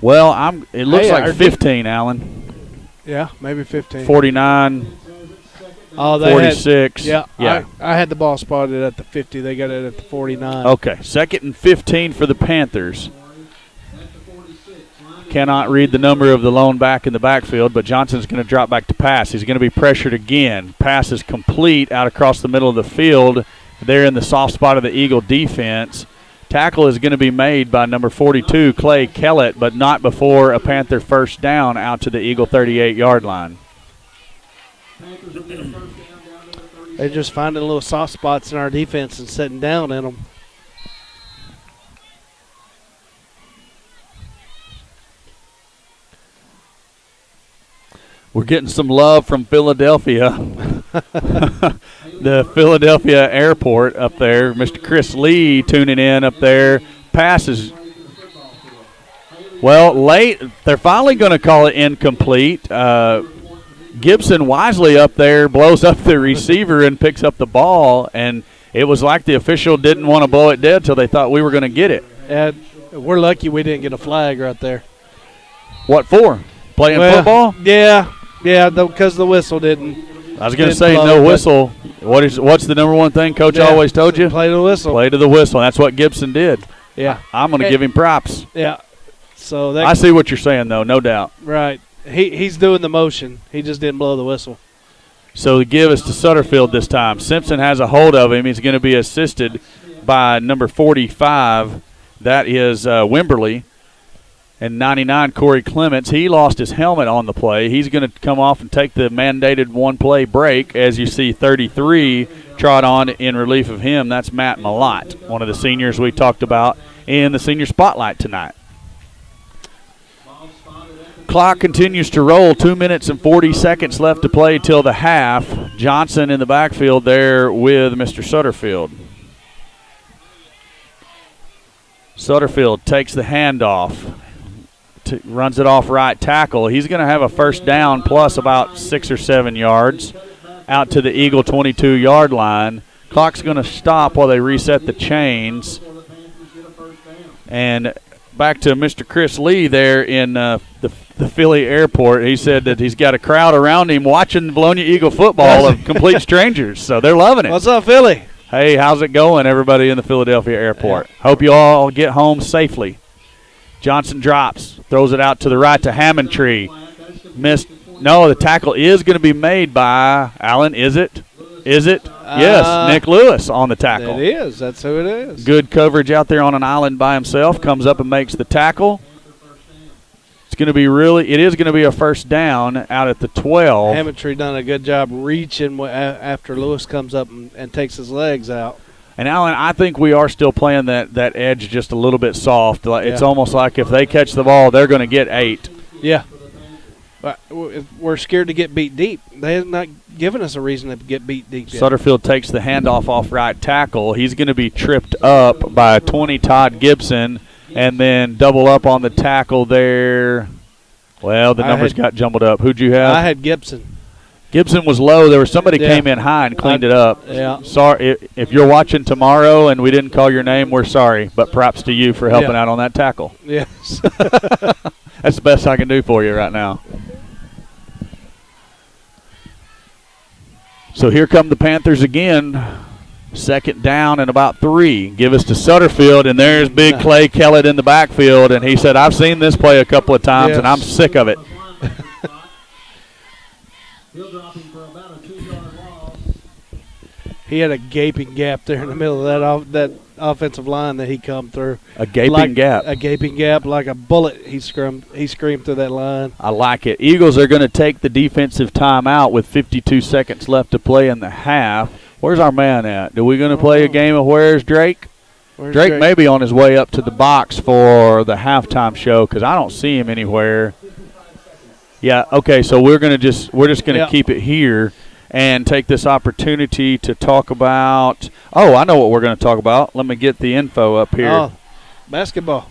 Well, it looks like 15, Alan. Yeah, maybe 15. 49, 46. Yeah. I had the ball spotted at the 50. They got it at the 49. Okay, 2nd and 15 for the Panthers. Cannot read the number of the lone back in the backfield, but Johnson's going to drop back to pass. He's going to be pressured again. Pass is complete out across the middle of the field. There in the soft spot of the Eagle defense. Tackle is going to be made by number 42, Clay Kellett, but not before a Panther 1st down out to the Eagle 38-yard line. Panthers will get a first down to the 30. They're just finding little soft spots in our defense and sitting down in them. We're getting some love from Philadelphia. The Philadelphia airport up there. Mr. Chris Lee tuning in up there. Passes. Well, late. They're finally going to call it incomplete. Gibson wisely up there blows up the receiver and picks up the ball. And it was like the official didn't want to blow it dead till they thought we were going to get it. And we're lucky we didn't get a flag right there. What for? Playing football? Yeah. Yeah, because the whistle didn't. I was going to say no whistle. What's the number one thing Coach always told you? Play to the whistle. Play to the whistle. That's what Gibson did. Yeah. I'm going to give him props. Yeah. So that I see what you're saying, though, no doubt. Right. He's doing the motion. He just didn't blow the whistle. So the give is to Sutterfield this time. Simpson has a hold of him. He's going to be assisted by number 45. That is Wimberly. And 99, Corey Clements. He lost his helmet on the play. He's going to come off and take the mandated one-play break. As you see, 33 trot on in relief of him. That's Matt Malott, one of the seniors we talked about in the senior spotlight tonight. Clock continues to roll. 2 minutes and 40 seconds left to play till the half. Johnson in the backfield there with Mr. Sutterfield. Sutterfield takes the handoff. Runs it off right tackle. He's going to have a first down plus about 6 or 7 yards out to the Eagle 22-yard line. Clock's going to stop while they reset the chains. And back to Mr. Chris Lee there in the Philly airport. He said that he's got a crowd around him watching Bologna Eagle football of complete strangers. So they're loving it. What's up, Philly? Hey, how's it going, everybody in the Philadelphia airport? Yeah. Hope you all get home safely. Johnson drops, throws it out to the right to Hammondtree. Missed. No, the tackle is going to be made by Allen. Is it? Yes, Nick Lewis on the tackle. It is. That's who it is. Good coverage out there on an island by himself. Comes up and makes the tackle. It is going to be a first down out at the 12. Hammondtree done a good job reaching after Lewis comes up and takes his legs out. And, Alan, I think we are still playing that edge just a little bit soft. It's almost like if they catch the ball, they're going to get 8. Yeah. We're scared to get beat deep. They have not given us a reason to get beat deep yet. Sutterfield takes the handoff off right tackle. He's going to be tripped up by 20 Todd Gibson and then double up on the tackle there. Well, the numbers got jumbled up. Who'd you have? I had Gibson. Gibson was low. There was somebody came in high and cleaned it up. Yeah. Sorry if you're watching tomorrow and we didn't call your name, we're sorry. But props to you for helping out on that tackle. Yes. That's the best I can do for you right now. So here come the Panthers again. Second down and about 3. Give us to Sutterfield, and there's big Clay Kellett in the backfield. And he said, I've seen this play a couple of times, and I'm sick of it. He'll drop him for about a 2-yard loss. He had a gaping gap there in the middle of that offensive line that he come through. A gaping gap. A gaping gap like a bullet. He screamed through that line. I like it. Eagles are going to take the defensive timeout with 52 seconds left to play in the half. Where's our man at? Are we going to play a game of Where's Drake? Drake may be on his way up to the box for the halftime show because I don't see him anywhere. Yeah, okay, so we're just going to keep it here and take this opportunity to talk about – I know what we're going to talk about. Let me get the info up here. Oh, basketball.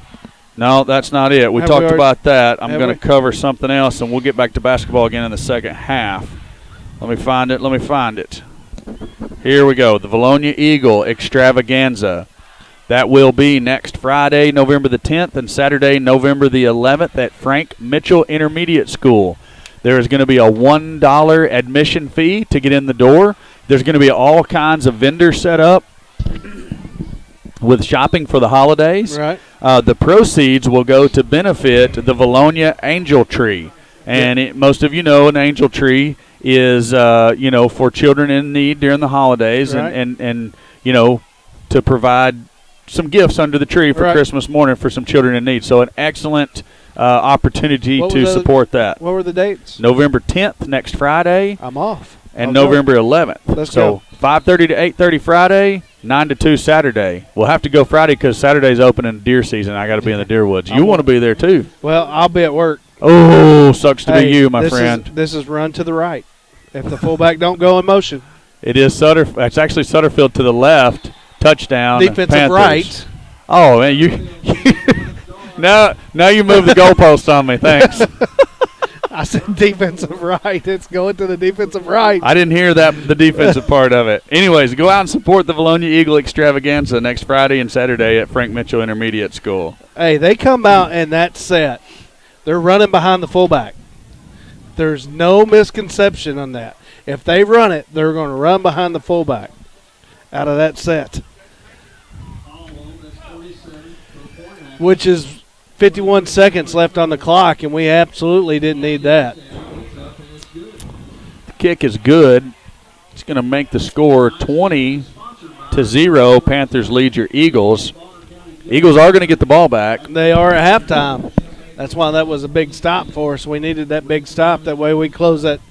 No, that's not it. We talked about that. I'm going to cover something else, and we'll get back to basketball again in the second half. Let me find it. Here we go, the Bologna Eagle Extravaganza. That will be next Friday, November the 10th, and Saturday, November the 11th at Frank Mitchell Intermediate School. There is going to be a $1 admission fee to get in the door. There's going to be all kinds of vendors set up with shopping for the holidays. Right. The proceeds will go to benefit the Bologna Angel Tree. And most of you know an angel tree is, for children in need during the holidays and to provide some gifts under the tree for Christmas morning for some children in need. So an excellent opportunity to support that. What were the dates? November 10th, next Friday. I'm off. and November 11th. Let's go. 5:30 to 8:30 Friday, 9 to 2 Saturday. We'll have to go Friday because Saturday's open in deer season. I got to be in the deer woods. You want to be there too? Well, I'll be at work. Oh, sucks to be you, my friend. This is run to the right. If the fullback don't go in motion. It is Sutter. It's actually Sutterfield to the left. Touchdown. Defensive Panthers. Right. Oh man, you now you move the goalpost on me. Thanks. I said defensive right. It's going to the defensive right. I didn't hear the defensive part of it. Anyways, go out and support the Valonia Eagle Extravaganza next Friday and Saturday at Frank Mitchell Intermediate School. Hey, they come out in that set. They're running behind the fullback. There's no misconception on that. If they run it, they're going to run behind the fullback out of that set, which is 51 seconds left on the clock, and we absolutely didn't need that. The kick is good. It's going to make the score 20-0. Panthers lead your Eagles. Eagles are going to get the ball back. They are at halftime. That's why that was a big stop for us. We needed that big stop. That way we close that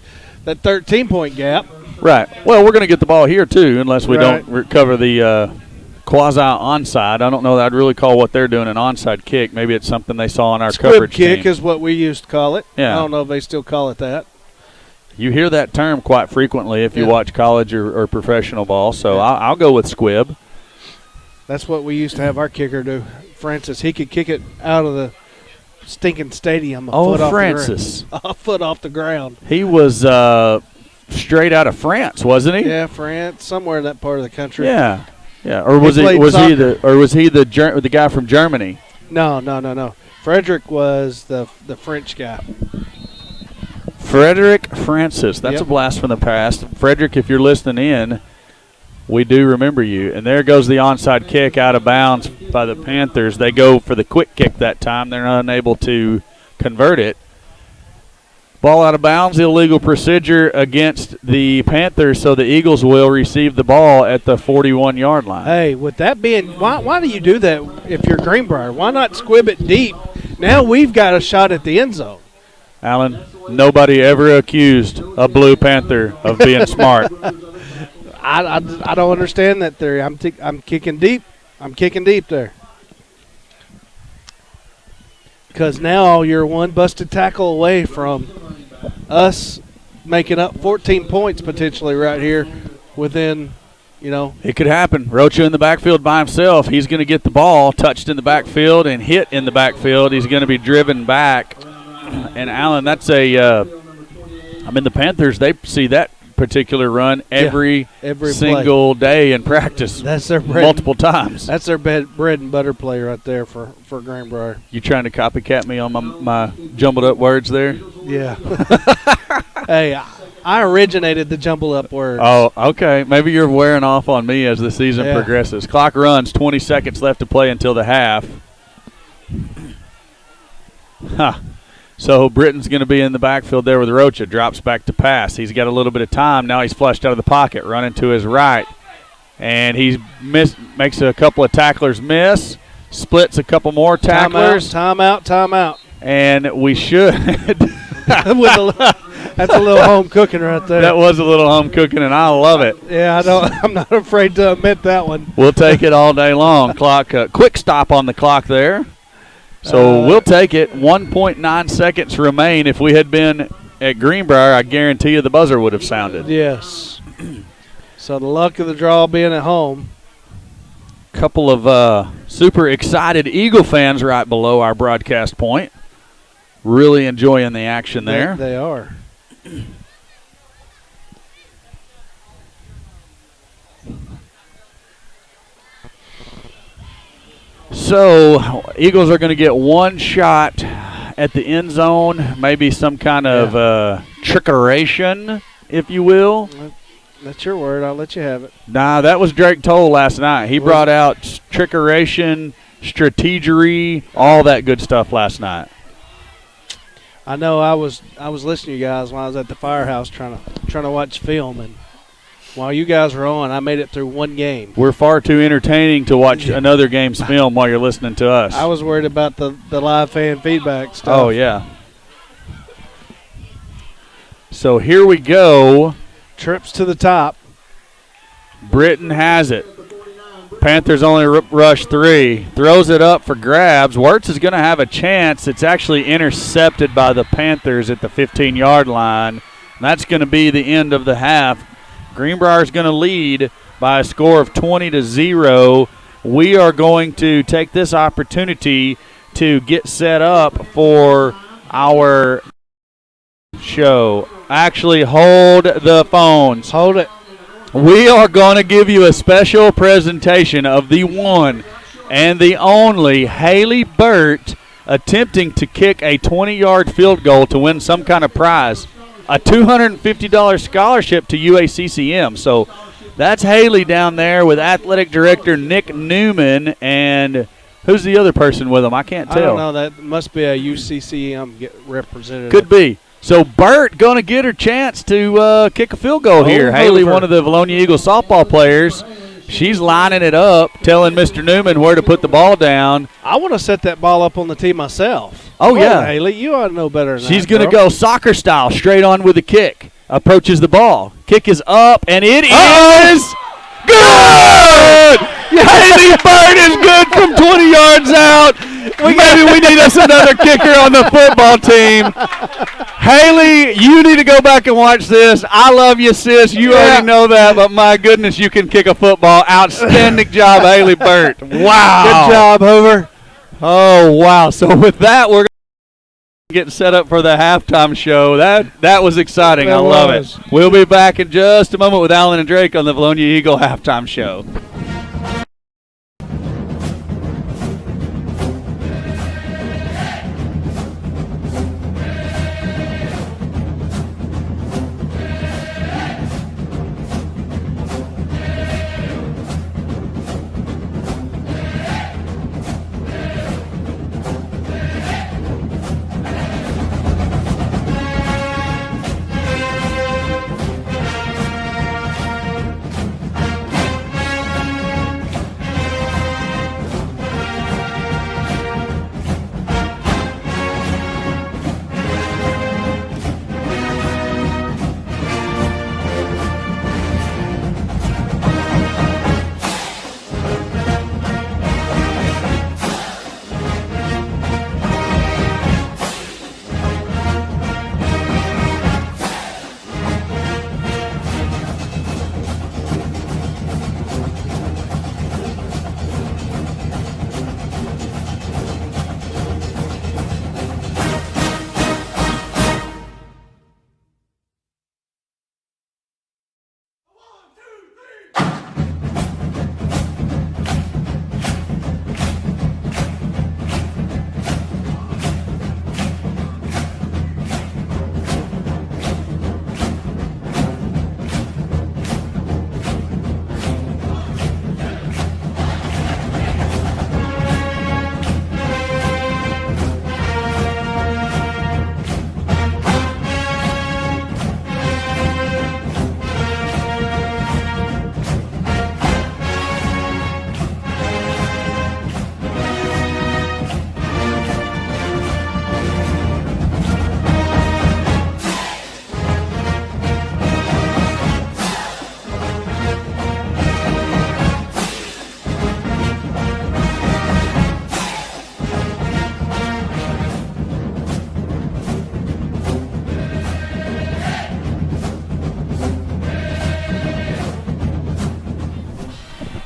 13-point gap. Right. Well, we're going to get the ball here, too, unless we don't recover the quasi-onside. I don't know that I'd really call what they're doing an onside kick. Maybe it's something they saw in our coverage kick team. is what we used to call it. Yeah. I don't know if they still call it that. You hear that term quite frequently if you watch college or professional ball, so I'll go with squib. That's what we used to have our kicker do. Francis, he could kick it out of the stinking stadium a foot off Francis. a foot off the ground. He was straight out of France, wasn't he? Yeah, France, somewhere in that part of the country. Yeah. Yeah, or was he the guy from Germany? No. Frederick was the French guy. Frederick Francis. That's a blast from the past. Frederick, if you're listening in, we do remember you. And there goes the onside kick out of bounds by the Panthers. They go for the quick kick that time. They're unable to convert it. Ball out of bounds, illegal procedure against the Panthers, so the Eagles will receive the ball at the 41-yard line. Hey, with that being, why do you do that if you're Greenbrier? Why not squib it deep? Now we've got a shot at the end zone. Alan, nobody ever accused a Blue Panther of being smart. I don't understand that theory. I'm kicking deep. I'm kicking deep there. Because now you're one busted tackle away from us making up 14 points potentially right here within, It could happen. Rocha in the backfield by himself. He's going to get the ball touched in the backfield and hit in the backfield. He's going to be driven back. And, Alan, that's the Panthers, they see that particular run every single day in practice. That's their multiple times. That's their bread and butter play right there for Greenbrier. You trying to copycat me on my jumbled up words there? Yeah. Hey, I originated the jumbled up words. Oh, okay. Maybe you're wearing off on me as the season progresses. Clock runs, 20 seconds left to play until the half. So Britton's going to be in the backfield there with Rocha. Drops back to pass. He's got a little bit of time. Now he's flushed out of the pocket, running to his right. And makes a couple of tacklers miss, splits a couple more tacklers. Timeout. And we should. That's a little home cooking right there. That was a little home cooking, and I love it. Yeah, I'm not afraid to admit that one. We'll take it all day long. Quick stop on the clock there. So we'll take it. 1.9 seconds remain. If we had been at Greenbrier, I guarantee you the buzzer would have sounded. Yes. So the luck of the draw being at home. Couple of super excited Eagle fans right below our broadcast point. Really enjoying the action there. They are. So, Eagles are going to get one shot at the end zone, maybe some kind of trickeration, if you will. That's your word. I'll let you have it. Nah, that was Drake Toll last night. He brought out trickeration, strategery, all that good stuff last night. I know I was listening to you guys when I was at the firehouse trying to watch film, and while you guys were on, I made it through one game. We're far too entertaining to watch another game's film while you're listening to us. I was worried about the live fan feedback stuff. Oh, yeah. So here we go. Trips to the top. Britton has it. Panthers only rush 3. Throws it up for grabs. Wirtz is going to have a chance. It's actually intercepted by the Panthers at the 15-yard line. And that's going to be the end of the half. Greenbrier is going to lead by a score of 20-0. We are going to take this opportunity to get set up for our show. Actually, hold the phones. Hold it. We are going to give you a special presentation of the one and the only Haley Burt attempting to kick a 20-yard field goal to win some kind of prize, a $250 scholarship to UACCM. So that's Haley down there with athletic director Nick Newman, and who's the other person with him? I can't tell. I don't know. That must be a UCCM representative. Could be. So Burt going to get her chance to kick a field goal here. Haley, one of the Valonia Eagles softball players, she's lining it up, telling Mr. Newman where to put the ball down. I want to set that ball up on the tee myself. Oh, yeah. Haley, you ought to know better than She's that, going to go soccer style, straight on with the kick. Approaches the ball. Kick is up, and it is good! Haley Burt is good from 20 yards out. Maybe we need us another kicker on the football team. Haley, you need to go back and watch this. I love you, sis. You already know that, but my goodness, you can kick a football. Outstanding job, Haley Burt. Wow. Good job, Hoover. Oh, wow. So with that, we're getting set up for the halftime show. That was exciting. I love it. We'll be back in just a moment with Alan and Drake on the Valonia Eagle halftime show.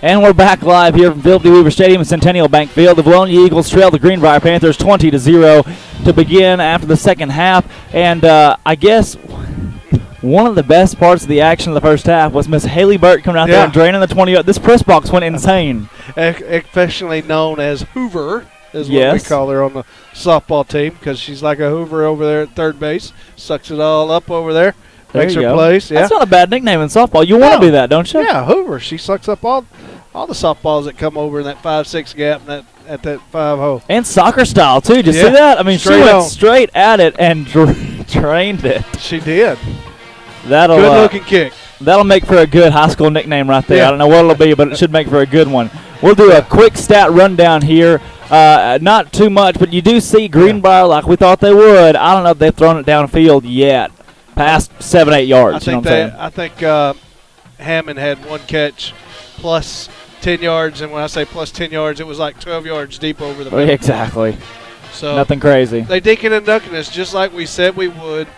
And we're back live here from Philip D. Weaver Stadium at Centennial Bank Field. The Valonia Eagles trail the Greenbrier Panthers 20-0 to begin after the second half. And I guess one of the best parts of the action of the first half was Miss Haley Burt coming out there and draining the 20. This press box went insane. Affectionately known as Hoover is what we call her on the softball team, because she's like a Hoover over there at third base. Sucks it all up over there. Makes her place. Yeah. That's not a bad nickname in softball. You want to be that, don't you? Yeah, Hoover. She sucks up all the softballs that come over in that 5-6 gap and at that 5 hole. And soccer style, too. Did you see that? I mean, she went straight at it and drained it. She did. That'll good-looking kick. That'll make for a good high school nickname right there. Yeah. I don't know what it'll be, but it should make for a good one. We'll do a quick stat rundown here. Not too much, but you do see Greenbrier like we thought they would. I don't know if they've thrown it downfield yet. past 7-8 yards. I think Hammond had one catch plus 10 yards, and when I say plus 10 yards, it was like 12 yards deep over the middle. Exactly. So nothing crazy. They dinking and dunking us just like we said we would.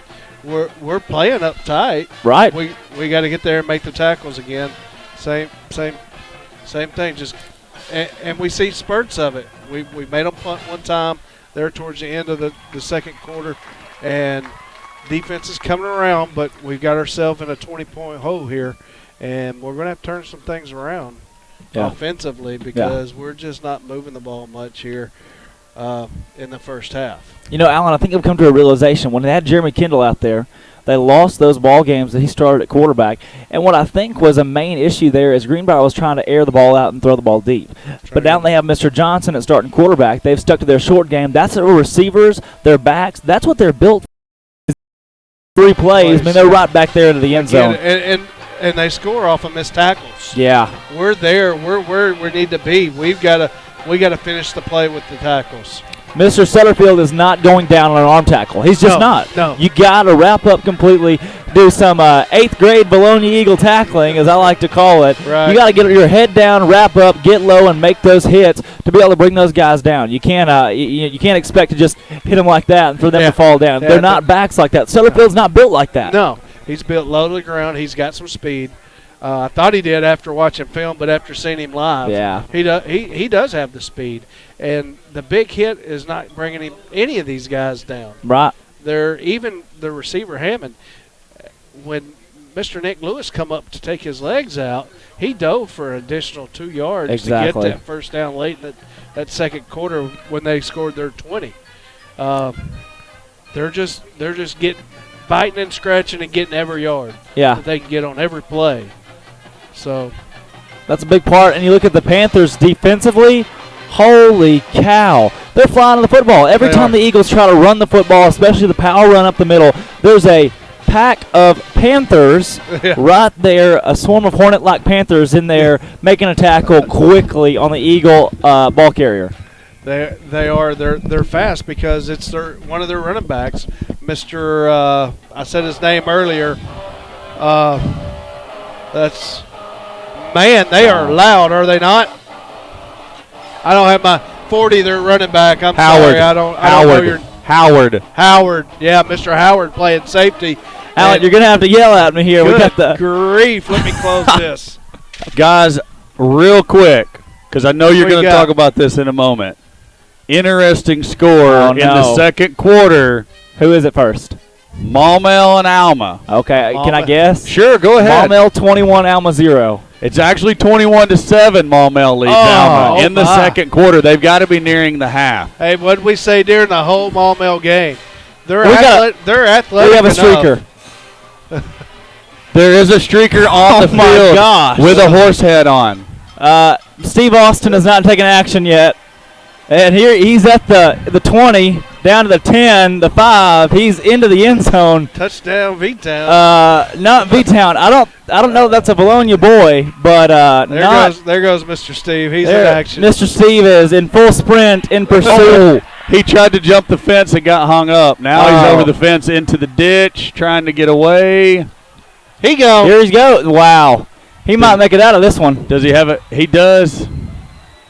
We're playing up tight. Right. We got to get there and make the tackles again. Same thing. Just and we see spurts of it. We made them punt one time there towards the end of the second quarter, and defense is coming around, but we've got ourselves in a 20-point hole here, and we're going to have to turn some things around offensively because we're just not moving the ball much here in the first half. Alan, I think I've come to a realization. When they had Jeremy Kendall out there, they lost those ball games that he started at quarterback. And what I think was a main issue there is Greenbrier was trying to air the ball out and throw the ball deep. But now they have Mr. Johnson at starting quarterback. They've stuck to their short game. That's their receivers, their backs. That's what they're built for. 3 plays. I mean, they're right back there into the end zone. And they score off of missed tackles. Yeah. We're there. We're where we need to be. We got to finish the play with the tackles. Mr. Sutterfield is not going down on an arm tackle. He's just not. No. You got to wrap up completely, do some 8th grade Bologna Eagle tackling, as I like to call it. Right. You got to get your head down, wrap up, get low, and make those hits to be able to bring those guys down. You can't you can't expect to just hit them like that and for them to fall down. They're not backs like that. Sutterfield's not built like that. No. He's built low to the ground. He's got some speed. I thought he did after watching film, but after seeing him live, he does have the speed. And the big hit is not bringing any of these guys down. Right. Even the receiver Hammond, when Mr. Nick Lewis come up to take his legs out, he dove for an additional 2 yards to get that first down late in that second quarter when they scored their 20. They're just getting biting and scratching and getting every yard that they can get on every play. So that's a big part. And you look at the Panthers defensively, holy cow. They're flying on the football. Every time the Eagles try to run the football, especially the power run up the middle, there's a pack of Panthers right there, a swarm of Hornet-like Panthers in there making a tackle quickly on the Eagle ball carrier. They are. They're fast because it's one of their running backs, Mr. I said his name earlier. They are loud, are they not? I don't have my 40. Their running back. I'm sorry. I don't know your Howard. Yeah, Mr. Howard playing safety. Alan, you're gonna have to yell at me here. Good we got the grief. Let me close this, guys, real quick, because I know you're going to talk about this in a moment. Interesting score in the second quarter. Who is it first? Maumelle and Alma. Okay, can I guess? Sure, go ahead. Maumelle 21, Alma 0. It's actually 21-7. Maumelle leads Alma in the second quarter. They've got to be nearing the half. Hey, what did we say during the whole Maumelle game? They're athletic. We have a streaker. There is a streaker on the field with a horse head on. Steve Austin has not taken action yet. And here he's at the 20, down to the 10, the 5. He's into the end zone. Touchdown, V-Town. Not V-Town. I don't know if that's a Bologna boy, but there goes Mr. Steve. He's in action. Mr. Steve is in full sprint in pursuit. He tried to jump the fence and got hung up. Now he's over the fence into the ditch, trying to get away. Here he goes. Wow. He might make it out of this one. Does he have it? He does.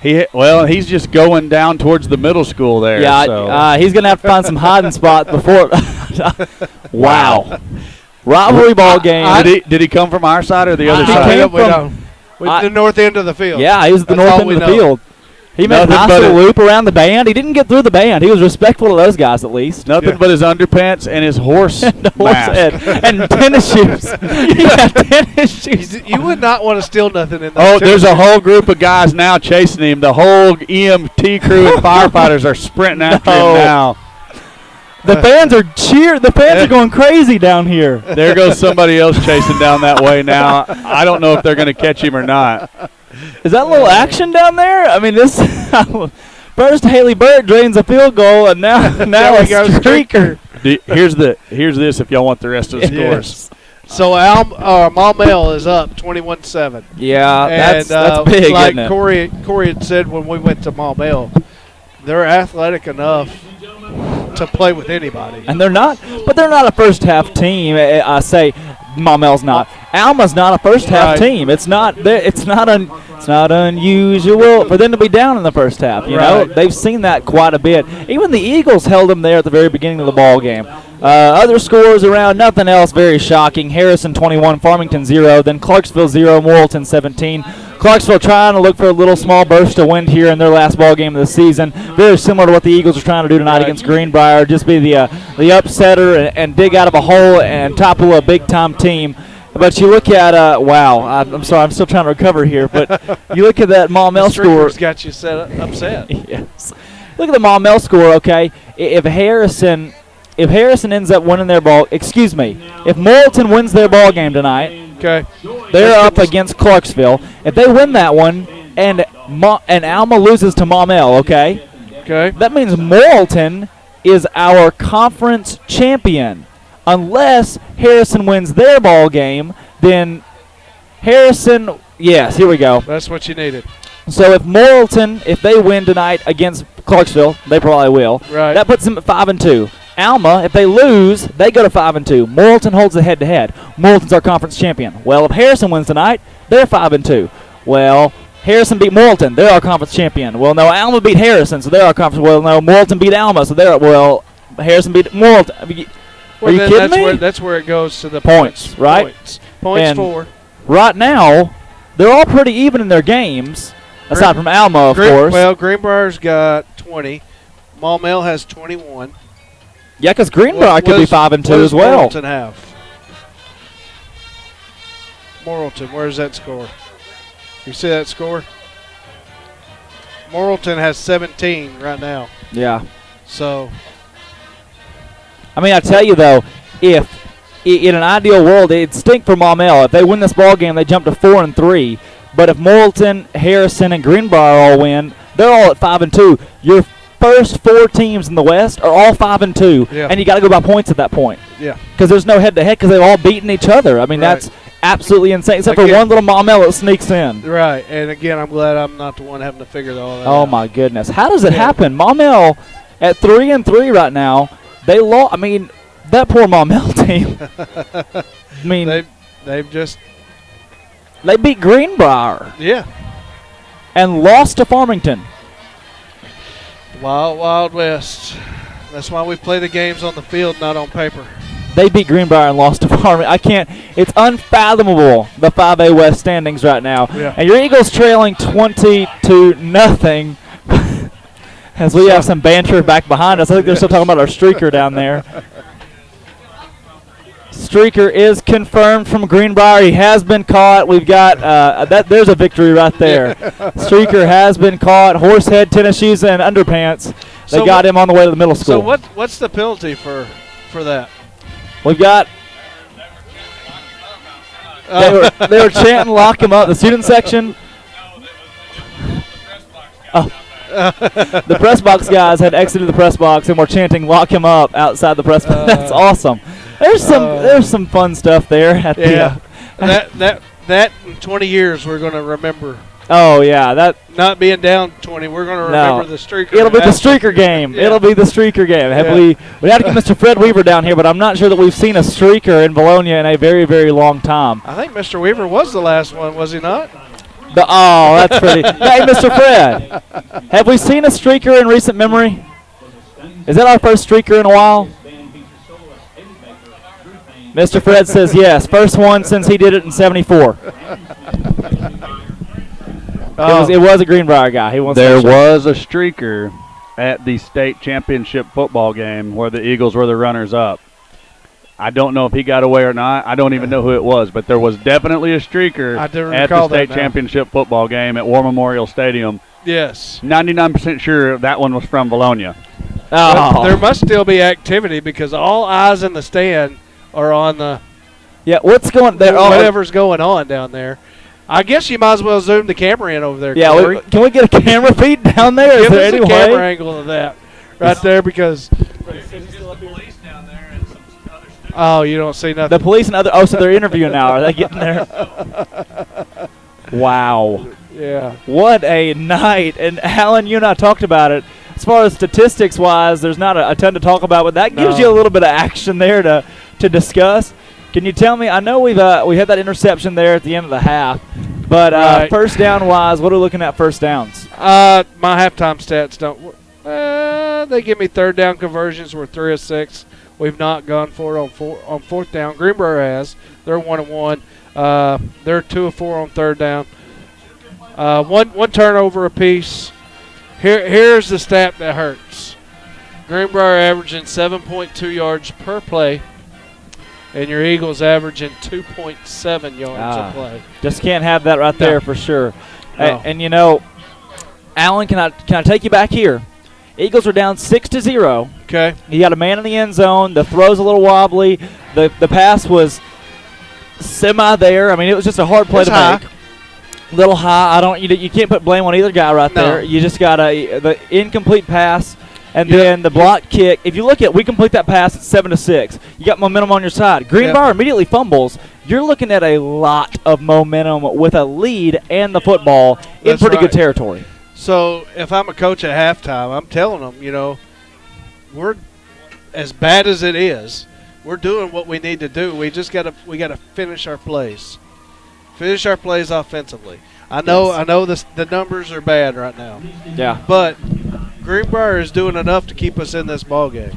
He's just going down towards the middle school there. Yeah, he's going to have to find some hiding spot before. Wow. Rivalry ball game. Did he come from our side or the other side? He came from the north end of the field. Yeah, he was at the north end of the field. He made a nice little loop around the band. He didn't get through the band. He was respectful of those guys at least. Nothing but his underpants and his horse mask. And tennis shoes. He got tennis shoes. You would not want to steal nothing in that. There's a whole group of guys now chasing him. The whole EMT crew and firefighters are sprinting after him now. The fans are cheering. The fans are going crazy down here. There goes somebody else chasing down that way now. I don't know if they're going to catch him or not. Is that a little action down there? I mean, this first Haley Bird drains a field goal, and now a streaker. Here's this if y'all want the rest of the scores. So Maumelle is up 21-7. Yeah, that's big, like isn't it? Corey had said when we went to Maumelle, they're athletic enough. to play with anybody. And they're not, but they're not a first half team. I say Maumell's not. Alma's not a first half team. It's not unusual for them to be down in the first half. You know, they've seen that quite a bit. Even the Eagles held them there at the very beginning of the ball game. Other scores around, nothing else very shocking. Harrison 21, Farmington 0, then Clarksville 0, Morrilton 17. Clarksville trying to look for a little small burst of wind here in their last ball game of the season. Very similar to what the Eagles are trying to do tonight against Greenbrier. Just be the upsetter and dig out of a hole and topple a big-time team. But you look at, wow, I'm sorry, I'm still trying to recover here. But you look at that Maumelle score. Got you upset. Yes. Look at the Maumelle score, okay? If Harrison ends up winning their ball, if Morrilton wins their ball game tonight, they're up against Clarksville. If they win that one and Alma loses to Maumelle, that means Morrilton is our conference champion. Unless Harrison wins their ball game, then Harrison, yes, here we go. That's what you needed. So if Morrilton, if they win tonight against Clarksville, they probably will. Right. That puts them at 5-2. Alma, if they lose, they go to 5-2. Morrilton holds the head-to-head. Morrilton's our conference champion. Well, if Harrison wins tonight, they're 5-2. Well, Harrison beat Morrilton. They're our conference champion. Well, no, Alma beat Harrison, so they're our conference. Well, no, Morrilton beat Alma, so Harrison beat Morrilton. Are you kidding me? That's where it goes to the points, right? Points for. Right now, they're all pretty even in their games, aside from Alma, of course. Well, Greenbrier's got 20. Maumelle has 21. Yeah, because Greenbrier could be 5-2 as well. Morrilton have? Morrilton, where's that score? You see that score? Morrilton has 17 right now. Yeah. So. I mean, I tell you, though, if in an ideal world, it'd stink for Maumelle. If they win this ball game, they jump to 4-3. But if Morrilton, Harrison, and Greenbrier all win, they're all at 5-2. Your first 4 teams in the West are all 5-2, and you got to go by points at that point. Yeah. Because there's no head-to-head because they've all beaten each other. I mean, that's absolutely insane, except for one little Maumelle that sneaks in. Right, and again, I'm glad I'm not the one having to figure all that out. Oh, my goodness. How does it happen? Maumelle at 3-3 right now. They lost. I mean, that poor Maumelle team. I mean, they beat Greenbrier. Yeah. And lost to Farmington. Wild, Wild West. That's why we play the games on the field, not on paper. They beat Greenbrier and lost to Farmington. I can't. It's unfathomable, the 5A West standings right now. Yeah. And your Eagles trailing 20-0. As we have some banter back behind us. I think they're still talking about our streaker down there. Streaker is confirmed from Greenbrier. He has been caught. We've got there's a victory right there. Streaker has been caught. Horsehead, tennis shoes, and underpants. They got him on the way to the middle school. So what's the penalty for that? We've got they were chanting lock him up. The student section. The press box guys had exited the press box and were chanting "lock him up" outside the press box. That's awesome. There's some fun stuff there. At that in 20 years we're going to remember. Oh yeah, that not being down 20. We're going to remember the streaker. It'll be the streaker game. Yeah. It'll be the streaker game. We had to get Mr. Fred Weaver down here, but I'm not sure that we've seen a streaker in Bologna in a very, very long time. I think Mr. Weaver was the last one, was he not? That's pretty. Hey, Mr. Fred, have we seen a streaker in recent memory? Is that our first streaker in a while? Mr. Fred says yes. First one since he did it in '74. It was a Greenbrier guy. There was a streaker at the state championship football game where the Eagles were the runners-up. I don't know if he got away or not. I don't even know who it was, but there was definitely a streaker at the state championship football game at War Memorial Stadium. Yes. 99% sure that one was from Bologna. Oh. There must still be activity because all eyes in the stand are on the what's going there? Whatever's going on down there. I guess you might as well zoom the camera in over there. Yeah, Corey. can we get a camera feed down there? Give us a camera angle of that right there because. Oh, you don't see nothing. The police and other. Oh, so they're interviewing now. Are they getting there? Wow. Yeah. What a night! And Alan, you and I talked about it. as far as statistics-wise, there's not a ton to talk about, but that gives you a little bit of action there to discuss. Can you tell me? I know we had that interception there at the end of the half, but first down-wise, what are we looking at first downs? My halftime stats don't. They give me third down conversions. We're 3 of 6. We've not gone for it on fourth down. Greenbrier has. They're 1-1. They're 2 of 4 on third down. One turnover apiece. Here's the stat that hurts. Greenbrier averaging 7.2 yards per play, and your Eagles averaging 2.7 yards a play. Just can't have that right there for sure. No. And you know, Alan, can I take you back here? Eagles are down 6-0. Okay. You got a man in the end zone. The throw's a little wobbly. The pass was semi there. I mean, it was just a hard play to make. Little high. You can't put blame on either guy right there. You just got the incomplete pass, and then the block kick. If you look at, we complete that pass at 7-6. You got momentum on your side. Greenbrier immediately fumbles. You're looking at a lot of momentum with a lead and the football in pretty good territory. So if I'm a coach at halftime, I'm telling them, we're as bad as it is. We're doing what we need to do. We just got to finish our plays. Finish our plays offensively. I know the numbers are bad right now. Yeah. But Greenbrier is doing enough to keep us in this ball game.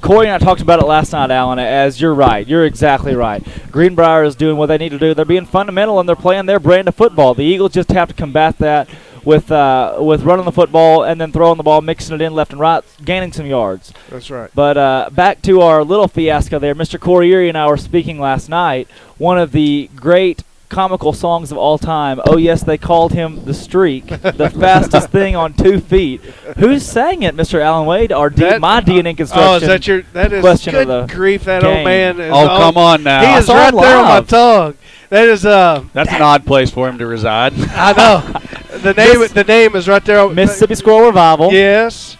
Corey and I talked about it last night, Alan, as you're right. You're exactly right. Greenbrier is doing what they need to do. They're being fundamental, and they're playing their brand of football. The Eagles just have to combat that with running the football and then throwing the ball, mixing it in left and right, gaining some yards. That's right. But back to our little fiasco there. Mr. Corey Erie and I were speaking last night. One of the great comical songs of all time. Oh, yes, they called him the Streak, the fastest thing on 2 feet. Who sang it, Mr. Alan Wade? My DNA construction. Oh, is that is question good of the grief, that game. old man. Is come on now. He is right there on my tongue. That is That's an odd place for him to reside. I know. The name is right there. Mississippi Squirrel Revival. Yes.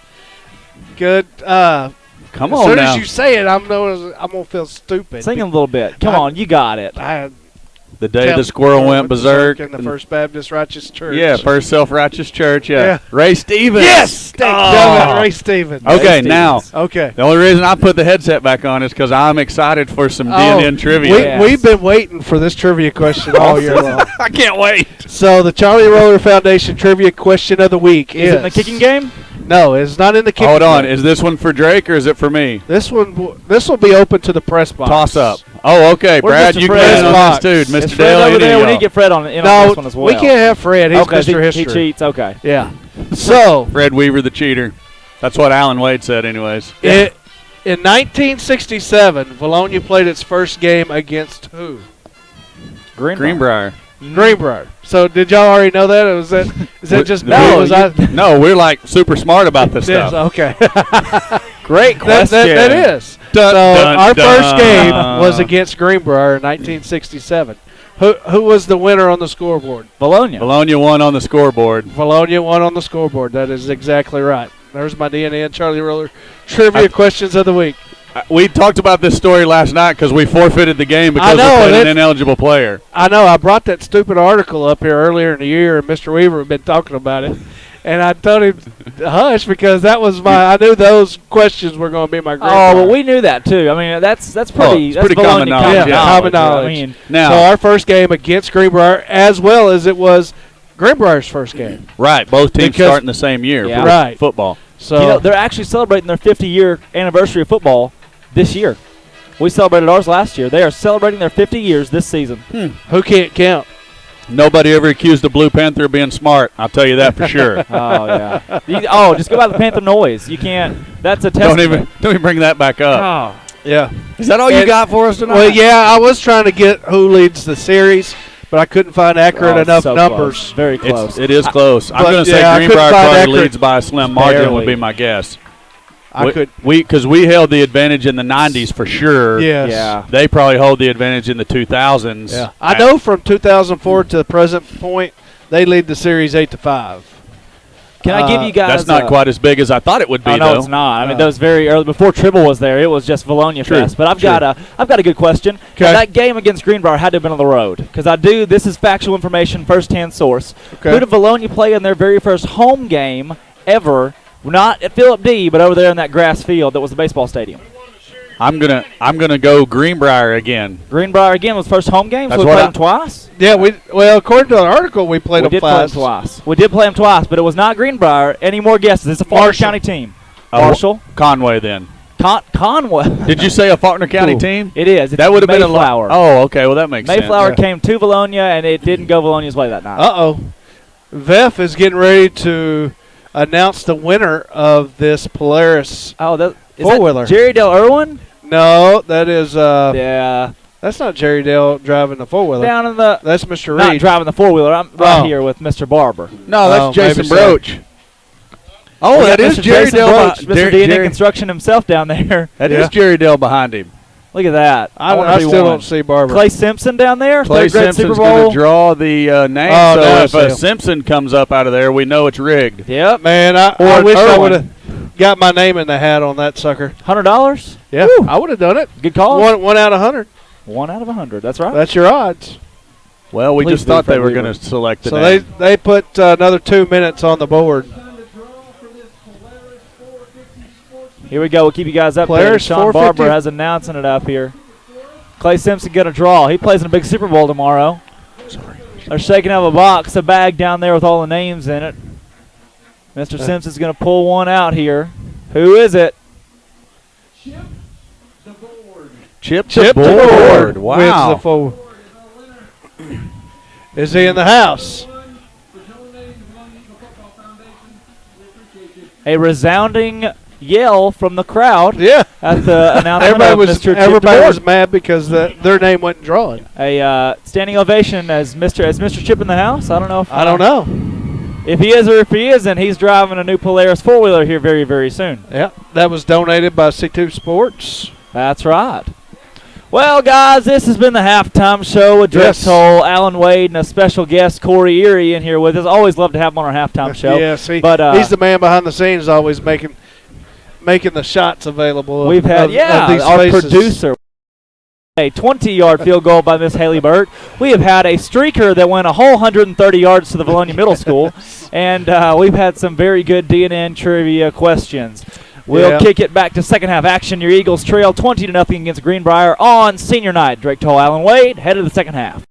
Good. Come on now. As soon as you say it, I'm gonna feel stupid. Sing a little bit. Come on, you got it. The day the squirrel went berserk. In the First Baptist Righteous Church. Yeah, First Self-Righteous Church, yeah. Ray Stevens. Yes! Ray Stevens. Okay, now. Okay. The only reason I put the headset back on is because I'm excited for some DNN trivia. We've been waiting for this trivia question all year long. I can't wait. So the Charlie Roller Foundation trivia question of the week is... Is it in the kicking game? No, it's not in the kicking game. Hold on. Is this one for Drake or is it for me? This will be open to the press box. Toss up. Oh, okay. Where's Brad, Mr. you Fred? can on this too. Is Mr. Fred Dale, over there? We y'all. need to get Fred on this one as well. We can't have Fred. He's Mr. History. He cheats. Okay. Yeah. So Fred Weaver, the cheater. That's what Alan Wade said, anyways. in 1967, Bologna played its first game against who? Greenbrier. Greenbrier. So did y'all already know that? Or is that just No, we're like super smart about this stuff. Okay. Great question. That is. Our first game was against Greenbrier in 1967. Who was the winner on the scoreboard? Bologna. Bologna won on the scoreboard. Bologna won on the scoreboard. That is exactly right. There's my DNA and Charlie Roller trivia questions of the week. We talked about this story last night because we forfeited the game because we played an ineligible player. I know. I brought that stupid article up here earlier in the year, and Mr. Weaver had been talking about it. And I told him hush because that was I knew those questions were going to be my grade. Oh, well, we knew that too. I mean, that's pretty common knowledge. Common knowledge. I mean, so our first game against Greenbrier, as well as it was Greenbrier's first game. Right, both teams starting the same year for football. So they're actually celebrating their 50-year anniversary of football this year. We celebrated ours last year. They are celebrating their 50 years this season. Who can't count? Nobody ever accused the Blue Panther of being smart. I'll tell you that for sure. Oh, yeah. Just go by the Panther noise. You can't. That's a testament. Don't even bring that back up. Oh. Yeah. Is that all you got for us tonight? Well, yeah, I was trying to get who leads the series, but I couldn't find accurate enough numbers. Close. Very close. It is close. I'm going to say Greenbrier probably leads by a slim margin would be my guess. Because we held the advantage in the 90s for sure. Yes. Yeah. They probably hold the advantage in the 2000s. Yeah. I know from 2004 to the present point, they lead the series 8-5. Can I give you guys? That's not quite as big as I thought it would be. No, it's not. I mean, that was very early before Tribble was there. It was just Bologna Fest. But I've got a good question. Okay. That game against Greenbrier had to have been on the road because this is factual information, first-hand source. Okay. Who did Bologna play in their very first home game ever Not at Philip D., but over there in that grass field that was the baseball stadium. I'm gonna go Greenbrier again. Greenbrier again was first home game, so That's we what played them twice? Yeah, according to the article, we played them Play them twice. We did play them twice, but it was not Greenbrier. Any more guesses? It's a Faulkner County team. Marshall. Conway then. Conway. Did you say a Faulkner County team? It is. It's that would have been a Mayflower. Oh, okay. Well, that makes sense. Mayflower came to Valonia, and it didn't go Valonia's way that night. VEFF is getting ready to announce the winner of this Polaris four-wheeler. Jerry Dale Irwin? No, that is yeah. That's not Jerry Dale driving the four-wheeler. Down in the That's Mr. Reed. Not driving the four-wheeler. I'm here with Mr. Barber. No, that's Jason Broach. Oh, that is Jerry Dale. Mr. D&A Construction himself down there. That is Jerry Dale behind him. Look at that. I still don't see Barber. Clay Simpson down there. Clay Simpson's going to draw the name. So if Simpson comes up out of there, we know it's rigged. Yep. Man, I wish I would have got my name in the hat on that sucker. $100? Yeah, woo. I would have done it. Good call. One out of 100. 1 out of 100. That's right. That's your odds. Well, we just thought they were going to select the name. So they put another 2 minutes on the board. Here we go. We'll keep you guys updated. Sean Barber has announcing it up here. Clay Simpson going to draw. He plays in a big Super Bowl tomorrow. Sorry. They're shaking out a bag down there with all the names in it. Mr. Simpson's going to pull one out here. Who is it? Chip the board. Wow. Is he in the house? A resounding yell from the crowd. Yeah. At the announcement everybody was mad because their name wasn't drawn. A standing ovation as Mr. Chip in the house. I don't know. I don't know. If he is or if he isn't, he's driving a new Polaris four-wheeler here very, very soon. Yeah. That was donated by C2 Sports. That's right. Well, guys, this has been the halftime show with Drake Toll, Alan Wade, and a special guest, Corey Erie, in here with us. Always love to have him on our halftime show. Yeah, see, but he's the man behind the scenes, always making the shots available. We've had, our producer. A 20-yard field goal by Miss Haley Burt. We have had a streaker that went a whole 130 yards to the Valonia Middle School, and we've had some very good DNN trivia questions. We'll kick it back to second half action. Your Eagles trail 20-0 against Greenbrier on senior night. Drake Toll, Alan Wade, head of the second half.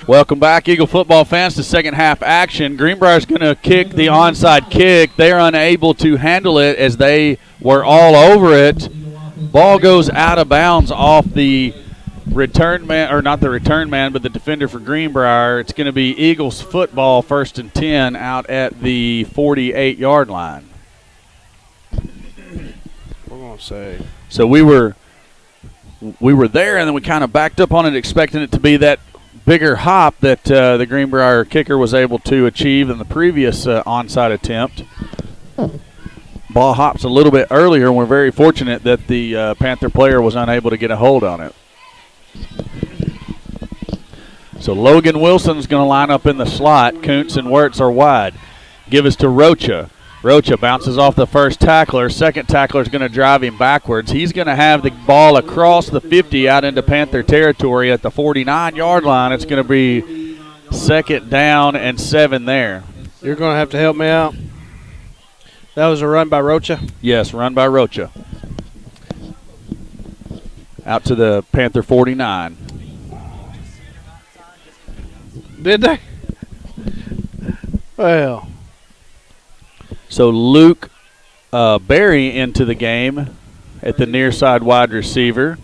Welcome back, Eagle football fans, to second half action. Greenbrier's going to kick the onside kick. They're unable to handle it as they were all over it. Ball goes out of bounds off the return man, or not the return man, but the defender for Greenbrier. It's going to be Eagles football, 1st and 10 out at the 48-yard line. We're going to say. So we were there, and then we kind of backed up on it, expecting it to be that bigger hop that the Greenbrier kicker was able to achieve in the previous onside attempt. Ball hops a little bit earlier, and we're very fortunate that the Panther player was unable to get a hold on it. So Logan Wilson's going to line up in the slot. Kuntz and Wirtz are wide. Give us to Rocha. Rocha bounces off the first tackler. Second tackler is going to drive him backwards. He's going to have the ball across the 50 out into Panther territory at the 49-yard line. It's going to be 2nd down and 7 there. You're going to have to help me out. That was a run by Rocha? Yes, run by Rocha. Out to the Panther 49. Did they? Well. So Luke Berry into the game at the near side wide receiver.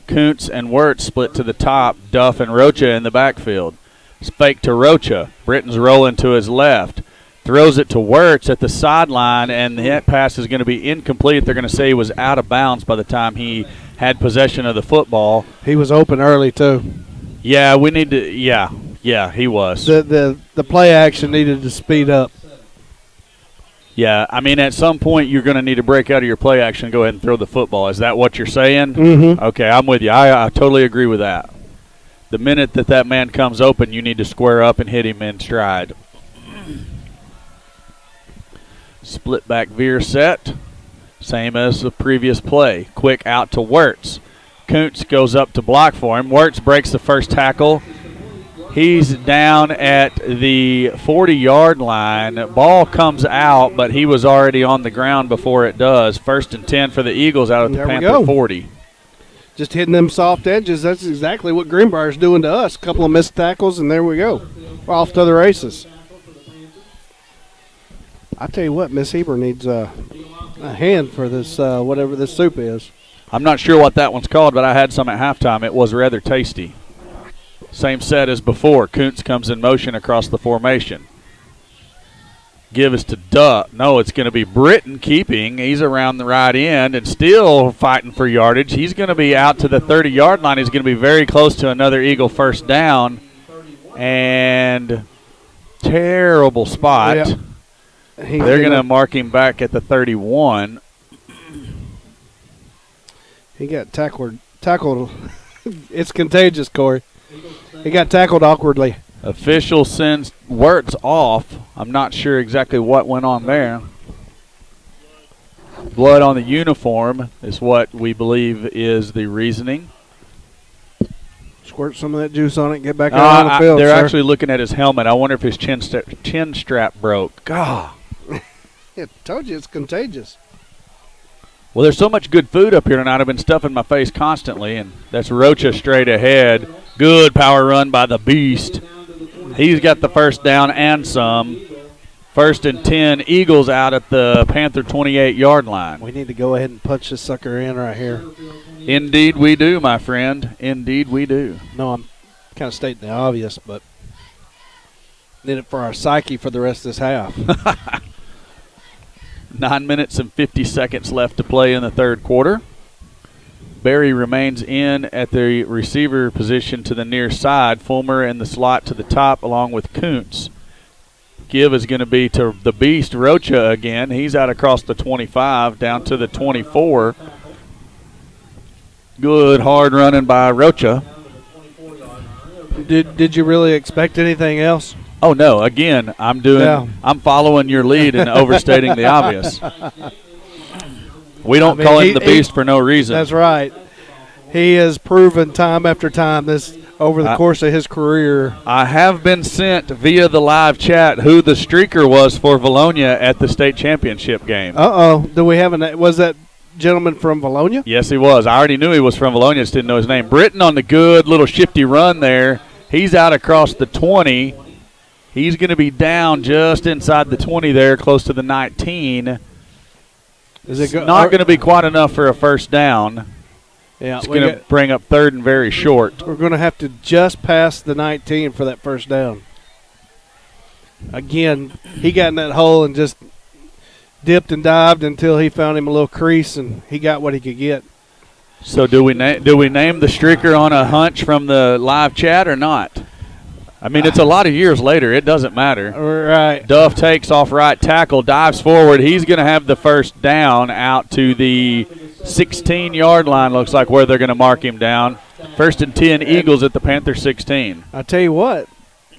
Kuntz and Wirtz split to the top. Duff and Rocha in the backfield. It's fake to Rocha. Britton's rolling to his left. Throws it to Wirtz at the sideline, and that pass is going to be incomplete. They're going to say he was out of bounds by the time he had possession of the football. He was open early, too. Yeah, we need to – yeah, he was. The play action needed to speed up. Yeah, I mean, at some point you're going to need to break out of your play action and go ahead and throw the football. Is that what you're saying? Mm-hmm. Okay, I'm with you. I totally agree with that. The minute that man comes open, you need to square up and hit him in stride. Split back veer set, same as the previous play. Quick out to Wirtz. Kuntz goes up to block for him. Wirtz breaks the first tackle. He's down at the 40-yard line. Ball comes out, but he was already on the ground before it does. 1st and 10 for the Eagles out of the Panther 40. Just hitting them soft edges. That's exactly what Greenbrier's doing to us. A couple of missed tackles, and there we go. We're off to the races. I tell you what, Miss Heber needs a hand for this, whatever this soup is. I'm not sure what that one's called, but I had some at halftime. It was rather tasty. Same set as before. Kuntz comes in motion across the formation. Give us to Duck. No, it's going to be Britton keeping. He's around the right end and still fighting for yardage. He's going to be out to the 30-yard line. He's going to be very close to another Eagle first down. And terrible spot. Yeah. They're going to mark him back at the 31. He got tackled. It's contagious, Corey. He got tackled awkwardly. Official sends Wirtz off. I'm not sure exactly what went on there. Blood on the uniform is what we believe is the reasoning. Squirt some of that juice on it and get back out on the field, They're sir. actually looking at his helmet. I wonder if his chin strap broke. God. I told you it's contagious. Well, there's so much good food up here tonight. I've been stuffing my face constantly, and that's Rocha straight ahead. Good power run by the Beast. He's got the first down and some. 1st and 10, Eagles out at the Panther 28-yard line. We need to go ahead and punch this sucker in right here. Indeed we do, my friend. Indeed we do. No, I'm kind of stating the obvious, but need it for our psyche for the rest of this half. 9 minutes and 50 seconds left to play in the third quarter. Berry remains in at the receiver position to the near side. Fulmer in the slot to the top along with Kuntz. Give is going to be to the Beast, Rocha again. He's out across the 25 down to the 24. Good hard running by Rocha. Did you really expect anything else? Oh no! Again, I'm following your lead and overstating the obvious. We don't call him the Beast for no reason. That's right. He has proven time after time this over the course of his career. I have been sent via the live chat who the streaker was for Valonia at the state championship game. Do we have was that gentleman from Valonia? Yes, he was. I already knew he was from Valonia, just didn't know his name. Britton on the good little shifty run there. He's out across the 20. He's going to be down just inside the 20 there, close to the 19. It's not going to be quite enough for a first down. Yeah, it's going to bring up 3rd and very short. We're going to have to just pass the 19 for that first down. Again, he got in that hole and just dipped and dived until he found him a little crease, and he got what he could get. So do we name the streaker on a hunch from the live chat or not? I mean, it's a lot of years later. It doesn't matter. Right. Duff takes off right tackle, dives forward. He's going to have the first down out to the 16-yard line, looks like, where they're going to mark him down. First and 10 Eagles at the Panther 16. I tell you what,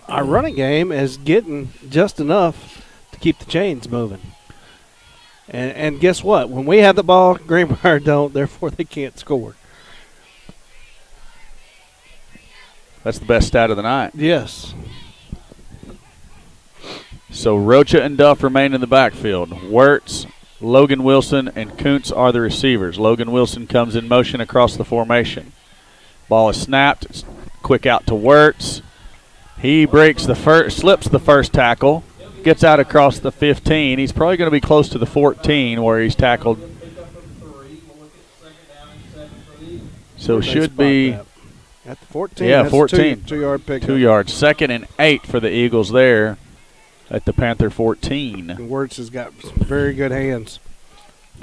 our running game is getting just enough to keep the chains moving. And guess what? When we have the ball, Greenbrier don't, therefore they can't score. That's the best stat of the night. Yes. So Rocha and Duff remain in the backfield. Wirtz, Logan Wilson, and Kuntz are the receivers. Logan Wilson comes in motion across the formation. Ball is snapped. It's quick out to Wirtz. He breaks the slips the first tackle, gets out across the 15. He's probably going to be close to the 14 where he's tackled. So should be at the 14. Yeah, that's 14. 2-yard pickup. 2 yards. 2nd and 8 for the Eagles there at the Panther 14. And Wirtz has got very good hands.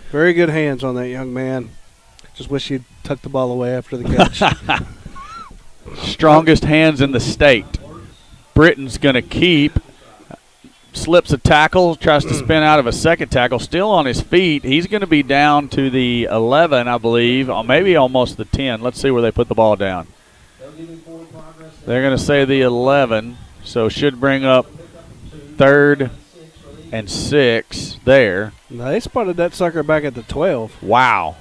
Very good hands on that young man. Just wish he'd tuck the ball away after the catch. Strongest hands in the state. Britton's going to keep. Slips a tackle, tries to spin out of a second tackle, still on his feet. He's going to be down to the 11, I believe, or maybe almost the 10. Let's see where they put the ball down. They're going to say the 11, so should bring up 3rd and 6 there. No, they spotted that sucker back at the 12. Wow.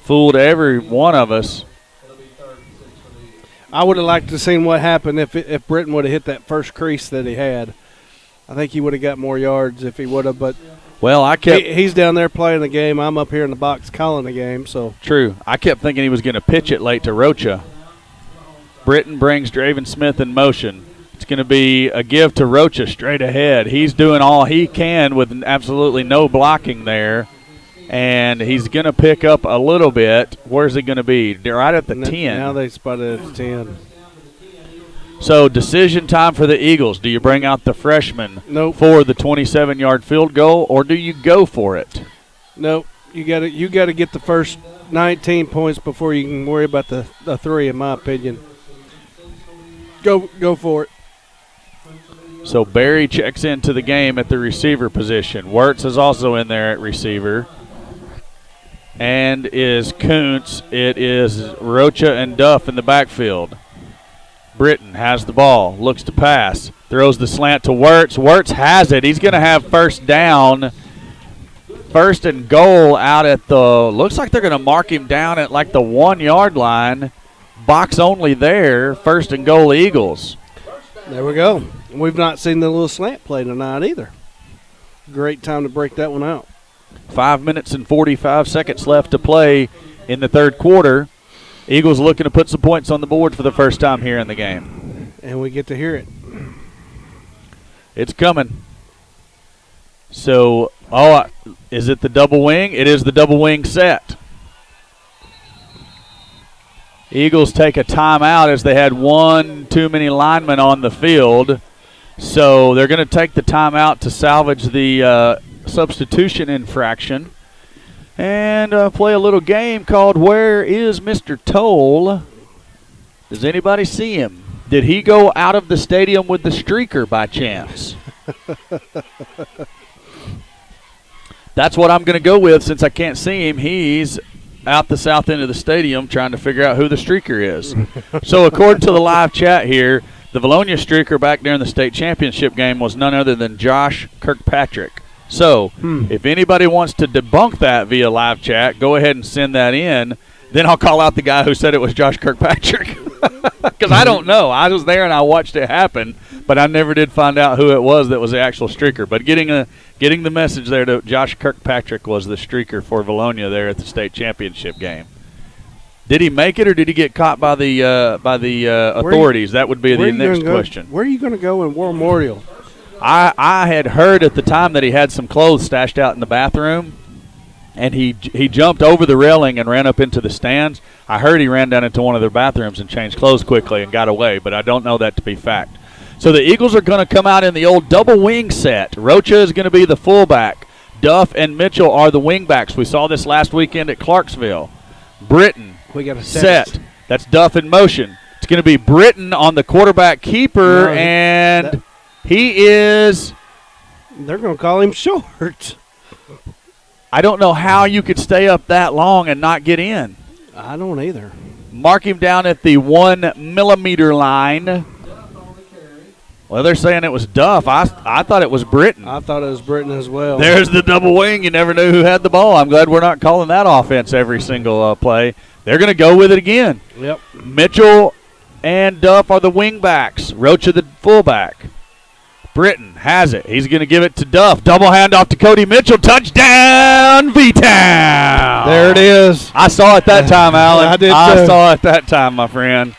Fooled every one of us. I would have liked to have seen what happened if Britton would have hit that first crease that he had. I think he would have got more yards if he would have, but well, he's down there playing the game. I'm up here in the box calling the game. So true. I kept thinking he was going to pitch it late to Rocha. Britton brings Draven Smith in motion. It's going to be a give to Rocha straight ahead. He's doing all he can with absolutely no blocking there. And he's going to pick up a little bit. Where's he going to be? They're right at the 10. Now they spotted at the 10. So decision time for the Eagles. Do you bring out the freshman for the 27-yard field goal, or do you go for it? Nope. You got to get the first 19 points before you can worry about the 3, in my opinion. Go for it. So Barry checks into the game at the receiver position. Wirtz is also in there at receiver. And is Kuntz. It is Rocha and Duff in the backfield. Britton has the ball, looks to pass, throws the slant to Wirtz. Wirtz has it. He's going to have first down, 1st and goal out at the, looks like they're going to mark him down at like the 1-yard line. Box only there, 1st and goal Eagles. There we go. We've not seen the little slant play tonight either. Great time to break that one out. 5 minutes and 45 seconds left to play in the 3rd quarter. Eagles looking to put some points on the board for the first time here in the game. And we get to hear it. It's coming. So, is it the double wing? It is the double wing set. Eagles take a timeout as they had one too many linemen on the field. So they're going to take the timeout to salvage the substitution infraction and play a little game called Where is Mr. Toll? Does anybody see him? Did he go out of the stadium with the streaker by chance? That's what I'm going to go with since I can't see him. He's out the south end of the stadium trying to figure out who the streaker is. So according to the live chat here, the Valonia streaker back during the state championship game was none other than Josh Kirkpatrick. So if anybody wants to debunk that via live chat, go ahead and send that in. Then I'll call out the guy who said it was Josh Kirkpatrick. Because I don't know. I was there and I watched it happen, but I never did find out who it was that was the actual streaker. But getting the message there to Josh Kirkpatrick was the streaker for Valonia there at the state championship game. Did he make it or did he get caught by the authorities? That would be the next question. Where are you going to go in War Memorial? I had heard at the time that he had some clothes stashed out in the bathroom, and he jumped over the railing and ran up into the stands. I heard he ran down into one of their bathrooms and changed clothes quickly and got away, but I don't know that to be fact. So the Eagles are going to come out in the old double wing set. Rocha is going to be the fullback. Duff and Mitchell are the wingbacks. We saw this last weekend at Clarksville. Britton we got a set. That's Duff in motion. It's going to be Britton on the quarterback keeper, he is. They're going to call him short. I don't know how you could stay up that long and not get in. I don't either. Mark him down at the 1 millimeter line. Well, they're saying it was Duff. I thought it was Britton. I thought it was Britton as well. There's the double wing. You never knew who had the ball. I'm glad we're not calling that offense every single play. They're going to go with it again. Yep. Mitchell and Duff are the wing backs. Rocha the fullback. Britton has it. He's going to give it to Duff. Double handoff to Cody Mitchell. Touchdown, V-Town. There it is. I saw it that time, Alan. I did I too. saw it that time, my friend.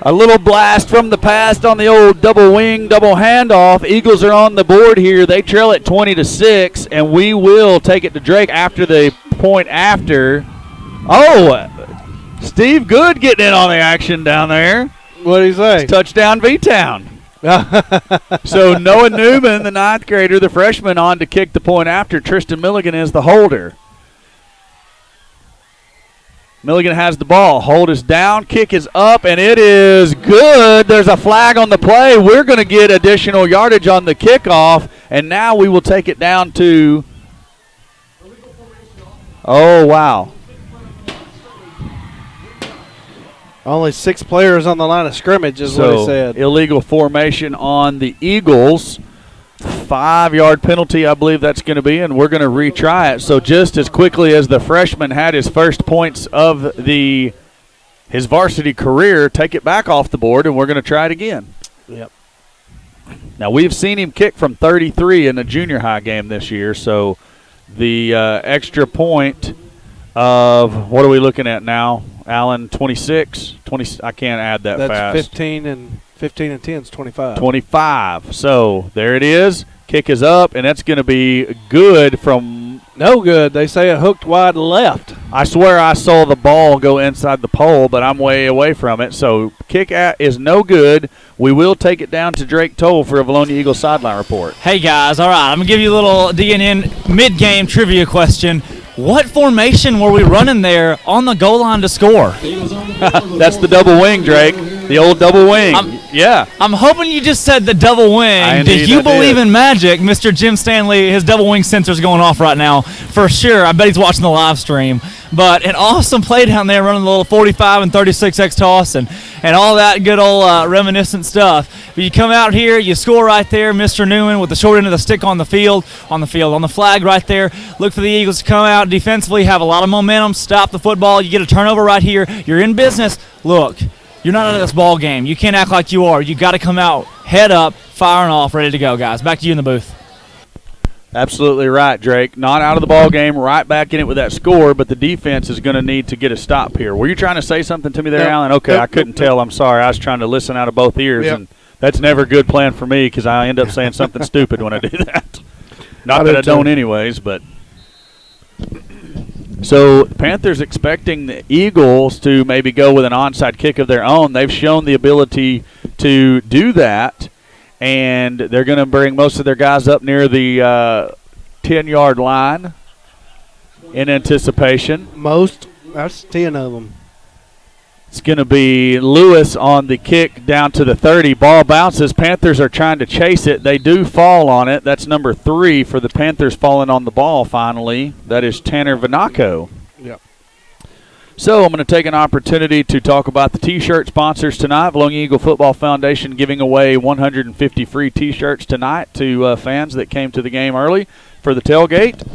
A little blast from the past on the old double wing, double handoff. Eagles are on the board here. They trail at 20-6, and we will take it to Drake after the point after. Oh, Steve Good getting in on the action down there. What did he say? Touchdown, V-Town. So Noah Newman, the 9th grader, the freshman, on to kick the point after. Tristan Milligan is the holder. Milligan has the ball. Hold is down. Kick is up, and it is good. There's a flag on the play. We're going to get additional yardage on the kickoff, and now we will take it down to – oh, wow. Only 6 players on the line of scrimmage is what he said. Illegal formation on the Eagles. 5-yard penalty, I believe that's going to be, and we're going to retry it. So just as quickly as the freshman had his first points of his varsity career, take it back off the board, and we're going to try it again. Yep. Now, we've seen him kick from 33 in the junior high game this year, so the extra point of, what are we looking at now, Alan, 26? 20, I can't add that That's fast. 15 and 10 is 25. 25. So there it is. Kick is up, and that's going to be good from – no good. They say it hooked wide left. I swear I saw the ball go inside the pole, but I'm way away from it. So kick is no good. We will take it down to Drake Toll for a Valonia Eagles sideline report. Hey, guys. All right, I'm going to give you a little DNN mid-game trivia question. What formation were we running there on the goal line to score? That's the double wing, Drake. The old double wing. Yeah. I'm hoping you just said the double wing. Do you believe in magic? Mr. Jim Stanley, his double wing sensor's going off right now for sure. I bet he's watching the live stream. But an awesome play down there running the little 45 and 36X toss and all that good old reminiscent stuff. But you come out here, you score right there, Mr. Newman with the short end of the stick on the flag right there. Look for the Eagles to come out defensively, have a lot of momentum, stop the football. You get a turnover right here. You're in business. Look, you're not out of this ball game. You can't act like you are. You got to come out, head up, firing off, ready to go, guys. Back to you in the booth. Absolutely right, Drake. Not out of the ball game, right back in it with that score, but the defense is going to need to get a stop here. Were you trying to say something to me there, Alan? Okay, I couldn't tell. I'm sorry. I was trying to listen out of both ears, and that's never a good plan for me because I end up saying something stupid when I do that. Not that I don't anyways, but – so Panthers expecting the Eagles to maybe go with an onside kick of their own. They've shown the ability to do that, and they're going to bring most of their guys up near the 10-yard line in anticipation. That's 10 of them. It's going to be Lewis on the kick down to the 30. Ball bounces. Panthers are trying to chase it. They do fall on it. That's number 3 for the Panthers falling on the ball finally. That is Tanner Vanaco. Yep. So I'm going to take an opportunity to talk about the T-shirt sponsors tonight. Valonia Eagle Football Foundation giving away 150 free T-shirts tonight to fans that came to the game early for the tailgate.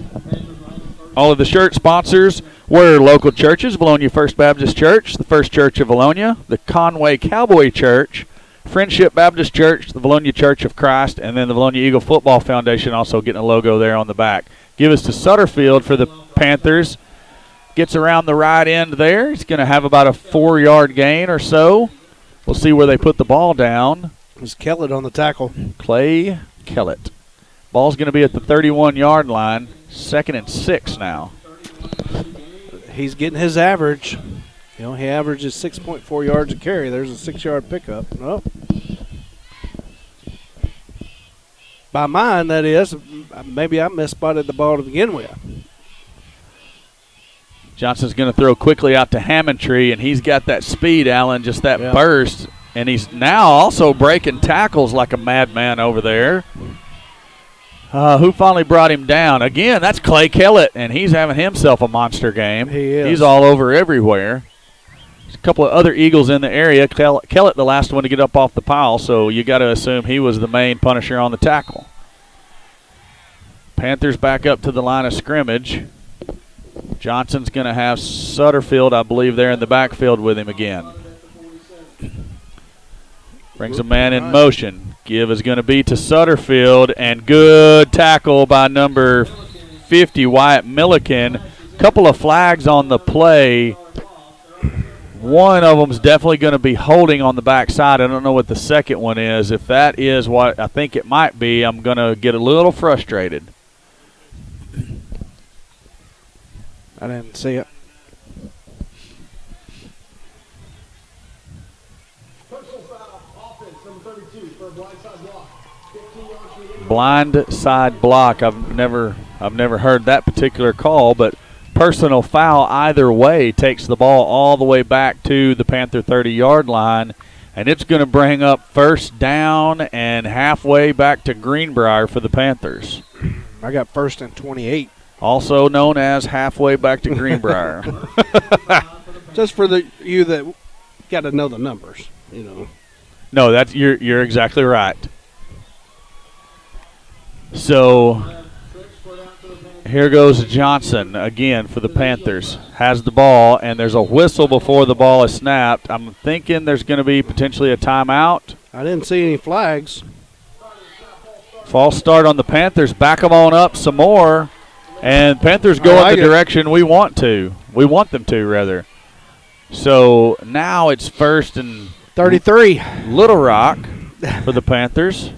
All of the shirt sponsors were local churches: Valonia First Baptist Church, the First Church of Valonia, the Conway Cowboy Church, Friendship Baptist Church, the Valonia Church of Christ, and then the Valonia Eagle Football Foundation also getting a logo there on the back. Give us to Sutterfield for the Panthers. Gets around the right end there. He's going to have about a 4-yard gain or so. We'll see where they put the ball down. It's Kellett on the tackle. Clay Kellett. Ball's going to be at the 31-yard line. 2nd and 6 now. He's getting his average. You know, he averages 6.4 yards a carry. There's a 6-yard pickup. Oh. By mine, that is. Maybe I misspotted the ball to begin with. Johnson's going to throw quickly out to Hammondtree, and he's got that speed, Alan, just that burst. And he's now also breaking tackles like a madman over there. Who finally brought him down? Again, that's Clay Kellett, and he's having himself a monster game. He is. He's all over everywhere. There's a couple of other Eagles in the area. Kellett, the last one to get up off the pile, so you got to assume he was the main punisher on the tackle. Panthers back up to the line of scrimmage. Johnson's going to have Sutterfield, I believe, there in the backfield with him again. Brings a man in motion. Give is going to be to Sutterfield, and good tackle by number 50, Wyatt Milliken. Couple of flags on the play. One of them is definitely going to be holding on the backside. I don't know what the second one is. If that is what I think it might be, I'm going to get a little frustrated. I didn't see it. Blind side block. I've never heard that particular call, but personal foul either way takes the ball all the way back to the Panther 30-yard line, and it's going to bring up first down and halfway back to Greenbrier for the Panthers. I got first and 28. Also known as halfway back to Greenbrier. Just for you that got to know the numbers, you know. No, that's you're exactly right. So here goes Johnson again for the Panthers. Has the ball, and there's a whistle before the ball is snapped. I'm thinking there's going to be potentially a timeout. I didn't see any flags. False start on the Panthers. Back them on up some more. And Panthers go in the direction we want to. We want them to, rather. So now it's first and 33. Little Rock for the Panthers.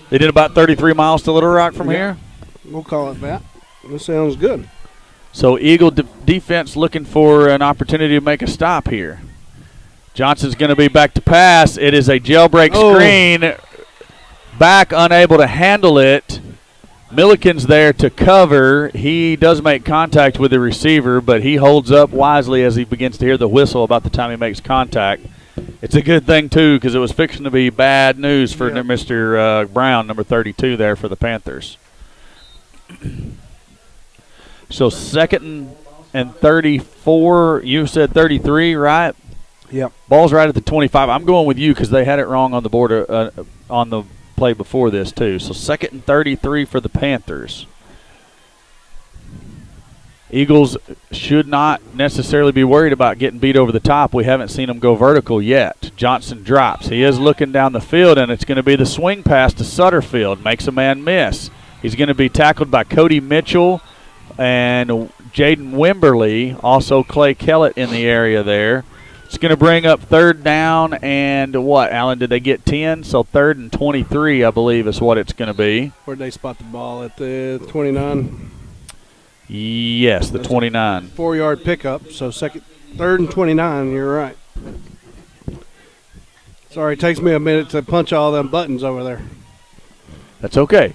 They did about 33 miles to Little Rock from here. We'll call it that. That sounds good. So Eagle defense looking for an opportunity to make a stop here. Johnson's going to be back to pass. It is a jailbreak screen. Back unable to handle it. Milliken's there to cover. He does make contact with the receiver, but he holds up wisely as he begins to hear the whistle about the time he makes contact. It's a good thing, too, because it was fixing to be bad news for Mr. Brown, number 32 there for the Panthers. So second and 34. You said 33, right? Yep. Ball's right at the 25. I'm going with you because they had it wrong on the board on the play before this too. So second and 33 for the Panthers. Eagles should not necessarily be worried about getting beat over the top. We haven't seen them go vertical yet. Johnson drops. He is looking down the field, and it's going to be the swing pass to Sutterfield. Makes a man miss. He's going to be tackled by Cody Mitchell and Jaden Wimberly, also Clay Kellett in the area there. It's going to bring up third down and what, Alan, did they get 10? So third and 23, I believe, is what it's going to be. Where'd they spot the ball? At the 29? Yes, the 29. 4-yard pickup, so third and 29, you're right. Sorry, it takes me a minute to punch all them buttons over there. That's okay.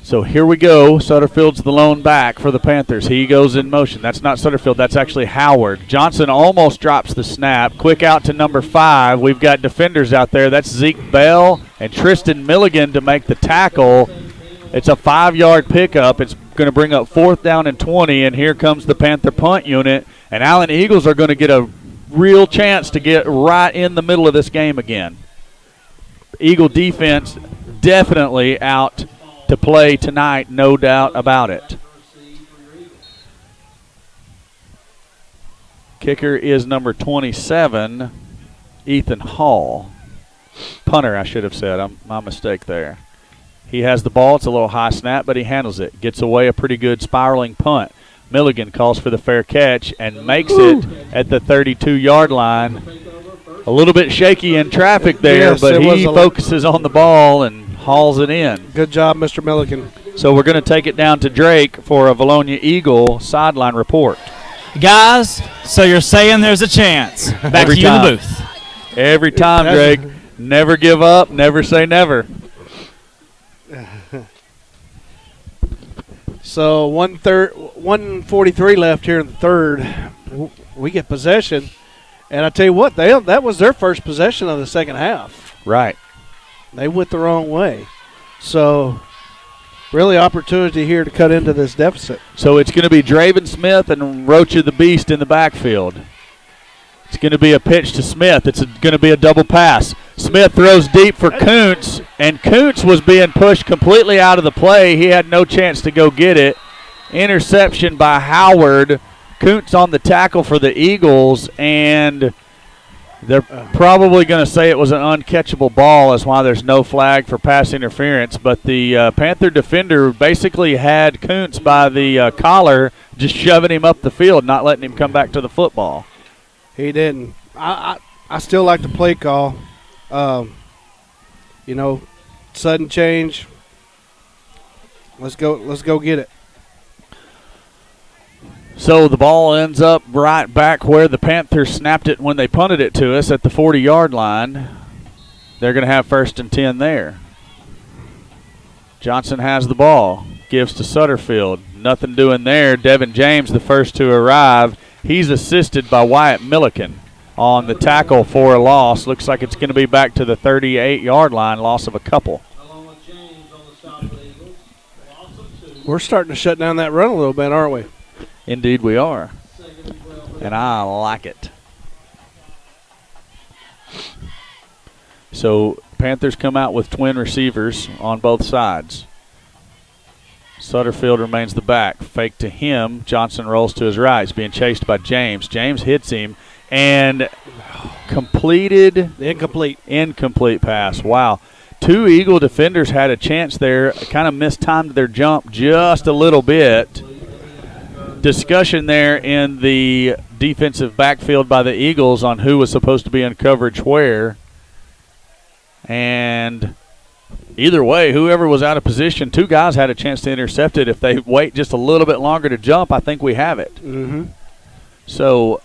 So here we go. Sutterfield's the lone back for the Panthers. He goes in motion. That's not Sutterfield. That's actually Howard. Johnson almost drops the snap. Quick out to number 5. We've got defenders out there. That's Zeke Bell and Tristan Milligan to make the tackle. It's a 5-yard pickup. It's going to bring up fourth down and 20, and here comes the Panther punt unit. And Allen Eagles are going to get a real chance to get right in the middle of this game again. Eagle defense definitely out to play tonight, no doubt about it. Kicker is number 27, Ethan Hall. Punter, I should have said. My mistake there. He has the ball. It's a little high snap, but he handles it. Gets away a pretty good spiraling punt. Milligan calls for the fair catch and makes it at the 32-yard line. A little bit shaky in traffic there, but he focuses on the ball and hauls it in. Good job, Mr. Milligan. So we're going to take it down to Drake for a Valonia Eagle sideline report. Guys, so you're saying there's a chance. Back to you in the booth. Every time, Drake. Never give up. Never say never. So 1:43 left here in the third. We get possession. And I tell you what, that was their first possession of the second half. Right. They went the wrong way. So, really opportunity here to cut into this deficit. So it's going to be Draven Smith and Rocha the Beast in the backfield. It's going to be a pitch to Smith. It's going to be a double pass. Smith throws deep for Kuntz, and Kuntz was being pushed completely out of the play. He had no chance to go get it. Interception by Howard. Kuntz on the tackle for the Eagles, and they're probably going to say it was an uncatchable ball. That's why there's no flag for pass interference. But the Panther defender basically had Kuntz by the collar, just shoving him up the field, not letting him come back to the football. He didn't. I still like the play call. Sudden change. Let's go get it. So the ball ends up right back where the Panthers snapped it when they punted it to us at the 40-yard line. They're going to have 1st and 10 there. Johnson has the ball. Gives to Sutterfield. Nothing doing there. Devin James, the first to arrive. He's assisted by Wyatt Milliken on the tackle for a loss. Looks like it's going to be back to the 38-yard line, loss of a couple. We're starting to shut down that run a little bit, aren't we? Indeed we are. And I like it. So Panthers come out with twin receivers on both sides. Sutterfield remains the back. Fake to him. Johnson rolls to his right. He's being chased by James. James hits him and completed. Incomplete pass. Wow. Two Eagle defenders had a chance there. Kind of mistimed their jump just a little bit. Discussion there in the defensive backfield by the Eagles on who was supposed to be in coverage where. And either way, whoever was out of position, two guys had a chance to intercept it. If they wait just a little bit longer to jump, I think we have it. Mm-hmm. So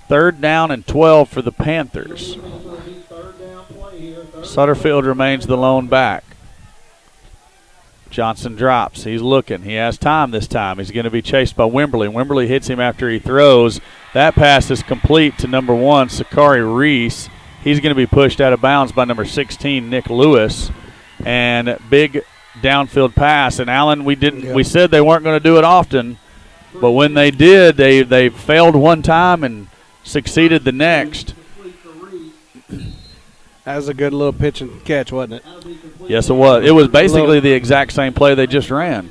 3rd down and 12 for the Panthers. Sutterfield remains the lone back. Johnson drops. He's looking. He has time this time. He's going to be chased by Wimberly. Wimberly hits him after he throws. That pass is complete to number 1, Sakari Reese. He's going to be pushed out of bounds by number 16, Nick Lewis. And big downfield pass. And Allen, we said they weren't going to do it often, but when they did, they failed one time and succeeded the next. That was a good little pitch and catch, wasn't it? Yes, it was. It was basically the exact same play they just ran.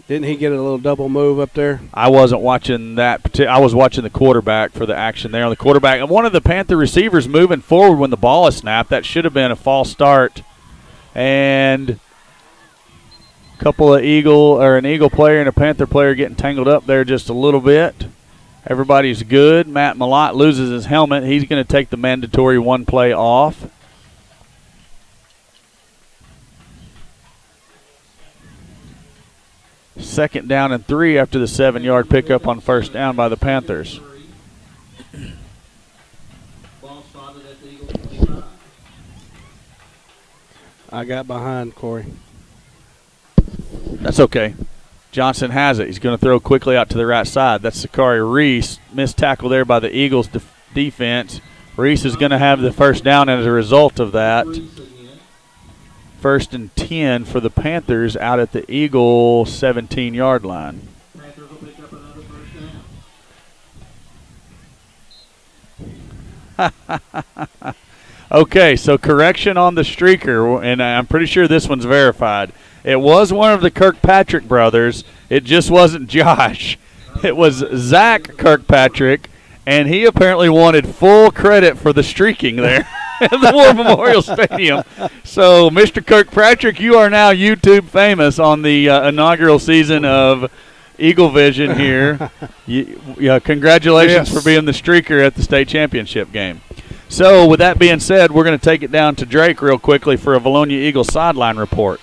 Didn't he get a little double move up there? I wasn't watching that. I was watching the quarterback for the action there on the quarterback. And one of the Panther receivers moving forward when the ball is snapped. That should have been a false start. And a couple of an Eagle player and a Panther player getting tangled up there just a little bit. Everybody's good. Matt Malott loses his helmet. He's going to take the mandatory one play off. Second down and 3 after the 7-yard pickup on 1st down by the Panthers. I got behind, Corey. That's okay. Johnson has it. He's going to throw quickly out to the right side. That's Sakari Reese. Missed tackle there by the Eagles defense. Reese is going to have the 1st down as a result of that. 1st and 10 for the Panthers out at the Eagle 17-yard line. Okay, so correction on the streaker, and I'm pretty sure this one's verified. It was one of the Kirkpatrick brothers. It just wasn't Josh. It was Zach Kirkpatrick, and he apparently wanted full credit for the streaking there at the War Memorial Stadium. So, Mr. Kirkpatrick, you are now YouTube famous on the inaugural season of Eagle Vision here. Congratulations for being the streaker at the state championship game. So, with that being said, we're going to take it down to Drake real quickly for a Valonia Eagles sideline report.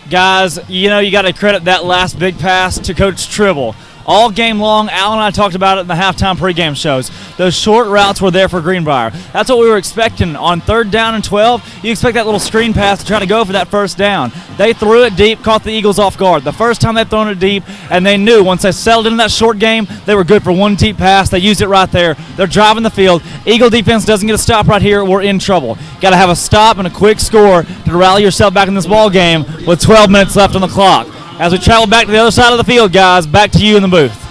Guys, you got to credit that last big pass to Coach Tribble. All game long, Al and I talked about it in the halftime pregame shows. Those short routes were there for Greenbrier. That's what we were expecting on 3rd down and 12. You expect that little screen pass to try to go for that first down. They threw it deep, caught the Eagles off guard. The first time they'd thrown it deep, and they knew once they settled into that short game, they were good for one deep pass. They used it right there. They're driving the field. Eagle defense doesn't get a stop right here. We're in trouble. Got to have a stop and a quick score to rally yourself back in this ball game with 12 minutes left on the clock. As we travel back to the other side of the field, guys, back to you in the booth.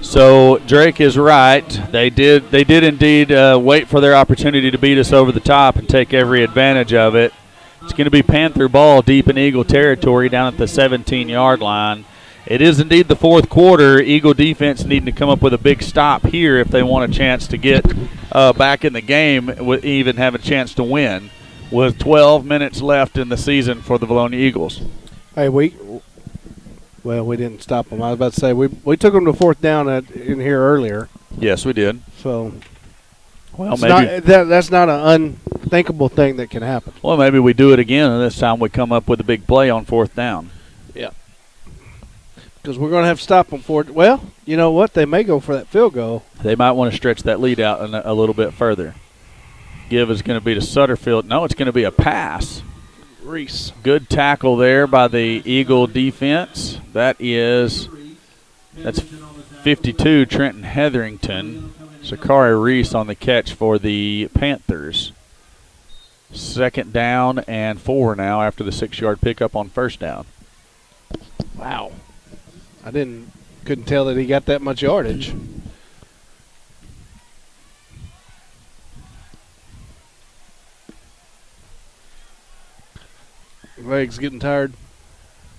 So Drake is right. They did indeed wait for their opportunity to beat us over the top and take every advantage of it. It's going to be Panther ball deep in Eagle territory down at the 17-yard line. It is indeed the fourth quarter. Eagle defense needing to come up with a big stop here if they want a chance to get back in the game, even have a chance to win, with 12 minutes left in the season for the Bologna Eagles. Hey, we didn't stop them. I was about to say, we took them to 4th down in here earlier. Yes, we did. So, well, maybe that's not an unthinkable thing that can happen. Well, maybe we do it again, and this time we come up with a big play on 4th down. Yeah. Because we're going to have to stop them for it. Well, you know what? They may go for that field goal. They might want to stretch that lead out a little bit further. Give is going to be to Sutterfield. No, it's going to be a pass. Reese. Good tackle there by the Eagle defense. That's 52, Trenton Hetherington. Sakari Reese on the catch for the Panthers. 2nd down and 4 now after the 6-yard pickup on 1st down. Wow. I couldn't tell that he got that much yardage. Legs getting tired.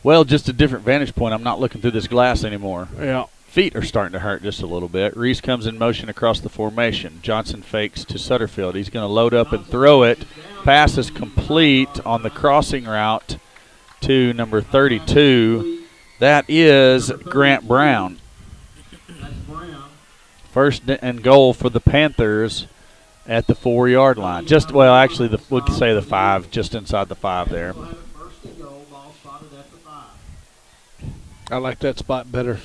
Well, just a different vantage point. I'm not looking through this glass anymore. Yeah. Feet are starting to hurt just a little bit. Reese comes in motion across the formation. Johnson fakes to Sutterfield. He's going to load up and throw it. Pass is complete on the crossing route to number 32. That is Grant Brown. 1st and goal for the Panthers at the 4-yard line. Actually, we could say the 5, just inside the 5 there. I like that spot better.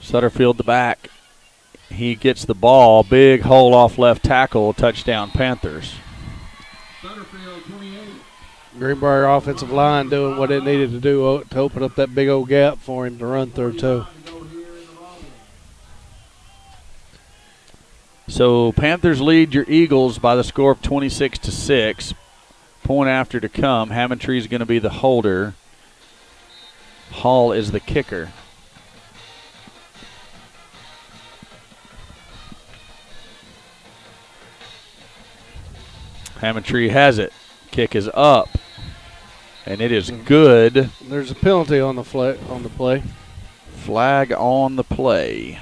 Sutterfield the back. He gets the ball. Big hole off left tackle. Touchdown Panthers. Greenbrier offensive line doing what it needed to do to open up that big old gap for him to run through, too. So Panthers lead your Eagles by the score of 26-6. Point after to come. Hammondtree is going to be the holder. Hall is the kicker. Hammondtree has it. Kick is up, and it is good. There's a penalty on the play. Flag on the play.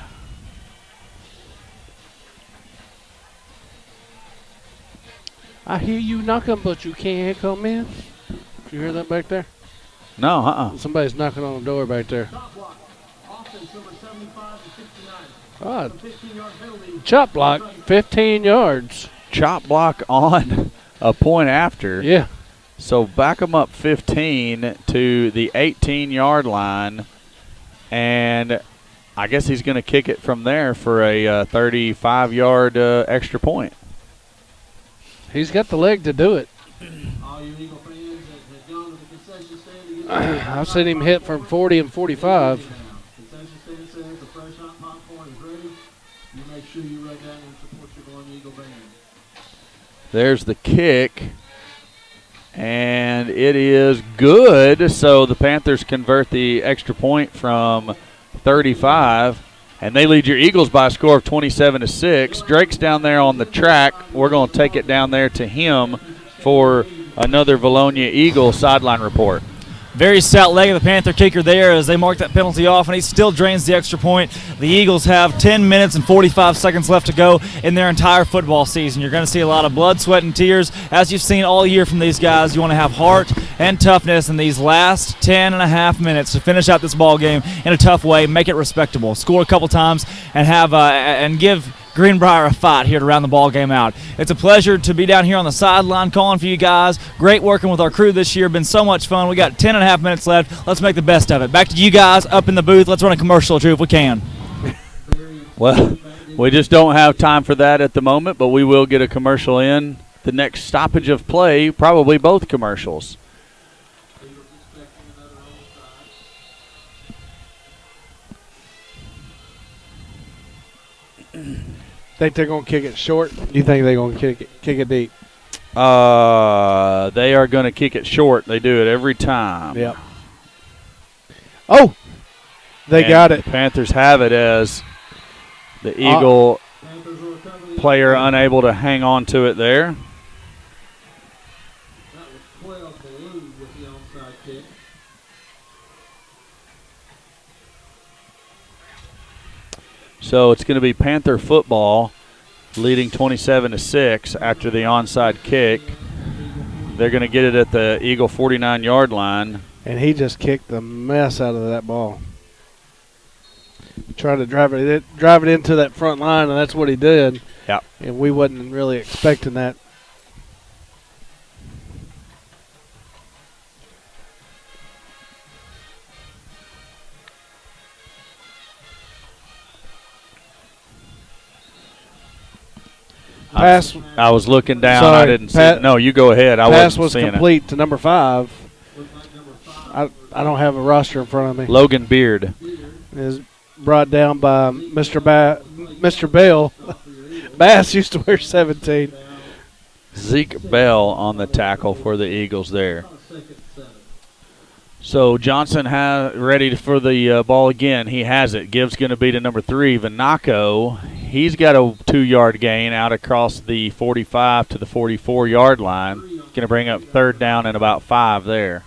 I hear you knocking, but you can't come in. Did you hear that back there? No, Somebody's knocking on the door back there. Chop block, 15 yards. Chop block on a point after. Yeah. So back them up 15 to the 18-yard line, and I guess he's going to kick it from there for a 35-yard extra point. He's got the leg to do it. All you Eagle fans that gone to the concession stand. I've seen him hit from 40 and 45. Concession stand says the fresh hot popcorn is ready. You make sure you run down and support your Bologna Eagle band. There's the kick, and it is good. So the Panthers convert the extra point from 35. And they lead your Eagles by a score of 27-6. Drake's down there on the track. We're going to take it down there to him for another Bologna Eagle sideline report. Very stout leg of the Panther kicker there as they mark that penalty off, and he still drains the extra point. The Eagles have 10 minutes and 45 seconds left to go in their entire football season. You're going to see a lot of blood, sweat, and tears. As you've seen all year from these guys, you want to have heart and toughness in these last 10 and a half minutes to finish out this ball game in a tough way, make it respectable. Score a couple times and have and give Greenbrier a fight here to round the ball game out. It's a pleasure to be down here on the sideline calling for you guys. Great working with our crew this year. Been so much fun. We got 10 and a half minutes left. Let's make the best of it. Back to you guys up in the booth. Let's run a commercial too if we can. Well, we just don't have time for that at the moment, but we will get a commercial in. The next stoppage of play, probably both commercials. Think they're going to kick it short? You think they're going to kick it deep? They are going to kick it short. They do it every time. Yep. Oh, they got it. The Panthers have it as the Eagle player unable to hang on to it there. That was 12 to lose with the onside kick. So it's going to be Panther football leading 27-6 after the onside kick. They're going to get it at the Eagle 49-yard line. And he just kicked the mess out of that ball. Tried to drive it into that front line, and that's what he did. Yep. And we wasn't really expecting that. Pass. I was looking down. Sorry, I didn't see it. No, you go ahead. I pass wasn't was seeing complete to number 5. I don't have a roster in front of me. Logan Beard Is brought down by Mr. Bell. Bass used to wear 17. Zeke Bell on the tackle for the Eagles there. So Johnson ready for the ball again. He has it. Gibbs going to be to number 3, Vanaco. He's got a 2-yard gain out across the 45 to the 44-yard line. Going to bring up 3rd down and about 5 there.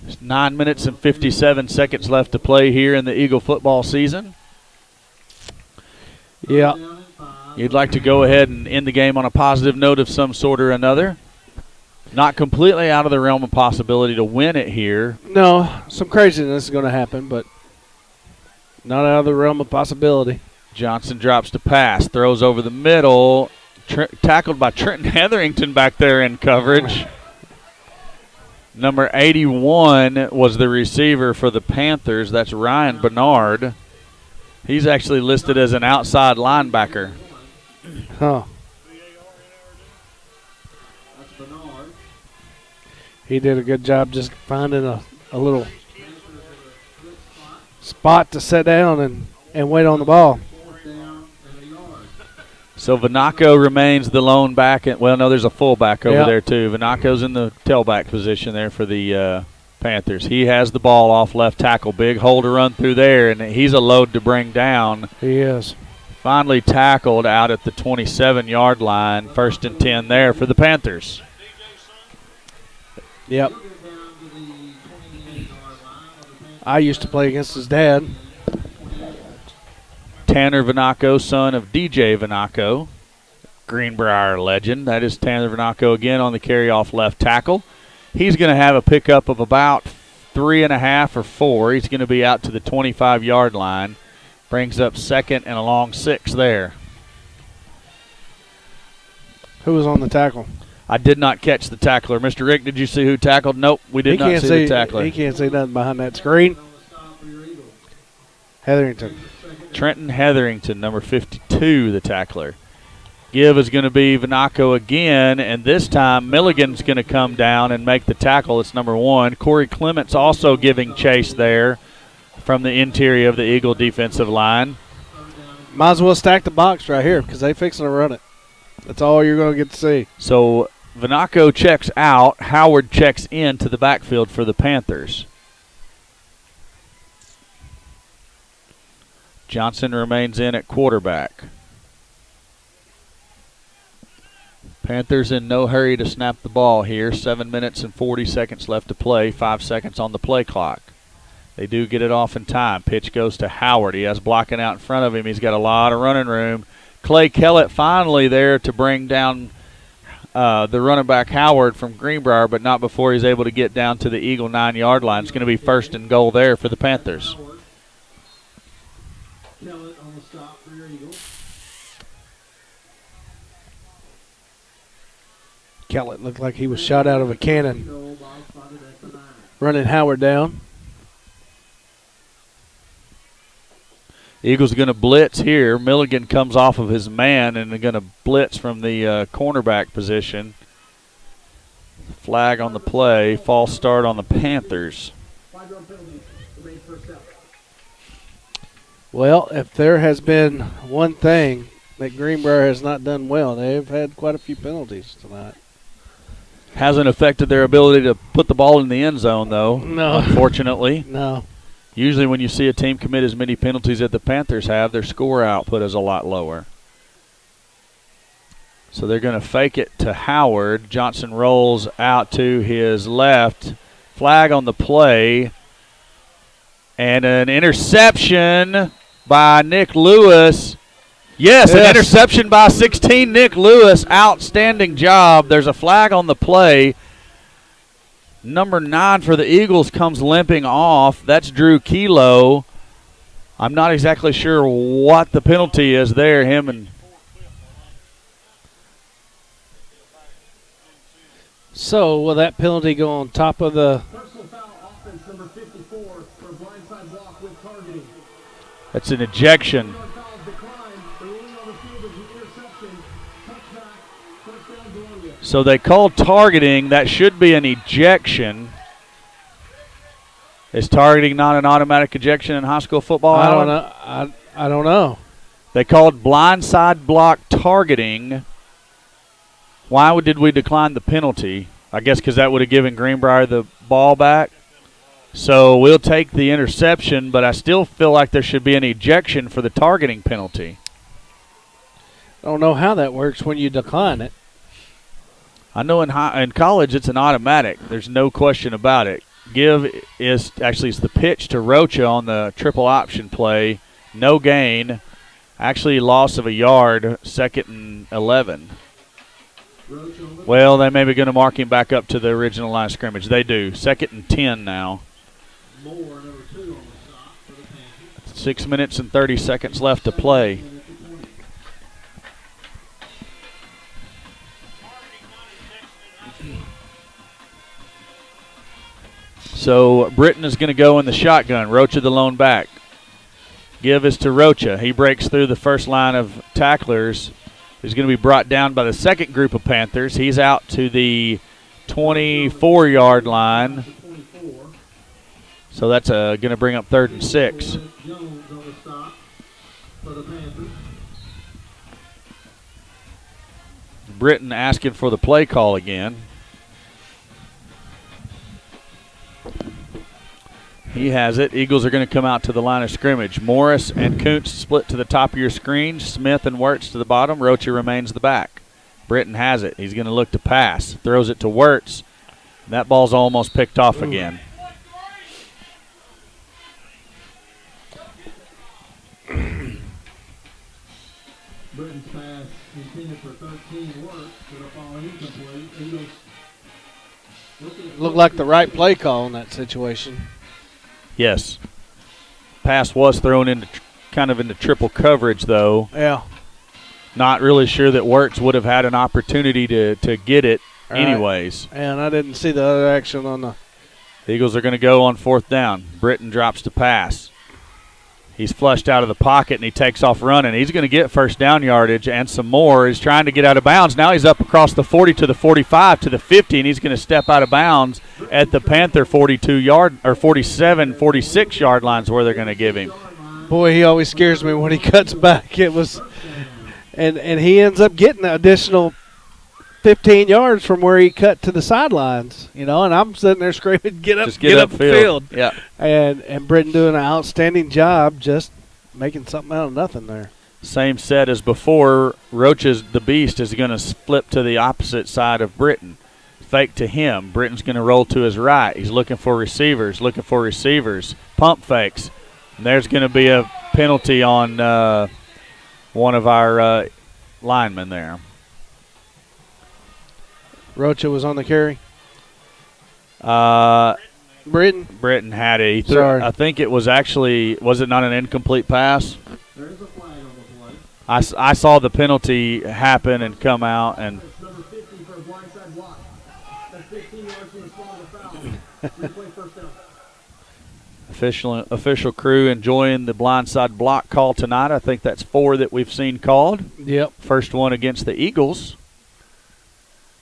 There's 9 minutes and 57 seconds left to play here in the Eagle football season. Yeah. You'd like to go ahead and end the game on a positive note of some sort or another. Not completely out of the realm of possibility to win it here. No, some craziness is going to happen, but not out of the realm of possibility. Johnson drops to pass, throws over the middle, tackled by Trenton Hetherington back there in coverage. Number 81 was the receiver for the Panthers. That's Ryan Bernard. He's actually listed as an outside linebacker. Huh. He did a good job just finding a little spot to sit down and wait on the ball. So Vanaco remains the lone back. Well, no, there's a fullback over there too. Vanaco's in the tailback position there for the Panthers. He has the ball off left tackle. Big hole to run through there, and he's a load to bring down. He is. Finally tackled out at the 27-yard line. 1st and 10 there for the Panthers. Yep. I used to play against his dad. Tanner Vanaco, son of DJ Vanaco, Greenbrier legend. That is Tanner Vanaco again on the carry-off left tackle. He's going to have a pickup of about 3.5 or 4. He's going to be out to the 25-yard line. Brings up 2nd and a long 6 there. Who was on the tackle? I did not catch the tackler. Mr. Rick, did you see who tackled? Nope, we did not see the tackler. He can't see nothing behind that screen. Hetherington. Trenton Hetherington, number 52, the tackler. Give is going to be Vanaco again, and this time Milligan's going to come down and make the tackle. It's number 1. Corey Clements also giving chase there from the interior of the Eagle defensive line. Might as well stack the box right here because they fixing to run it. That's all you're going to get to see. So Vanaco checks out. Howard checks in to the backfield for the Panthers. Johnson remains in at quarterback. Panthers in no hurry to snap the ball here. 7 minutes and 40 seconds left to play. 5 seconds on the play clock. They do get it off in time. Pitch goes to Howard. He has blocking out in front of him. He's got a lot of running room. Clay Kellett finally there to bring down the running back Howard from Greenbrier, but not before he's able to get down to the Eagle 9-yard line. It's going to be 1st and goal there for the Panthers. Kellett on the stop for your Eagles. Kellett looked like he was shot out of a cannon. Goal ball spotted at the 9. Running Howard down. Eagles are going to blitz here. Milligan comes off of his man and they're going to blitz from the cornerback position. Flag on the play. False start on the Panthers. 5-yard penalty. Remains first down. Well, if there has been one thing that Greenbrier has not done well, they've had quite a few penalties tonight. Hasn't affected their ability to put the ball in the end zone, though. No. Unfortunately. No. Usually when you see a team commit as many penalties as the Panthers have, their score output is a lot lower. So they're going to fake it to Howard. Johnson rolls out to his left. Flag on the play. And an interception by Nick Lewis. Yes, an interception by 16, Nick Lewis. Outstanding job. There's a flag on the play. Number 9 for the Eagles comes limping off. That's Drew Kelo. I'm not exactly sure what the penalty is there. So will that penalty go on top of the? Personal foul offense number 54 for a blindside block with targeting. That's an ejection. Foul declined. The ruling on the field is an interception. Touchback. First down, Bologna. So they called targeting. That should be an ejection. Is targeting not an automatic ejection in high school football? I don't Alan? know. I don't know. They called blindside block targeting. Why did we decline the penalty? I guess because that would have given Greenbrier the ball back. So we'll take the interception, but I still feel like there should be an ejection for the targeting penalty. I don't know how that works when you decline it. I know in college it's an automatic. There's no question about it. It's the pitch to Rocha on the triple option play. No gain. Actually loss of a yard, 2nd and 11. Well, they may be going to mark him back up to the original line of scrimmage. They do. 2nd and 10 now. 6 minutes and 30 seconds left to play. So Britton is going to go in the shotgun. Rocha the lone back. Give is to Rocha. He breaks through the first line of tacklers. He's going to be brought down by the second group of Panthers. He's out to the 24-yard line. So that's going to bring up 3rd and 6. Britton asking for the play call again. He has it. Eagles are going to come out to the line of scrimmage. Morris and Kuntz split to the top of your screen. Smith and Wirtz to the bottom. Rocha remains the back. Britton has it. He's going to look to pass. Throws it to Wirtz. That ball's almost picked off again. Britton's pass intended for 13 Wirtz. It'll fall incomplete. Eagles Looked like the right play call in that situation. Yes. Pass was thrown into kind of into triple coverage, though. Yeah. Not really sure that Wirtz would have had an opportunity to get it anyways. And I didn't see the other action on the. The Eagles are going to go on 4th down. Britton drops to pass. He's flushed out of the pocket, and he takes off running. He's going to get first down yardage and some more. He's trying to get out of bounds. Now he's up across the 40 to the 45 to the 50, and he's going to step out of bounds at the Panther 42-yard or 47, 46-yard lines where they're going to give him. Boy, he always scares me when he cuts back. It was, and he ends up getting an additional 15 yards from where he cut to the sidelines, and I'm sitting there screaming, get up field. Yeah. And Britton doing an outstanding job just making something out of nothing there. Same set as before. Rocha's the beast is going to flip to the opposite side of Britton. Fake to him. Britton's going to roll to his right. He's looking for receivers. Pump fakes. And there's going to be a penalty on one of our linemen there. Rocha was on the carry. Britton had it. Sorry. I think it was actually, was it not an incomplete pass? There is a flag on the play. I saw the penalty happen and come out, and It's number 50 for a blindside block. That's 15 yards from the spot of the foul. Replay first down. official crew enjoying the blindside block call tonight. I think that's 4 that we've seen called. Yep. First one against the Eagles.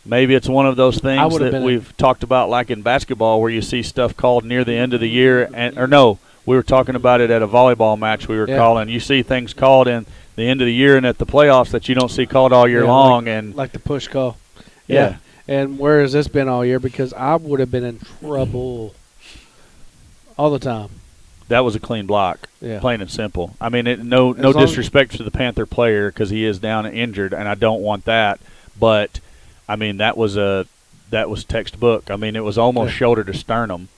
Maybe it's one of those things that we've talked about, like in basketball, where you see stuff called near the end of the year, we were talking about it at a volleyball match we were calling. You see things called in the end of the year and at the playoffs that you don't see called all year long, like the push call. Yeah. And where has this been all year? Because I would have been in trouble all the time. That was a clean block, plain and simple. I mean, no disrespect to the Panther player because he is down and injured, and I don't want that. But I mean, that was textbook. I mean, it was almost shoulder to sternum.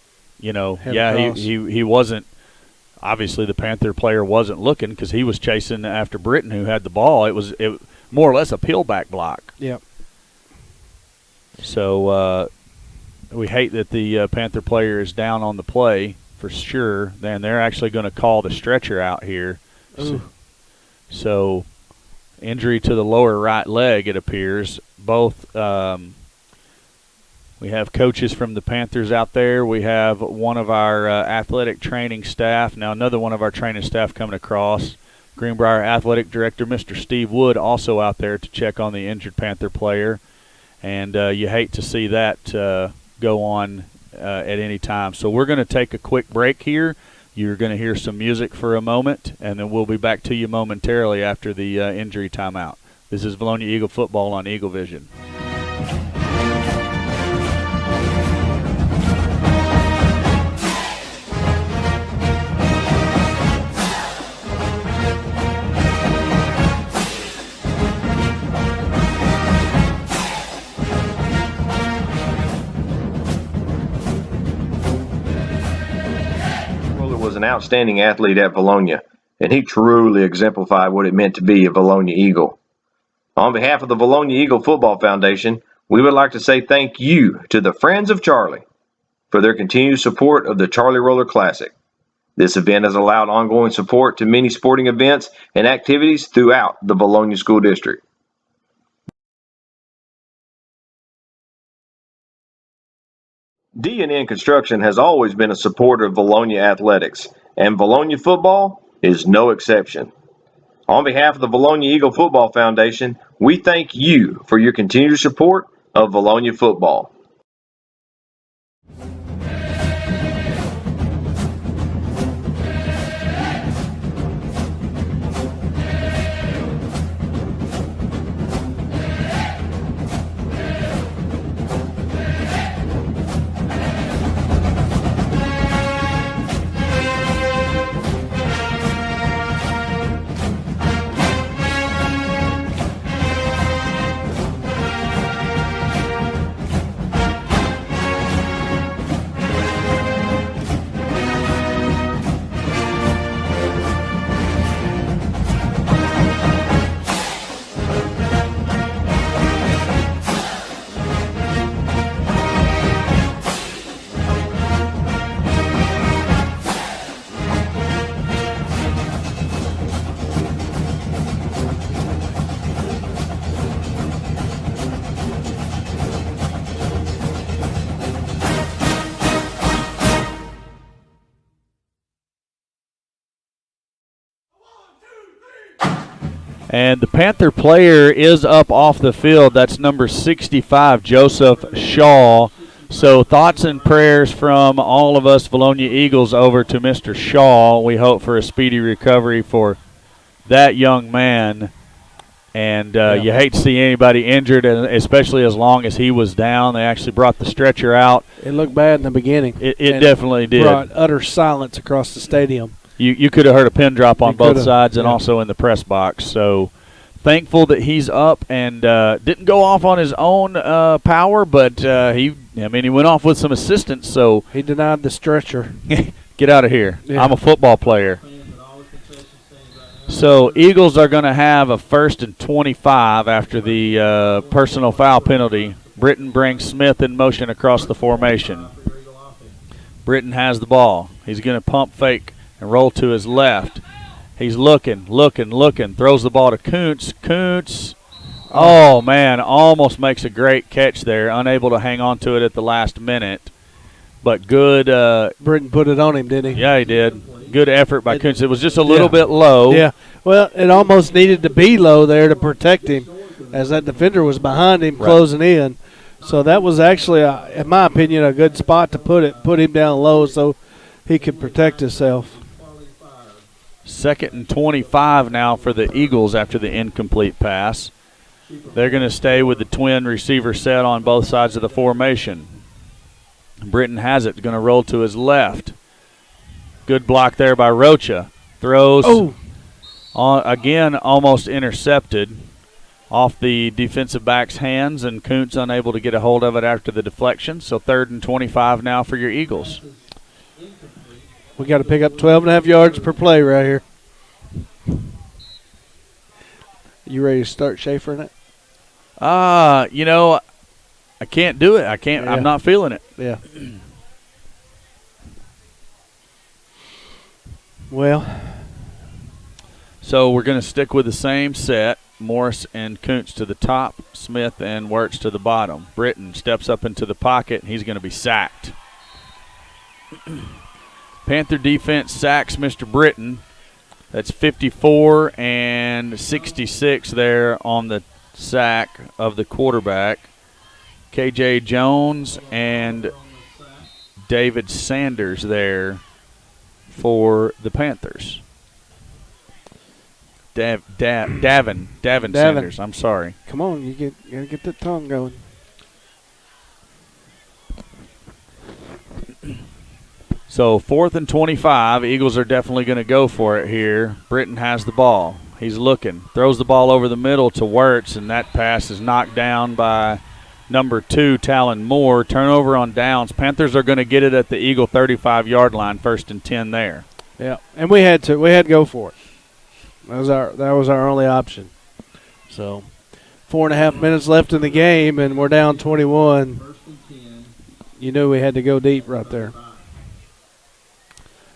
You know, he wasn't. Obviously, the Panther player wasn't looking because he was chasing after Britton, who had the ball. It was more or less a peel-back block. Yep. So we hate that the Panther player is down on the play for sure. Then they're actually going to call the stretcher out here. So injury to the lower right leg, it appears. Both we have coaches from the Panthers out there. We have one of our athletic training staff. Now another one of our training staff coming across. Greenbrier Athletic Director, Mr. Steve Wood, also out there to check on the injured Panther player. And you hate to see that go on at any time. So we're going to take a quick break here. You're going to hear some music for a moment, and then we'll be back to you momentarily after the injury timeout. This is Valonia Eagle football on Eagle Vision. Was an outstanding athlete at Valonia, and he truly exemplified what it meant to be a Valonia Eagle. On behalf of the Valonia Eagle Football Foundation, we would like to say thank you to the Friends of Charlie for their continued support of the Charlie Roller Classic. This event has allowed ongoing support to many sporting events and activities throughout the Valonia School District. D&N Construction has always been a supporter of Valonia athletics, and Valonia football is no exception. On behalf of the Valonia Eagle Football Foundation, we thank you for your continued support of Valonia football. And the Panther player is up off the field. That's number 65, Joseph Shaw. So thoughts and prayers from all of us Valonia Eagles over to Mr. Shaw. We hope for a speedy recovery for that young man. And you hate to see anybody injured, especially as long as he was down. They actually brought the stretcher out. It looked bad in the beginning. It definitely did. Brought utter silence across the stadium. You could have heard a pin drop on both sides and also in the press box. So thankful that he's up and didn't go off on his own power, but he went off with some assistance. So he denied the stretcher. Get out of here. Yeah. I'm a football player. So Eagles are going to have a 1st and 25 after the personal foul penalty. Britton brings Smith in motion across the formation. Britton has the ball. He's going to pump fake and roll to his left. He's looking, throws the ball to Kuntz. Kuntz, oh, man, almost makes a great catch there, unable to hang on to it at the last minute. But good. Britton put it on him, didn't he? Yeah, he did. Good effort by Kuntz. It was just a little bit low. Yeah, well, it almost needed to be low there to protect him as that defender was behind him closing in. So that was actually, in my opinion, a good spot to put him down low so he could protect himself. 2nd and 25 now for the Eagles after the incomplete pass. They're going to stay with the twin receiver set on both sides of the formation. Britton has it, going to roll to his left. Good block there by Rocha. Throws again, almost intercepted off the defensive back's hands, and Kuntz unable to get a hold of it after the deflection. So 3rd and 25 now for your Eagles. We got to pick up 12.5 yards per play right here. You ready to start Schaefer in it? I can't do it. I can't. Yeah. I'm not feeling it. Yeah. Well. So we're going to stick with the same set. Morris and Kuntz to the top, Smith and Wirtz to the bottom. Britton steps up into the pocket, and he's going to be sacked. Panther defense sacks Mr. Britton. That's 54 and 66 there on the sack of the quarterback. K.J. Jones and David Sanders there for the Panthers. Davin Sanders, I'm sorry. Come on, you gotta get the tongue going. So 4th and 25, Eagles are definitely going to go for it here. Britton has the ball. He's looking, throws the ball over the middle to Wirtz, and that pass is knocked down by number 2, Talon Moore. Turnover on downs. Panthers are going to get it at the Eagle 35-yard line, 1st and 10 there. Yeah, and we had to go for it. That was our only option. So 4.5 minutes left in the game, and we're down 21. You knew we had to go deep right there.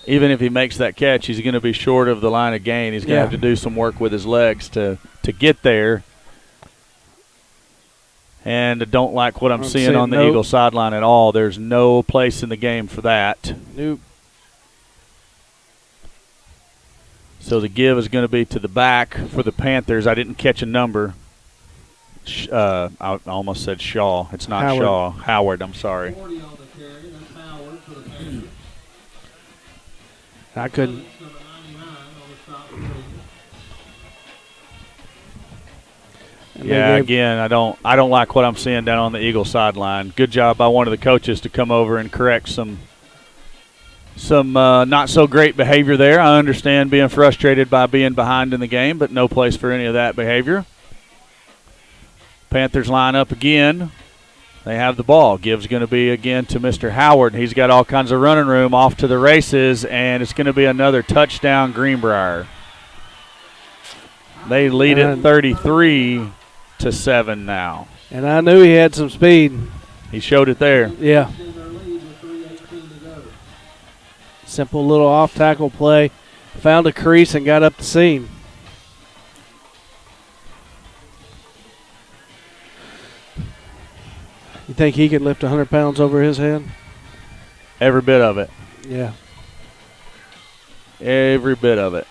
Even if he makes that catch, he's going to be short of the line of gain. He's going to have to do some work with his legs to get there. And I don't like what I'm seeing on the Eagle sideline at all. There's no place in the game for that. Nope. So the give is going to be to the back for the Panthers. I didn't catch a number. I almost said Shaw. It's not Howard. Shaw. Howard, I'm sorry. I couldn't. Yeah, again, I don't like what I'm seeing down on the Eagle sideline. Good job by one of the coaches to come over and correct some not so great behavior there. I understand being frustrated by being behind in the game, but no place for any of that behavior. Panthers line up again. They have the ball. Give's going to be again to Mr. Howard. He's got all kinds of running room off to the races, and it's going to be another touchdown Greenbrier. They lead it 33-7 now. And I knew he had some speed. He showed it there. Yeah. Simple little off-tackle play. Found a crease and got up the seam. You think he could lift 100 pounds over his head? Every bit of it. Yeah. Every bit of it.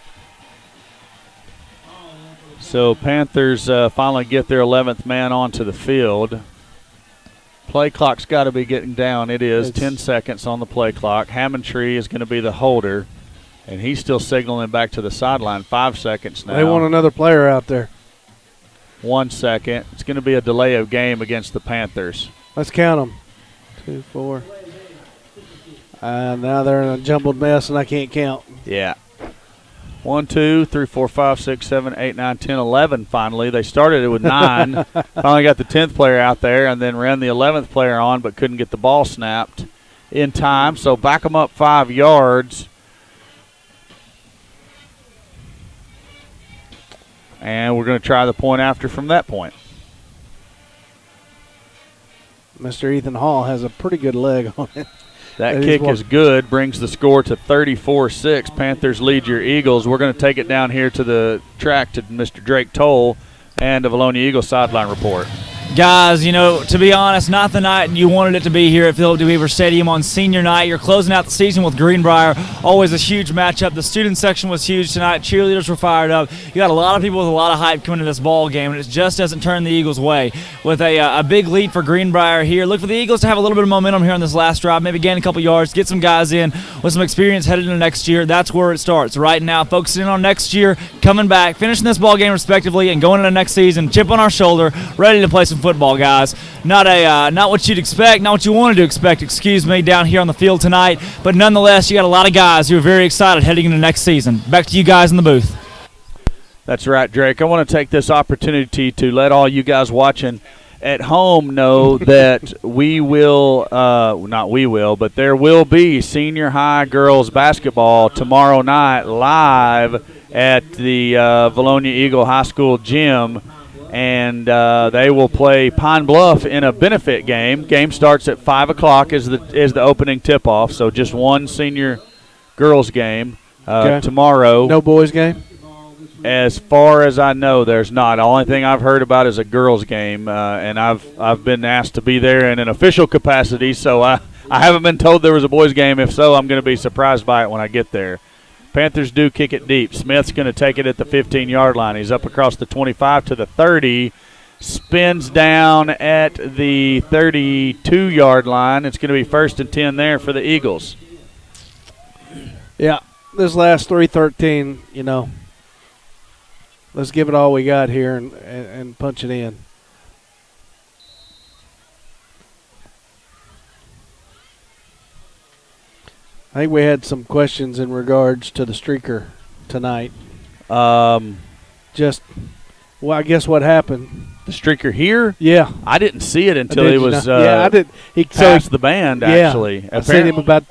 So Panthers finally get their 11th man onto the field. Play clock's got to be getting down. It is 10 seconds on the play clock. Hammondtree is going to be the holder, and he's still signaling back to the sideline. 5 seconds now. They want another player out there. 1 second. It's going to be a delay of game against the Panthers. Let's count them. 2, 4. Now they're in a jumbled mess, and I can't count. Yeah. 1, 2, 3, 4, 5, 6, 7, 8, 9, 10, 11 finally. They started it with 9. Finally got the 10th player out there and then ran the 11th player on but couldn't get the ball snapped in time. So back them up 5 yards. And we're going to try the point after from that point. Mr. Ethan Hall has a pretty good leg on it. That kick is good, brings the score to 34-6. Panthers lead your Eagles. We're going to take it down here to the track to Mr. Drake Toll and the Valonia Eagles sideline report. Guys, you know, to be honest, not the night you wanted it to be here at Philip D. Weaver Stadium on senior night. You're closing out the season with Greenbrier. Always a huge matchup. The student section was huge tonight. Cheerleaders were fired up. You got a lot of people with a lot of hype coming to this ball game, and it just doesn't turn the Eagles' way. With a big lead for Greenbrier here. Look for the Eagles to have a little bit of momentum here on this last drive, maybe gain a couple yards, get some guys in with some experience headed into next year. That's where it starts. Right now, focusing on next year, coming back, finishing this ball game respectively, and going into next season, chip on our shoulder, ready to play some football, guys. Not what you'd expect, not what you wanted to expect, excuse me, down here on the field tonight. But nonetheless, you got a lot of guys who are very excited heading into next season. Back to you guys in the booth. That's right, Drake. I want to take this opportunity to let all you guys watching at home know that but there will be senior high girls basketball tomorrow night live at the Valonia Eagle High School gym. And they will play Pine Bluff in a benefit game. Game starts at 5 o'clock is the opening tip-off, so just one senior girls game tomorrow. No boys game? As far as I know, there's not. The only thing I've heard about is a girls game, and I've been asked to be there in an official capacity, so I haven't been told there was a boys game. If so, I'm going to be surprised by it when I get there. Panthers do kick it deep. Smith's going to take it at the 15-yard line. He's up across the 25 to the 30. Spins down at the 32-yard line. It's going to be 1st and 10 there for the Eagles. Yeah, this last 3:13, you know, let's give it all we got here and punch it in. I think we had some questions in regards to the streaker tonight. I guess what happened? The streaker here? Yeah. I didn't see it until he was I did. He passed the band, actually. I seen him about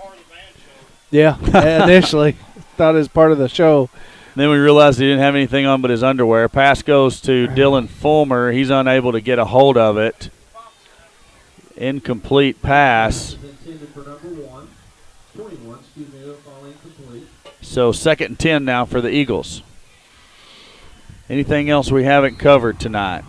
initially. Thought it was part of the show. Then we realized he didn't have anything on but his underwear. Pass goes to Dylan Fulmer. He's unable to get a hold of it. Incomplete pass. So 2nd and 10 now for the Eagles. Anything else we haven't covered tonight?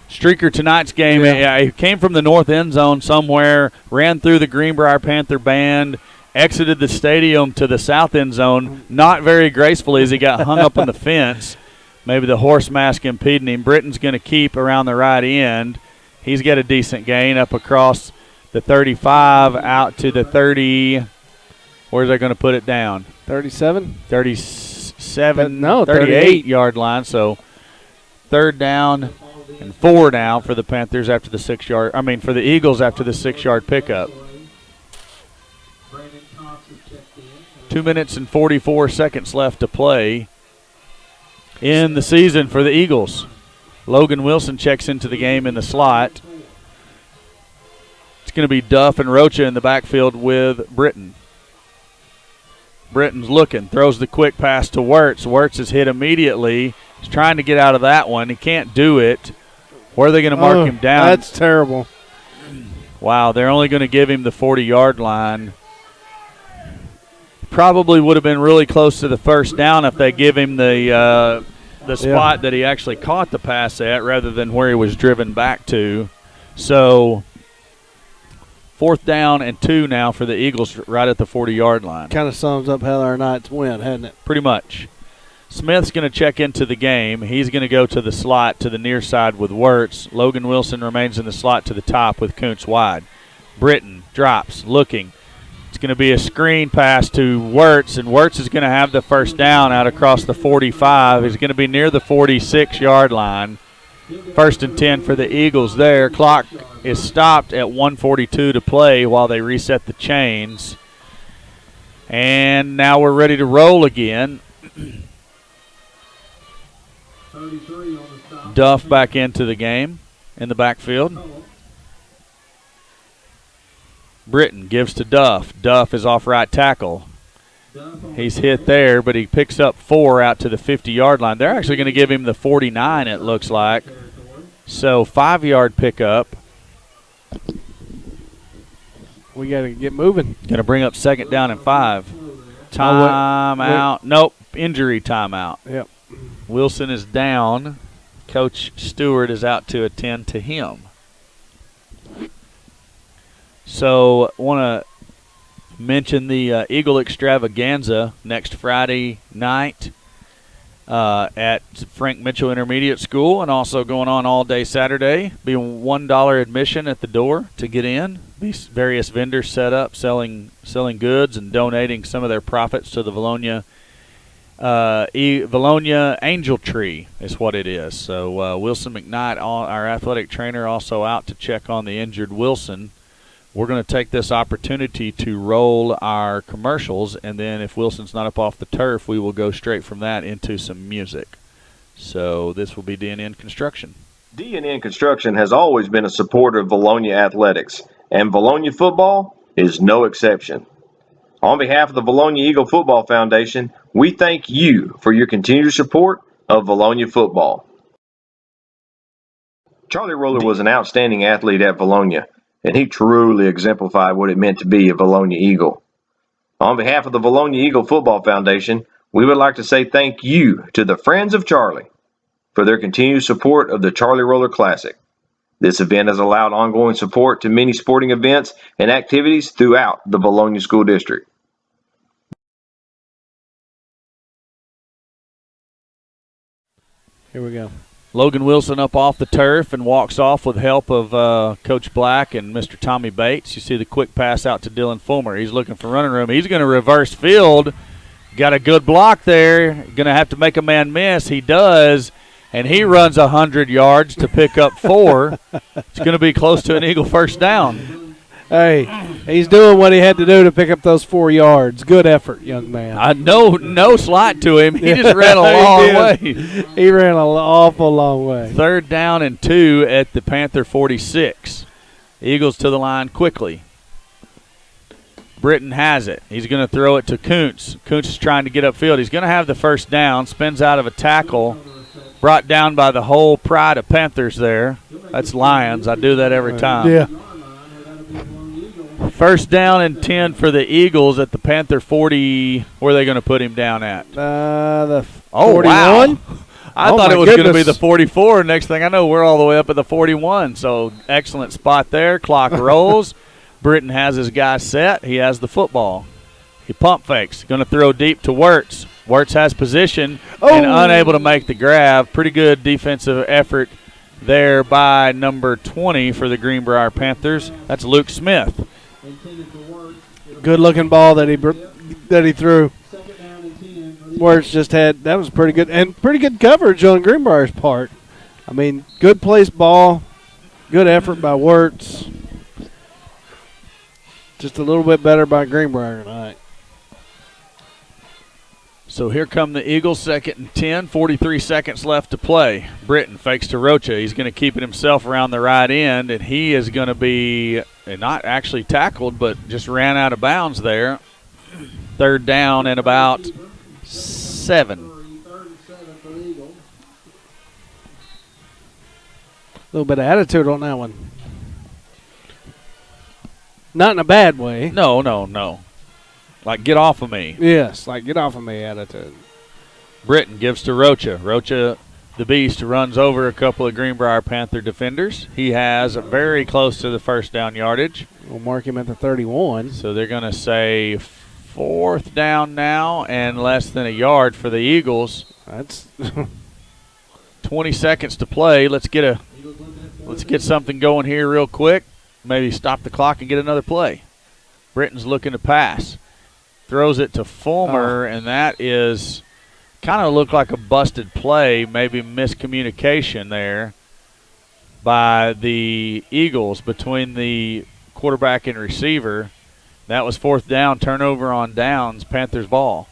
Streaker tonight's game, he came from the north end zone somewhere, ran through the Greenbrier Panther band, exited the stadium to the south end zone, not very gracefully as he got hung up on the fence. Maybe the horse mask impeding him. Britton's going to keep around the right end. He's got a decent gain up across the 35 out to the 30. Where's they going to put it down? 37? 37, 38-yard line. So 3rd down and 4 now for the Panthers after the 6-yard. I mean, for the Eagles after the 6-yard pickup. 2 minutes and 44 seconds left to play in the season for the Eagles. Logan Wilson checks into the game in the slot. It's going to be Duff and Rocha in the backfield with Britton. Britton's looking, throws the quick pass to Wirtz. Wirtz is hit immediately. He's trying to get out of that one. He can't do it. Where are they going to mark him down? That's terrible. Wow, they're only going to give him the 40-yard line. Probably would have been really close to the 1st down if they give him the spot that he actually caught the pass at rather than where he was driven back to. So 4th down and 2 now for the Eagles right at the 40-yard line. Kind of sums up how our nights went, hadn't it? Pretty much. Smith's going to check into the game. He's going to go to the slot to the near side with Wirtz. Logan Wilson remains in the slot to the top with Kuntz wide. Britton drops, looking. It's going to be a screen pass to Wirtz, and Wirtz is going to have the 1st down out across the 45. He's going to be near the 46-yard line. 1st and 10 for the Eagles there. Clock is stopped at 1:42 to play while they reset the chains. And now we're ready to roll again. Duff back into the game in the backfield. Britton gives to Duff. Duff is off right tackle. He's hit there, but he picks up 4 out to the 50-yard line. They're actually going to give him the 49, it looks like. So 5-yard pickup. We got to get moving. Going to bring up 2nd down and 5. Timeout. Nope, injury timeout. Yep. Wilson is down. Coach Stewart is out to attend to him. So, want to mention the Eagle Extravaganza next Friday night at Frank Mitchell Intermediate School, and also going on all day Saturday. Be $1 admission at the door to get in. Be various vendors set up selling goods and donating some of their profits to the Valonia Angel Tree is what it is. So Wilson McKnight, our athletic trainer, also out to check on the injured Wilson. We're going to take this opportunity to roll our commercials, and then if Wilson's not up off the turf, we will go straight from that into some music. So this will be D&N Construction. D&N Construction has always been a supporter of Valonia athletics, and Valonia football is no exception. On behalf of the Valonia Eagle Football Foundation, we thank you for your continued support of Valonia football. Charlie Roller was an outstanding athlete at Valonia, and he truly exemplified what it meant to be a Valonia Eagle. On behalf of the Valonia Eagle Football Foundation, we would like to say thank you to the Friends of Charlie for their continued support of the Charlie Roller Classic. This event has allowed ongoing support to many sporting events and activities throughout the Valonia School District. Here we go. Logan Wilson up off the turf and walks off with help of Coach Black and Mr. Tommy Bates. You see the quick pass out to Dylan Fulmer. He's looking for running room. He's going to reverse field. Got a good block there. Going to have to make a man miss. He does, and he runs 100 yards to pick up 4. It's going to be close to an Eagle first down. Hey, he's doing what he had to do to pick up those 4 yards. Good effort, young man. No slight to him. He just ran a long way. He ran an awful long way. 3rd down and 2 at the Panther 46. Eagles to the line quickly. Britton has it. He's going to throw it to Kuntz. Kuntz is trying to get upfield. He's going to have the first down. Spins out of a tackle. Brought down by the whole pride of Panthers there. That's Lions. I do that every time. Yeah. 1st down and 10 for the Eagles at the Panther 40. Where are they going to put him down at? The 41? Wow. I thought it was going to be the 44. Next thing I know, we're all the way up at the 41. So excellent spot there. Clock rolls. Britton has his guy set. He has the football. He pump fakes. Going to throw deep to Wirtz. Wirtz has position and unable to make the grab. Pretty good defensive effort there by number 20 for the Greenbrier Panthers. That's Luke Smith. Good-looking ball that he threw. Wirtz just had – that was pretty good. And pretty good coverage on Greenbrier's part. I mean, good placed ball, good effort by Wirtz. Just a little bit better by Greenbrier tonight. So here come the Eagles, 2nd and 10, 43 seconds left to play. Britton fakes to Rocha. He's going to keep it himself around the right end, and he is going to be not actually tackled, but just ran out of bounds there. 3rd down and about 7. A little bit of attitude on that one. Not in a bad way. No. Like, get off of me. Yes, like, get off of me attitude. Britton gives to Rocha. Rocha, the beast, runs over a couple of Greenbrier Panther defenders. He has very close to the 1st down yardage. We'll mark him at the 31. So they're going to say 4th down now and less than a yard for the Eagles. That's 20 seconds to play. Let's get something going here real quick. Maybe stop the clock and get another play. Britton's looking to pass. Throws it to Fulmer, and that is kind of looked like a busted play, maybe miscommunication there by the Eagles between the quarterback and receiver. That was 4th down, turnover on downs, Panthers ball.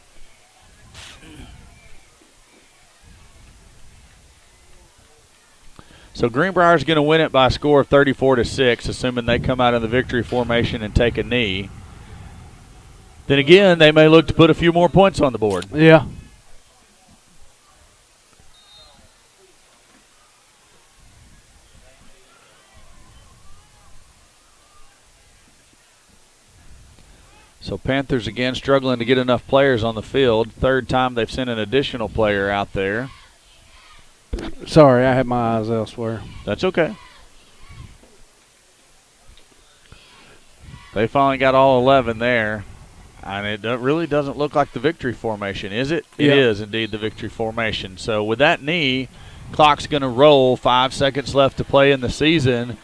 So Greenbrier's going to win it by a score of 34-6, assuming they come out of the victory formation and take a knee. Then again, they may look to put a few more points on the board. Yeah. So Panthers again struggling to get enough players on the field. Third time they've sent an additional player out there. Sorry, I had my eyes elsewhere. That's okay. They finally got all 11 there. And it really doesn't look like the victory formation, is it? Yeah. It is indeed the victory formation. So with that knee, clock's going to roll. 5 seconds left to play in the season.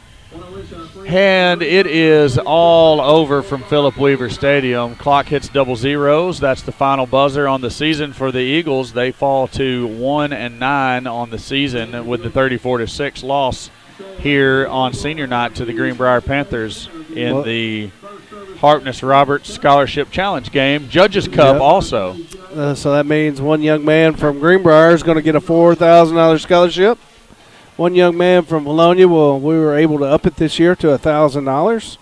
And it is all over from Philip Weaver Stadium. Clock hits double zeros. That's the final buzzer on the season for the Eagles. They fall to 1-9 on the season with the 34-6 loss here on senior night to the Greenbrier Panthers in the Harkness Roberts Scholarship Challenge game. Judges Cup also. So that means one young man from Greenbrier is going to get a $4,000 scholarship. One young man from Bologna, we were able to up it this year to $1,000.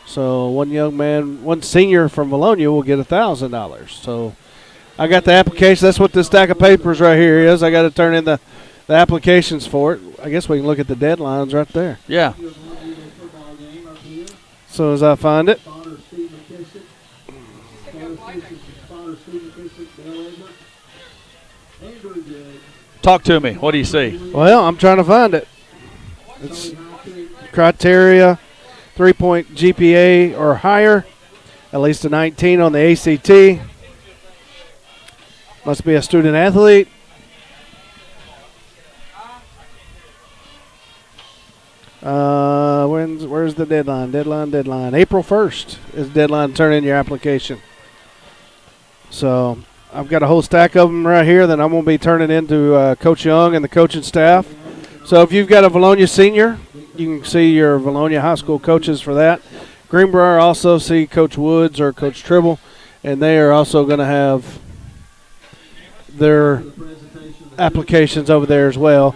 So one senior from Bologna will get $1,000. So I got the application. That's what this stack of papers right here is. I got to turn in the applications for it. I guess we can look at the deadlines right there. Yeah. As soon as I find it. Talk to me. What do you see? Well, I'm trying to find it. It's criteria, 3-point GPA or higher, at least a 19 on the ACT. Must be a student athlete. Where's the deadline? Deadline. April 1st is the deadline to turn in your application. So I've got a whole stack of them right here that I'm going to be turning into Coach Young and the coaching staff. So if you've got a Bologna senior, you can see your Bologna high school coaches for that. Greenbrier also see Coach Woods or Coach Tribble, and they are also going to have their applications over there as well.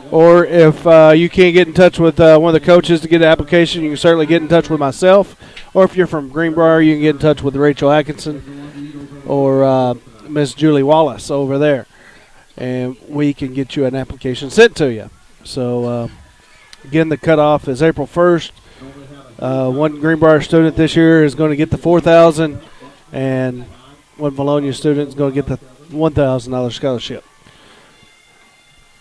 Or if you can't get in touch with one of the coaches to get an application, you can certainly get in touch with myself. Or if you're from Greenbrier, you can get in touch with Rachel Atkinson or Miss Julie Wallace over there. And we can get you an application sent to you. So, again, the cutoff is April 1st. One Greenbrier student this year is going to get the $4,000, and one Bologna student is going to get the $1,000 scholarship.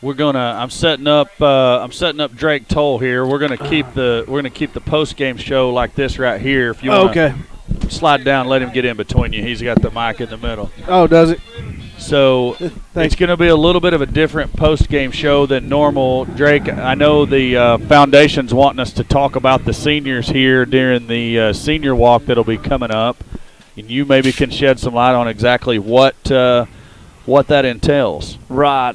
I'm setting up Drake Toll here. We're gonna keep the post game show like this right here. If you want to slide down, let him get in between you. He's got the mic in the middle. Oh, does it? So it's going to be a little bit of a different post game show than normal. Drake, I know the foundation's wanting us to talk about the seniors here during the senior walk that'll be coming up, and you maybe can shed some light on exactly what that entails. Right.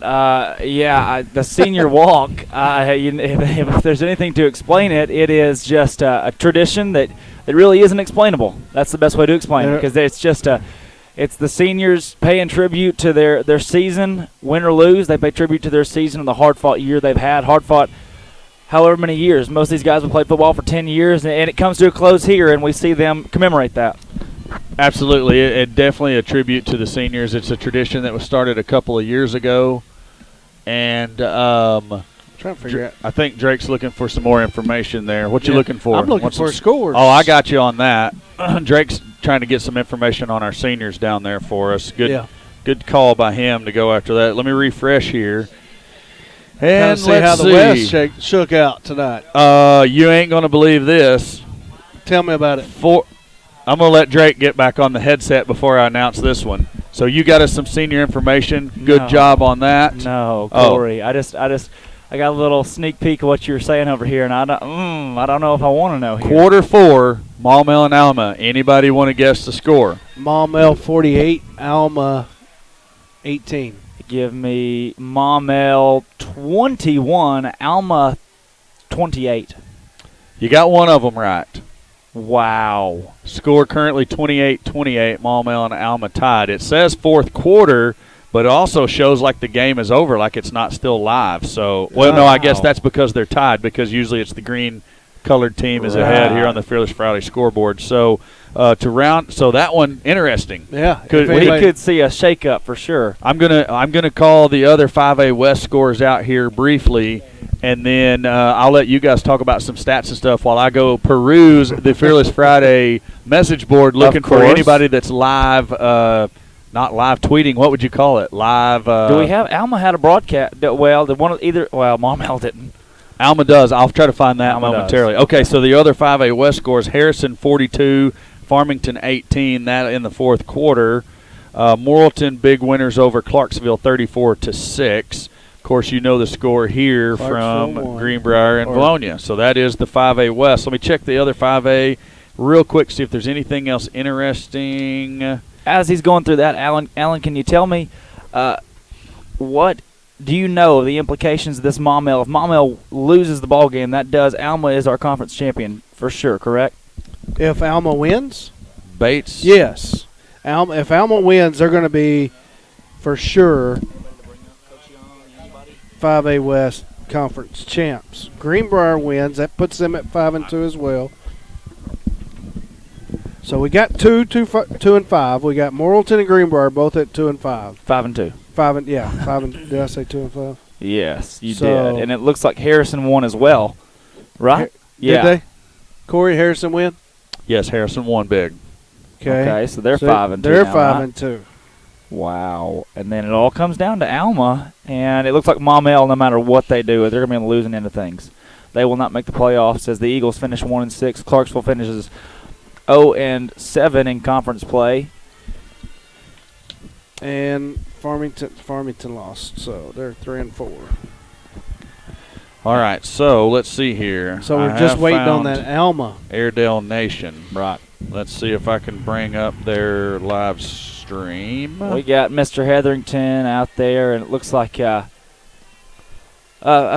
The senior walk, if there's anything to explain it, it is just a tradition that really isn't explainable. That's the best way to explain it, because it's just it's the seniors paying tribute to their season, win or lose. They pay tribute to their season and the hard-fought year they've had, hard-fought however many years. Most of these guys have played football for 10 years, and it comes to a close here, and we see them commemorate that. Absolutely. It definitely a tribute to the seniors. It's a tradition that was started a couple of years ago. And trying to figure out. I think Drake's looking for some more information there. What you looking for? I'm looking for scores. Oh, I got you on that. Drake's trying to get some information on our seniors down there for us. Good call by him to go after that. Let me refresh here. And see how the West shook out tonight. You ain't going to believe this. Tell me about it. I'm going to let Drake get back on the headset before I announce this one. So you got us some senior information. Good job on that. No, Corey. I got a little sneak peek of what you were saying over here, and I don't know if I want to know here. Quarter 4, Maumelle and Alma. Anybody want to guess the score? Maumelle 48, Alma 18. Give me Maumelle 21, Alma 28. You got one of them right. Wow. Score currently 28-28, Maumelle and Alma tied. It says fourth quarter, but it also shows like the game is over, like it's not still live. So, I guess that's because they're tied, because usually it's the green colored team is ahead here on the Fearless Friday scoreboard. So so that one interesting. Yeah, We could see a shake-up for sure. I'm gonna call the other 5A West scores out here briefly, and then I'll let you guys talk about some stats and stuff while I go peruse the Fearless Friday message board, looking for anybody that's live. Not live tweeting. What would you call it? Live. Do we have Alma had a broadcast? Well, Maumelle didn't. Alma does. I'll try to find that Alma momentarily. does. Okay, so the other 5A West scores: Harrison 42, Farmington 18. That in the fourth quarter. Morrilton big winners over Clarksville 34-6. Of course, you know the score here from Greenbrier and Bologna. So that is the 5A West. Let me check the other 5A real quick, see if there's anything else interesting. As he's going through that, Alan, can you tell me what do you know of the implications of this Maumelle? If Maumelle loses the ball game, that does Alma is our conference champion for sure, correct? If Alma wins? Bates? Yes. If Alma wins, they're going to be, for sure, 5A West Conference champs. Greenbrier wins. That puts them at 5-2 as well. So we got 2 and 5. We got Morrilton and Greenbrier both at 2 and 5. 5-2. 5 did I say 2 and 5? Yes, you did. And it looks like Harrison won as well, right? Did they? Corey, Harrison win? Yes, Harrison won big. Okay, so they're 5-2. They're now, 5-2. Wow. And then it all comes down to Alma, and it looks like Maumelle, no matter what they do, they're going to be on the losing end of things. They will not make the playoffs as the Eagles finish 1-6. Clarksville finishes 0-7 in conference play. And Farmington lost, so they're 3-4. All right, so let's see here. So we're just waiting on that Alma. Airedale Nation. Right. Let's see if I can bring up their live stream. We got Mr. Hetherington out there, and it looks like a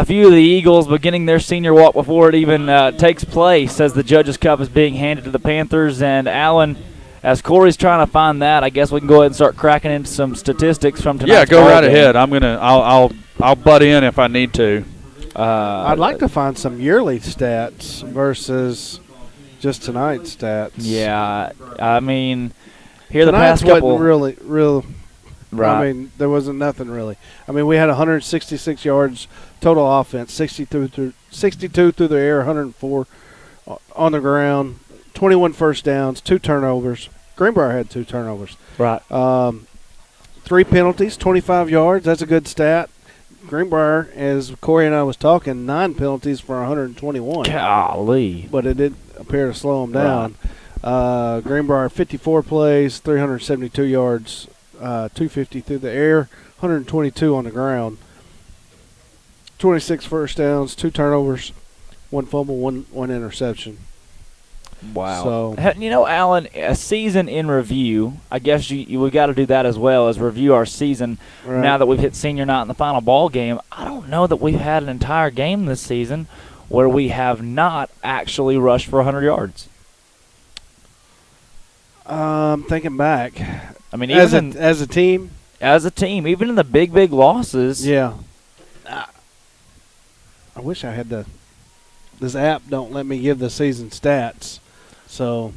few of the Eagles beginning their senior walk before it even takes place as the Judges Cup is being handed to the Panthers. And Alan, as Corey's trying to find that, I guess we can go ahead and start cracking into some statistics from tonight's go right game. ahead. I'll butt in if I need to. I'd like to find some yearly stats versus just tonight's stats. Yeah, I mean, here the tonight's past couple wasn't real. Right. I mean, there wasn't nothing really. I mean, we had 166 yards total offense, 62 through the air, 104 on the ground, 21 first downs, 2 turnovers. Greenbrier had 2 turnovers. Right. 3 penalties, 25 yards. That's a good stat. Greenbrier, as Corey and I was talking, 9 penalties for 121. Golly. But it did appear to slow them down. Right. Greenbrier, 54 plays, 372 yards, 250 through the air, 122 on the ground. 26 first downs, 2 turnovers, 1 fumble, 1 interception. Wow. So, you know, Alan, a season in review, I guess we got to do that as well as review our season right. now that we've hit senior night in the final ball game. I don't know that we've had an entire game this season where we have not actually rushed for 100 yards. Thinking back. I mean, even as a team? As a team, even in the big losses. Yeah. I wish I had this app don't let me give the season stats. So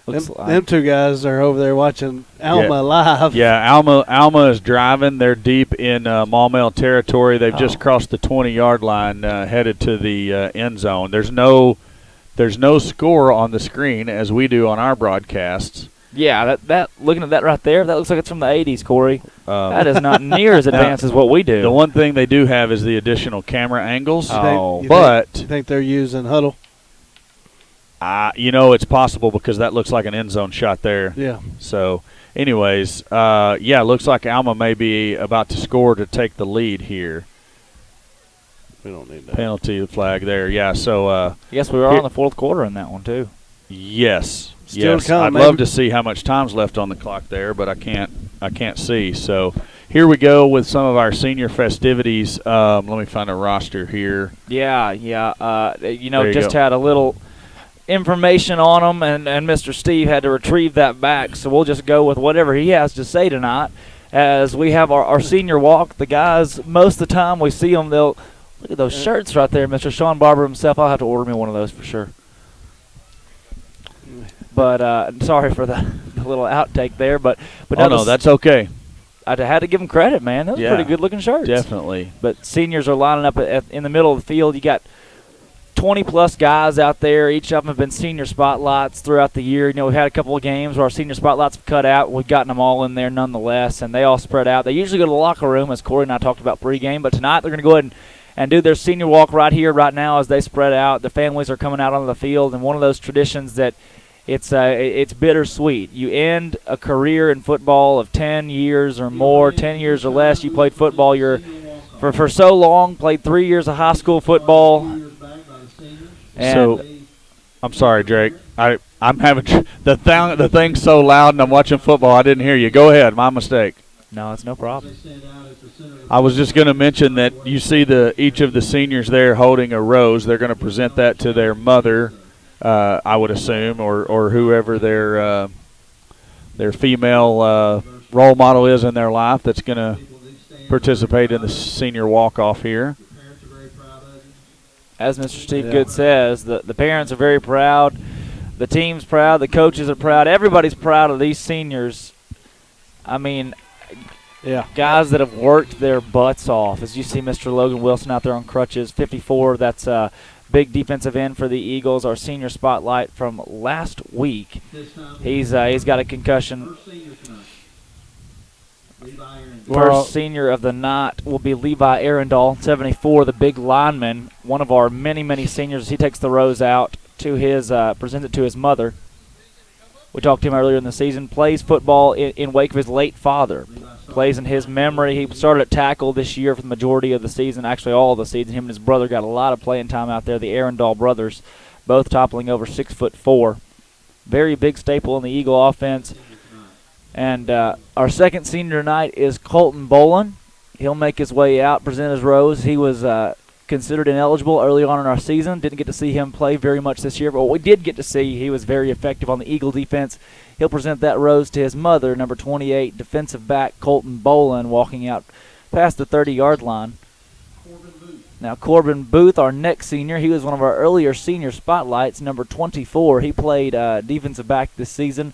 them 2 guys are over there watching Alma live. Yeah, Alma is driving. They're deep in Maumelle territory. They've just crossed the 20-yard line, headed to the end zone. There's no score on the screen as we do on our broadcasts. Yeah, that looking at that right there, that looks like it's from the 80s, Corey. That is not near as advanced as what we do. The one thing they do have is the additional camera angles. You think they're using huddle? It's possible because that looks like an end zone shot there. Yeah. So, anyways, it looks like Alma may be about to score to take the lead here. We don't need that. Penalty flag there. Yeah, so. Yes, we are on the fourth quarter in that one, too. Yes. Still yes. to come, I'd love to see how much time's left on the clock there, but I can't see. So here we go with some of our senior festivities. Let me find a roster here. Yeah. Just had a little information on them, and Mr. Steve had to retrieve that back. So we'll just go with whatever he has to say tonight. As we have our senior walk, the guys, most of the time we see them, Look at those shirts right there, Mr. Sean Barber himself. I'll have to order me one of those for sure. But sorry for the little outtake there. But no, that's okay. I had to give them credit, man. Those are pretty good-looking shirts. Definitely. But seniors are lining up in the middle of the field. You got 20-plus guys out there. Each of them have been senior spotlights throughout the year. You know, we've had a couple of games where our senior spotlights have cut out. We've gotten them all in there nonetheless, and they all spread out. They usually go to the locker room, as Corey and I talked about pregame. But tonight they're going to go ahead and do their senior walk right here, right now, as they spread out. The families are coming out onto the field, and one of those traditions that it's bittersweet. You end a career in football of 10 years or more, 10 years or less. You played football. For so long, played 3 years of high school football. And so, I'm sorry, Drake. I'm having the thing's so loud, and I'm watching football. I didn't hear you. Go ahead. My mistake. No, it's no problem. I was just going to mention that you see each of the seniors there holding a rose. They're going to present that to their mother, I would assume, or whoever their female role model is in their life that's going to participate in the senior walk-off here. As Mr. Steve Good says, the parents are very proud. The team's proud. The coaches are proud. Everybody's proud of these seniors. I mean, guys that have worked their butts off. As you see Mr. Logan Wilson out there on crutches, 54. That's a big defensive end for the Eagles, our senior spotlight from last week. He's got a concussion. First senior of the night will be Levi Arundel, 74, the big lineman, one of our many, many seniors. He takes the rose out to presents it to his mother. We talked to him earlier in the season. Plays football in wake of his late father. Plays in his memory. He started at tackle this year for the majority of the season, actually all of the season. Him and his brother got a lot of playing time out there. The Arundel brothers, both toppling over 6'4". Very big staple in the Eagle offense. And our second senior tonight is Colton Bolin. He'll make his way out, present his rose. He was considered ineligible early on in our season. Didn't get to see him play very much this year, but what we did get to see, he was very effective on the Eagle defense. He'll present that rose to his mother, number 28, defensive back Colton Bolin, walking out past the 30-yard line. Now, Corbin Booth, our next senior, he was one of our earlier senior spotlights, number 24. He played defensive back this season.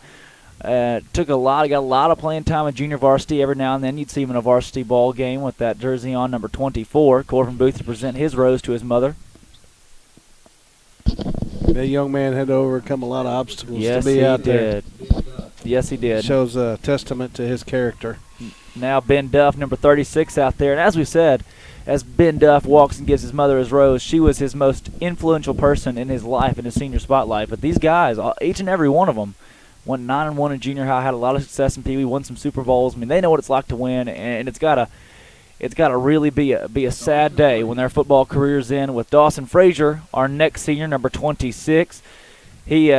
Got a lot of playing time in junior varsity. Every now and then you'd see him in a varsity ball game with that jersey on, number 24. Corbin Booth to present his rose to his mother. That young man had to overcome a lot of obstacles to be out there. Yes, he did. Shows a testament to his character. Now Ben Duff, number 36, out there. And as we said, as Ben Duff walks and gives his mother his rose, she was his most influential person in his life, in his senior spotlight. But these guys, each and every one of them, went 9-1 in junior high, had a lot of success in Pee Wee, won some Super Bowls. I mean, they know what it's like to win, and it's got to really be a sad day when their football career's in. With Dawson Frazier, our next senior, number 26. He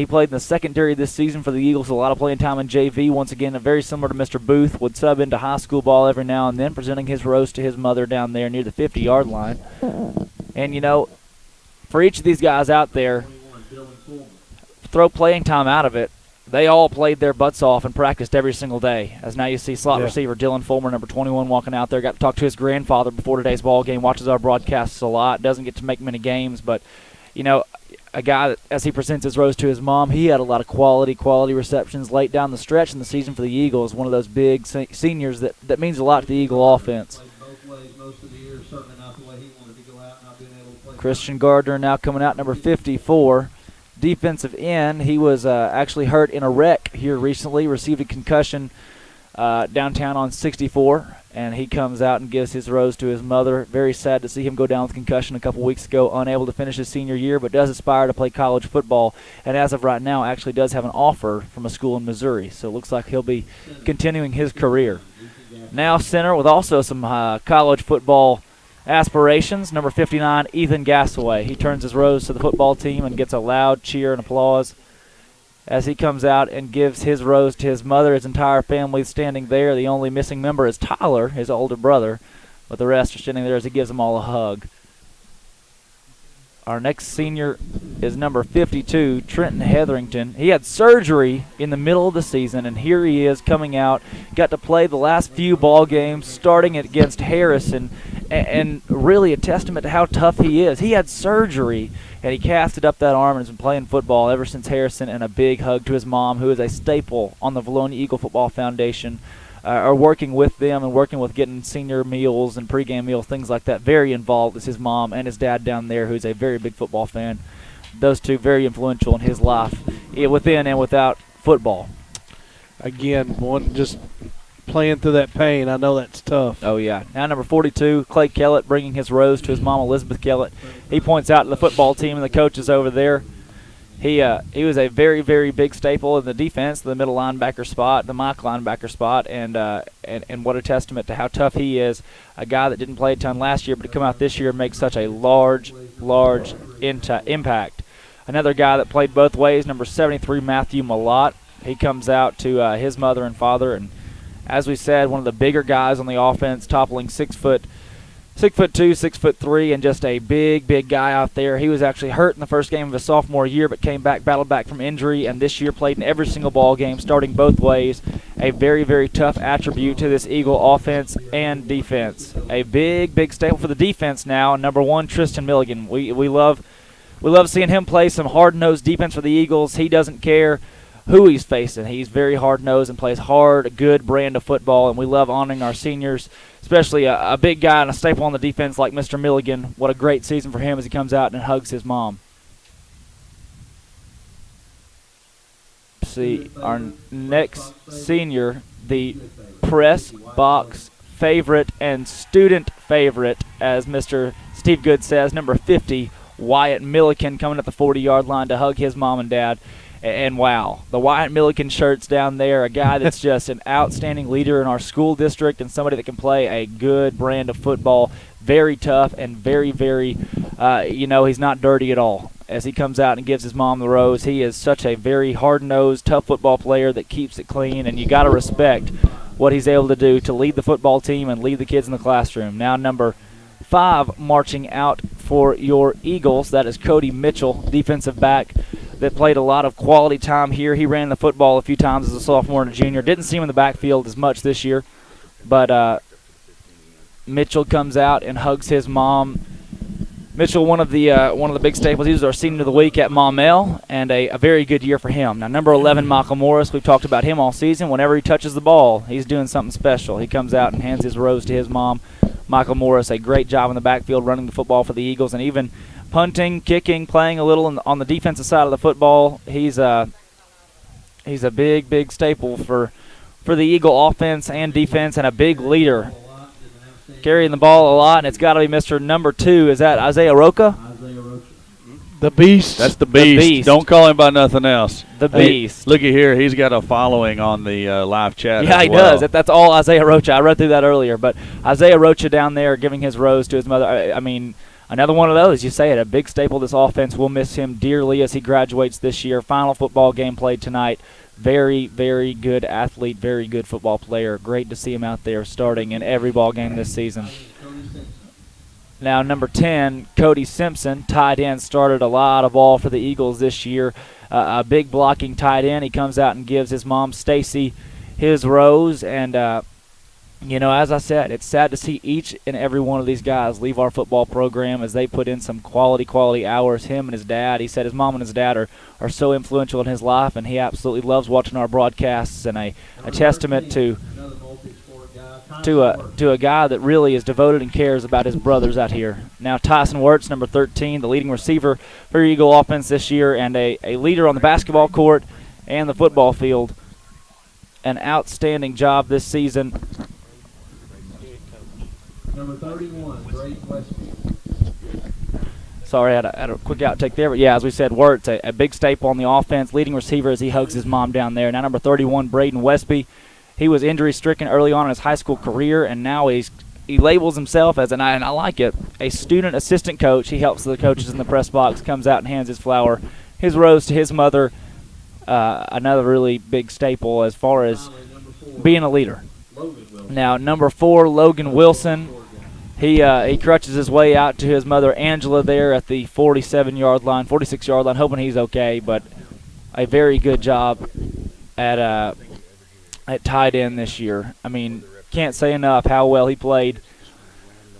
played in the secondary this season for the Eagles, a lot of playing time in JV. Once again, very similar to Mr. Booth, would sub into high school ball every now and then, presenting his rose to his mother down there near the 50-yard line. And, you know, for each of these guys out there, throw playing time out of it, they all played their butts off and practiced every single day. As now you see slot receiver Dylan Fulmer, number 21, walking out there. Got to talk to his grandfather before today's ball game. Watches our broadcasts a lot. Doesn't get to make many games, but you know, a guy that, as he presents his rose to his mom, he had a lot of quality receptions late down the stretch in the season for the Eagles. One of those big seniors that means a lot to the Eagle offense. Christian Gardner now coming out, number 54. Defensive end. He was actually hurt in a wreck here recently, received a concussion downtown on 64, and he comes out and gives his rose to his mother. Very sad to see him go down with concussion a couple weeks ago, unable to finish his senior year, but does aspire to play college football, and as of right now actually does have an offer from a school in Missouri, so it looks like he'll be continuing his career. Now center with also some college football aspirations, number 59, Ethan Gassaway. He turns his rose to the football team and gets a loud cheer and applause as he comes out and gives his rose to his mother. His entire family is standing there. The only missing member is Tyler, his older brother, but the rest are standing there as he gives them all a hug. Our next senior is number 52, Trenton Hetherington. He had surgery in the middle of the season, and here he is coming out. Got to play the last few ball games, starting against Harrison and really a testament to how tough he is. He had surgery, and he casted up that arm and has been playing football ever since Harrison, and a big hug to his mom, who is a staple on the Valonia Eagle Football Foundation, are working with them and working with getting senior meals and pregame meals, things like that. Very involved is his mom and his dad down there, who's a very big football fan. Those two very influential in his life, within and without football. Again, one just playing through that pain. I know that's tough. Oh, yeah. Now number 42, Clay Kellett, bringing his rose to his mom, Elizabeth Kellett. He points out to the football team and the coaches over there. He was a very, very big staple in the defense, the middle linebacker spot, the Mike linebacker spot, and what a testament to how tough he is. A guy that didn't play a ton last year, but to come out this year and make such a large impact. Another guy that played both ways, number 73, Matthew Malott. He comes out to his mother and father, and as we said, one of the bigger guys on the offense, toppling 6'2", 6'3", and just a big guy out there. He was actually hurt in the first game of his sophomore year, but came back, battled back from injury, and this year played in every single ball game, starting both ways. A very, very tough attribute to this Eagle offense and defense. A big staple for the defense now. Number 1, Tristan Milligan. We love seeing him play some hard-nosed defense for the Eagles. He doesn't care who he's facing. He's very hard-nosed and plays hard, a good brand of football, and we love honoring our seniors, especially a big guy and a staple on the defense like Mr. Milligan. What a great season for him as he comes out and hugs his mom. See, our next senior, the press box favorite and student favorite, as Mr. Steve Good says, number 50, Wyatt Milliken, coming at the 40-yard line to hug his mom and dad. And wow, the Wyatt Milliken shirt's down there, a guy that's just an outstanding leader in our school district and somebody that can play a good brand of football, very tough and very, he's not dirty at all. As he comes out and gives his mom the rose, he is such a very hard-nosed, tough football player that keeps it clean, and you got to respect what he's able to do to lead the football team and lead the kids in the classroom. Now number 5 marching out for your Eagles, that is Cody Mitchell, defensive back, that played a lot of quality time here. He ran the football a few times as a sophomore and a junior. Didn't see him in the backfield as much this year. But Mitchell comes out and hugs his mom. Mitchell, one of the big staples. He was our senior of the week at Maumelle, and a very good year for him. Now, number 11, Michael Morris, we've talked about him all season. Whenever he touches the ball, he's doing something special. He comes out and hands his rose to his mom. Michael Morris, a great job in the backfield running the football for the Eagles, and even punting, kicking, playing a little on the defensive side of the football. He's a big staple for the Eagle offense and defense, and a big leader, carrying the ball a lot. And it's got to be Mr. number 2. Is that Isaiah Rocha? The Beast. That's the beast. Don't call him by nothing else. The Beast. Hey, looky here. He's got a following on the live chat. Yeah, he does. That's all Isaiah Rocha. I read through that earlier. But Isaiah Rocha down there giving his rose to his mother. I mean, another one of those. You say it, a big staple of this offense. We'll miss him dearly as he graduates this year. Final football game played tonight. Very, very good athlete, very good football player. Great to see him out there starting in every ball game this season. Now, number 10, Cody Simpson, tight end, started a lot of ball for the Eagles this year. A big blocking tight end. He comes out and gives his mom, Stacy, his rose. And, as I said, it's sad to see each and every one of these guys leave our football program as they put in some quality hours. Him and his dad, he said his mom and his dad are so influential in his life, and he absolutely loves watching our broadcasts, and a testament to a guy that really is devoted and cares about his brothers out here. Now Tyson Wirtz, number 13, the leading receiver for Eagle offense this year, and a leader on the basketball court and the football field. An outstanding job this season. Number 31, Braden Westby. Sorry, I had a quick outtake there. But, yeah, as we said, Wirtz, a big staple on the offense, leading receiver as he hugs his mom down there. Now number 31, Braden Westby. He was injury-stricken early on in his high school career, and now he labels himself as, and I like it, a student assistant coach. He helps the coaches in the press box, comes out and hands his his rose to his mother. Another really big staple as far as being a leader. Now number 4, Logan Wilson. He crutches his way out to his mother Angela there at the 46-yard line, hoping he's okay. But a very good job at tight end this year. I mean, can't say enough how well he played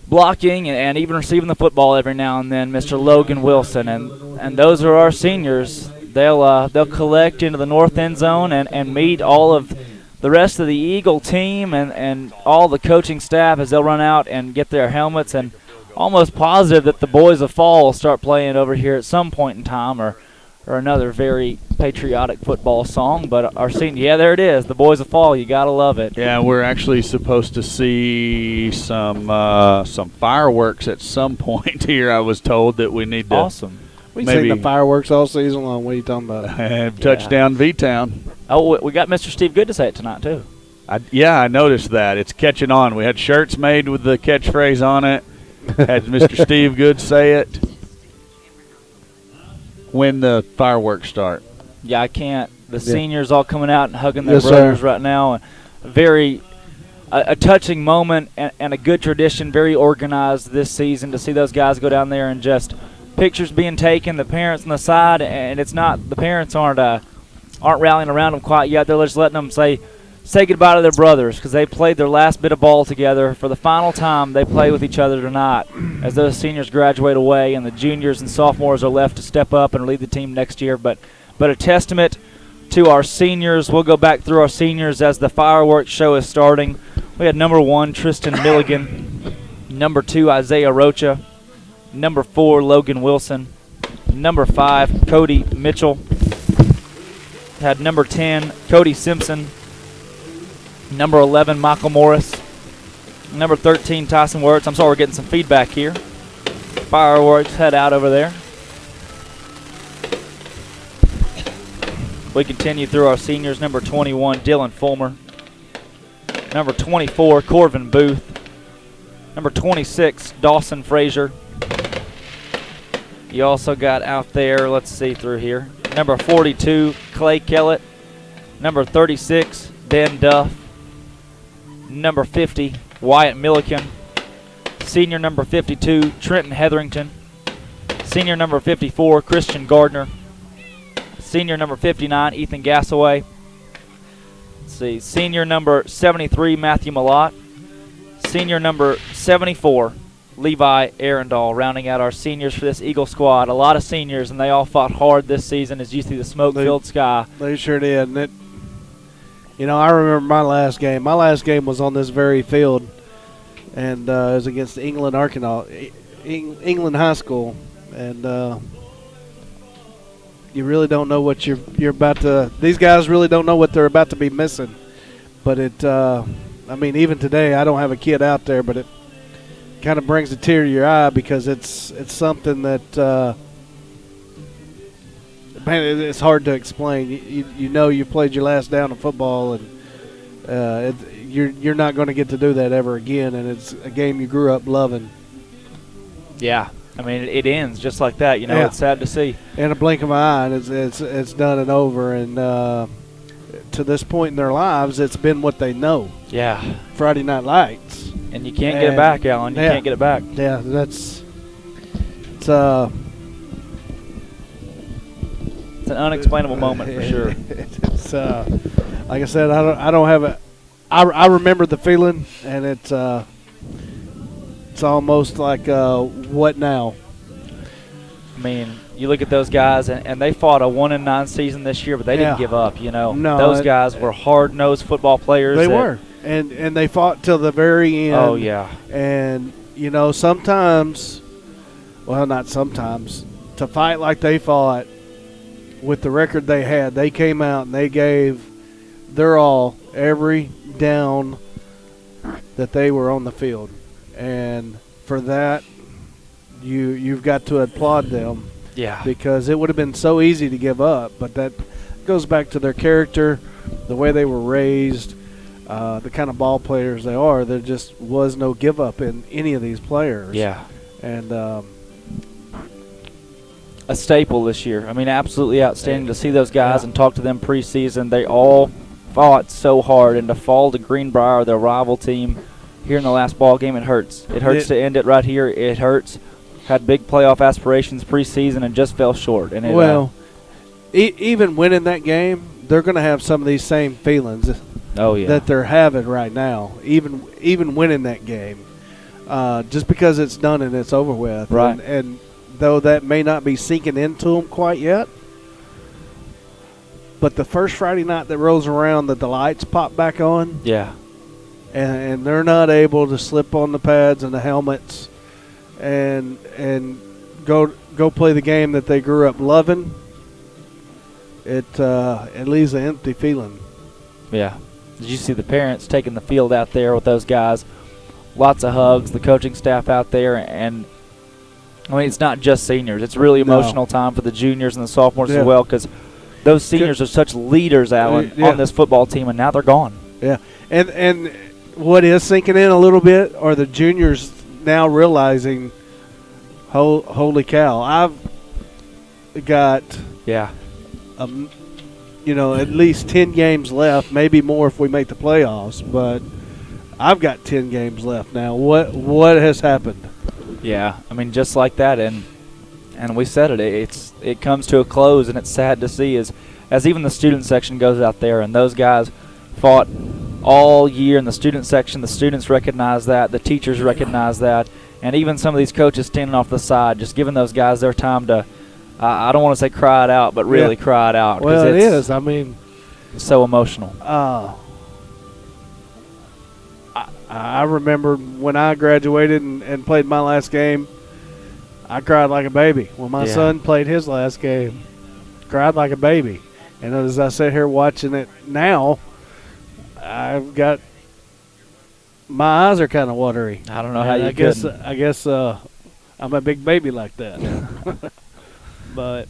blocking and even receiving the football every now and then, Mr. Logan Wilson. And those are our seniors. They'll collect into the north end zone and meet all of the rest of the Eagle team and all the coaching staff as they'll run out and get their helmets. And almost positive that the Boys of Fall will start playing over here at some point in time, or another very patriotic football song. But our senior, yeah, there it is, the Boys of Fall. You gotta love it. Yeah, we're actually supposed to see some fireworks at some point here. I was told that we need to. Awesome. We've seen the fireworks all season long. What are you talking about? Touchdown V-Town. Oh, we got Mr. Steve Good to say it tonight too. I noticed that. It's catching on. We had shirts made with the catchphrase on it. Had Mr. Steve Good say it. When the fireworks start. Yeah, I can't. The seniors all coming out and hugging their brothers right now. A touching moment and a good tradition, very organized this season to see those guys go down there and just pictures being taken, the parents on the side, and it's not, the parents aren't rallying around them quite yet. They're just letting them say goodbye to their brothers because they played their last bit of ball together. For the final time, they play with each other tonight as those seniors graduate away and the juniors and sophomores are left to step up and lead the team next year. But a testament to our seniors. We'll go back through our seniors as the fireworks show is starting. We had number 1, Tristan Milligan, number 2, Isaiah Rocha, number 4, Logan Wilson, number 5, Cody Mitchell, had number 10, Cody Simpson, number 11, Michael Morris, number 13, Tyson Wirtz. I'm sorry, we're getting some feedback here. Fireworks head out over there. We continue through our seniors. Number 21, Dylan Fulmer. Number 24, Corvin Booth. Number 26, Dawson Frazier. You also got out there, let's see through here, number 42, Clay Kellett. Number 36, Ben Duff. Number 50, Wyatt Milliken. Senior number 52, Trenton Hetherington. Senior number 54, Christian Gardner. Senior number 59, Ethan Gassaway. Let's see, senior number 73, Matthew Malott. Senior number 74, Levi Arundel, rounding out our seniors for this Eagle squad. A lot of seniors, and they all fought hard this season as you see the smoke-filled sky. They sure did. And I remember my last game. My last game was on this very field, and it was against England High School. And you really don't know what you're about to – these guys really don't know what they're about to be missing. But even today, I don't have a kid out there, but it kind of brings a tear to your eye because it's something that it's hard to explain. You played your last down of football, and you're not going to get to do that ever again, and it's a game you grew up loving. Yeah. I mean, it ends just like that. Yeah. It's sad to see. In a blink of my eye, and it's done and over. And to this point in their lives, it's been what they know. Yeah. Friday Night Lights. And you can't get it back, Alan. You can't get it back. Yeah, it's an unexplainable moment for sure. It's like I said, I don't have a. I remember the feeling, and it's almost like what now? I mean, you look at those guys, and they fought a 1-9 season this year, but they didn't give up. No, those guys were hard-nosed football players. They were, and they fought till the very end. Oh yeah. And sometimes, well, not sometimes, to fight like they fought with the record they had, they came out and they gave their all every down that they were on the field. And for that, you've got to applaud them. Yeah. Because it would have been so easy to give up, but that goes back to their character, the way they were raised, the kind of ball players they are. There just was no give up in any of these players. Yeah. And a staple this year. I mean, absolutely outstanding to see those guys and talk to them preseason. They all fought so hard, and to fall to Greenbrier, their rival team, here in the last ball game, it hurts. It hurts to end it right here. It hurts. Had big playoff aspirations preseason and just fell short. And even winning that game, they're going to have some of these same feelings. Oh yeah. That they're having right now. Even winning that game, just because it's done and it's over with. Right. And though that may not be sinking into them quite yet, but the first Friday night that rolls around that the lights pop back on, Yeah. and they're not able to slip on the pads and the helmets and go play the game that they grew up loving, it leaves an empty feeling. Yeah. Did you see the parents taking the field out there with those guys? Lots of hugs, the coaching staff out there, and I mean, it's not just seniors. It's really emotional time for the juniors and the sophomores as well, because those seniors are such leaders, Alan, on this football team, and now they're gone. Yeah, and what is sinking in a little bit are the juniors now realizing, holy cow, I've got at least 10 games left, maybe more if we make the playoffs, but I've got 10 games left now. What has happened? Yeah, I mean, just like that, and we said it comes to a close, and it's sad to see as even the student section goes out there, and those guys fought all year in the student section. The students recognize that, the teachers recognize that, and even some of these coaches standing off the side, just giving those guys their time to, I don't want to say cry it out, but really cry it out. Well, it is. I mean, it's so emotional. I remember when I graduated and played my last game, I cried like a baby. When my son played his last game, cried like a baby. And as I sit here watching it now, my eyes are kind of watery. I don't know how you I guess I'm a big baby like that. But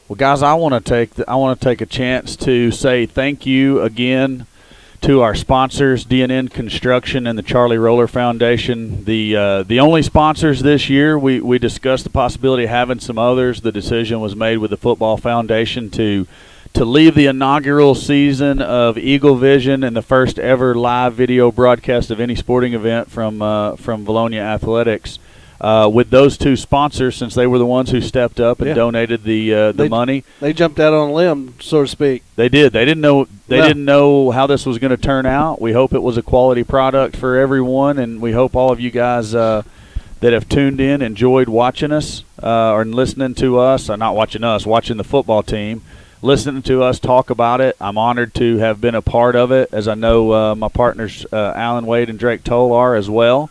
well, guys, I want to take a chance to say thank you again to our sponsors, DNN Construction and the Charlie Roller Foundation. The only sponsors this year. We discussed the possibility of having some others. The decision was made with the Football Foundation to leave the inaugural season of Eagle Vision and the first ever live video broadcast of any sporting event from Valonia Athletics with those two sponsors, since they were the ones who stepped up and donated the money. They jumped out on a limb, so to speak. They did. They didn't know how this was going to turn out. We hope it was a quality product for everyone, and we hope all of you guys that have tuned in enjoyed watching us or listening to us. Not watching us, watching the football team, listening to us talk about it. I'm honored to have been a part of it, as I know my partners Alan Wade and Drake Toll are as well.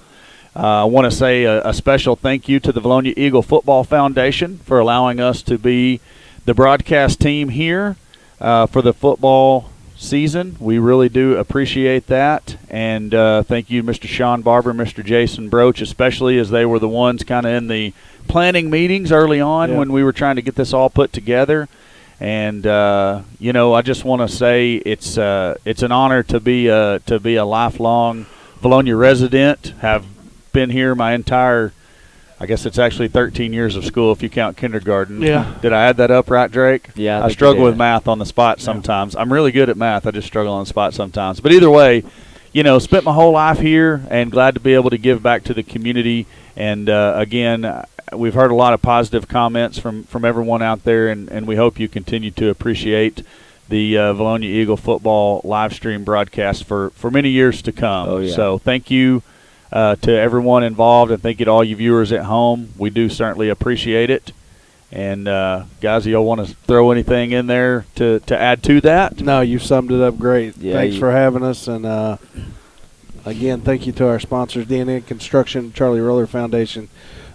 I want to say a special thank you to the Valonia Eagle Football Foundation for allowing us to be the broadcast team here for the football season. We really do appreciate that. And thank you, Mr. Sean Barber, Mr. Jason Broach, especially as they were the ones kind of in the planning meetings early on when we were trying to get this all put together. And, I just want to say it's an honor to be a lifelong Valonia resident, have been here my entire, I guess it's actually 13 years of school if you count kindergarten. Yeah. Did I add that up right, Drake? Yeah. I struggle with math on the spot sometimes. I'm really good at math. I just struggle on the spot sometimes. But either way, spent my whole life here and glad to be able to give back to the community. And, again, we've heard a lot of positive comments from everyone out there, and we hope you continue to appreciate the Valonia Eagle football live stream broadcast for many years to come. Oh, yeah. So thank you to everyone involved, and thank you to all you viewers at home. We do certainly appreciate it. And, guys, y'all want to throw anything in there to add to that? No, you summed it up great. Yeah, Thanks for having us. And, again, thank you to our sponsors, DNN Construction, Charlie Roller Foundation.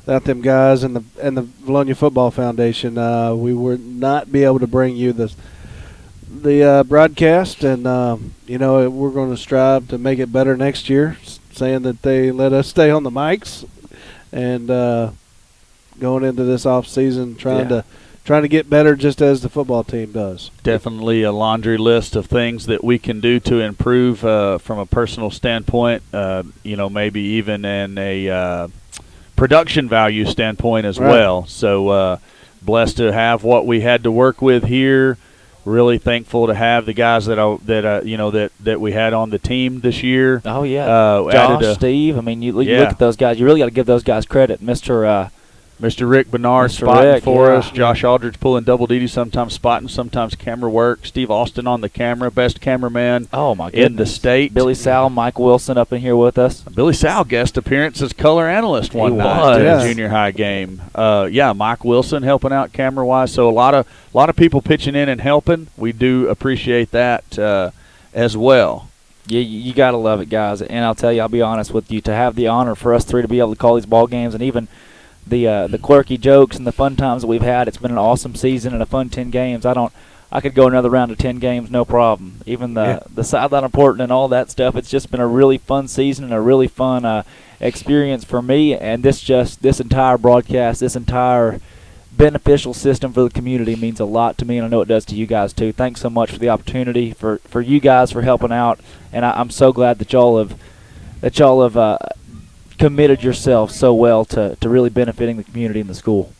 Without them guys and the Valonia Football Foundation, we would not be able to bring you the broadcast. And, we're going to strive to make it better next year, saying that they let us stay on the mics and going into this off season trying to get better, just as the football team does. Definitely a laundry list of things that we can do to improve from a personal standpoint, maybe even in a production value standpoint as well. So blessed to have what we had to work with here. Really thankful to have the guys that we had on the team this year. Oh yeah, Josh, Steve. I mean, you look at those guys. You really got to give those guys credit. Mr. Mr. Rick Bernard Mr. spotting Rick, for yeah. us. Josh Aldridge pulling double duty, sometimes spotting, sometimes camera work. Steve Austin on the camera, best cameraman Oh, my goodness. in the state. Billy Sal, Mike Wilson up in here with us. Billy Sal guest appearance as color analyst one He night was. at Yeah. a junior high game. Mike Wilson helping out camera wise. So a lot of people pitching in and helping. We do appreciate that as well. Yeah, you got to love it, guys. And I'll tell you, I'll be honest with you, to have the honor for us three to be able to call these ball games and even the quirky jokes and the fun times that we've had, it's been an awesome season and a fun 10 games. I could go another round of 10 games, no problem. Even the sideline report and all that stuff, it's just been a really fun season and a really fun experience for me. And this entire broadcast, this entire beneficial system for the community means a lot to me, and I know it does to you guys too. Thanks so much for the opportunity, for you guys for helping out, and I'm so glad that y'all have committed yourselves so well to really benefiting the community and the school.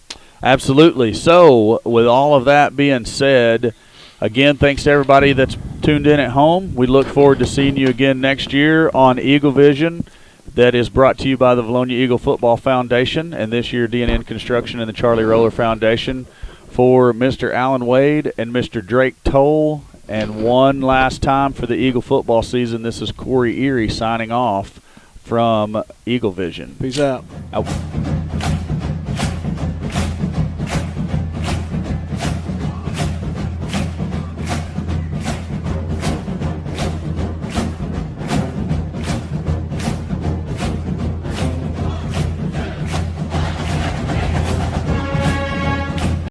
Absolutely. So, with all of that being said, again, thanks to everybody that's tuned in at home. We look forward to seeing you again next year on Eagle Vision. That is brought to you by the Valonia Eagle Football Foundation, and this year D&N Construction and the Charlie Roller Foundation. For Mr. Alan Wade and Mr. Drake Toll, and one last time for the Eagle football season, this is Corey Erie signing off from Eagle Vision. Peace out. Out.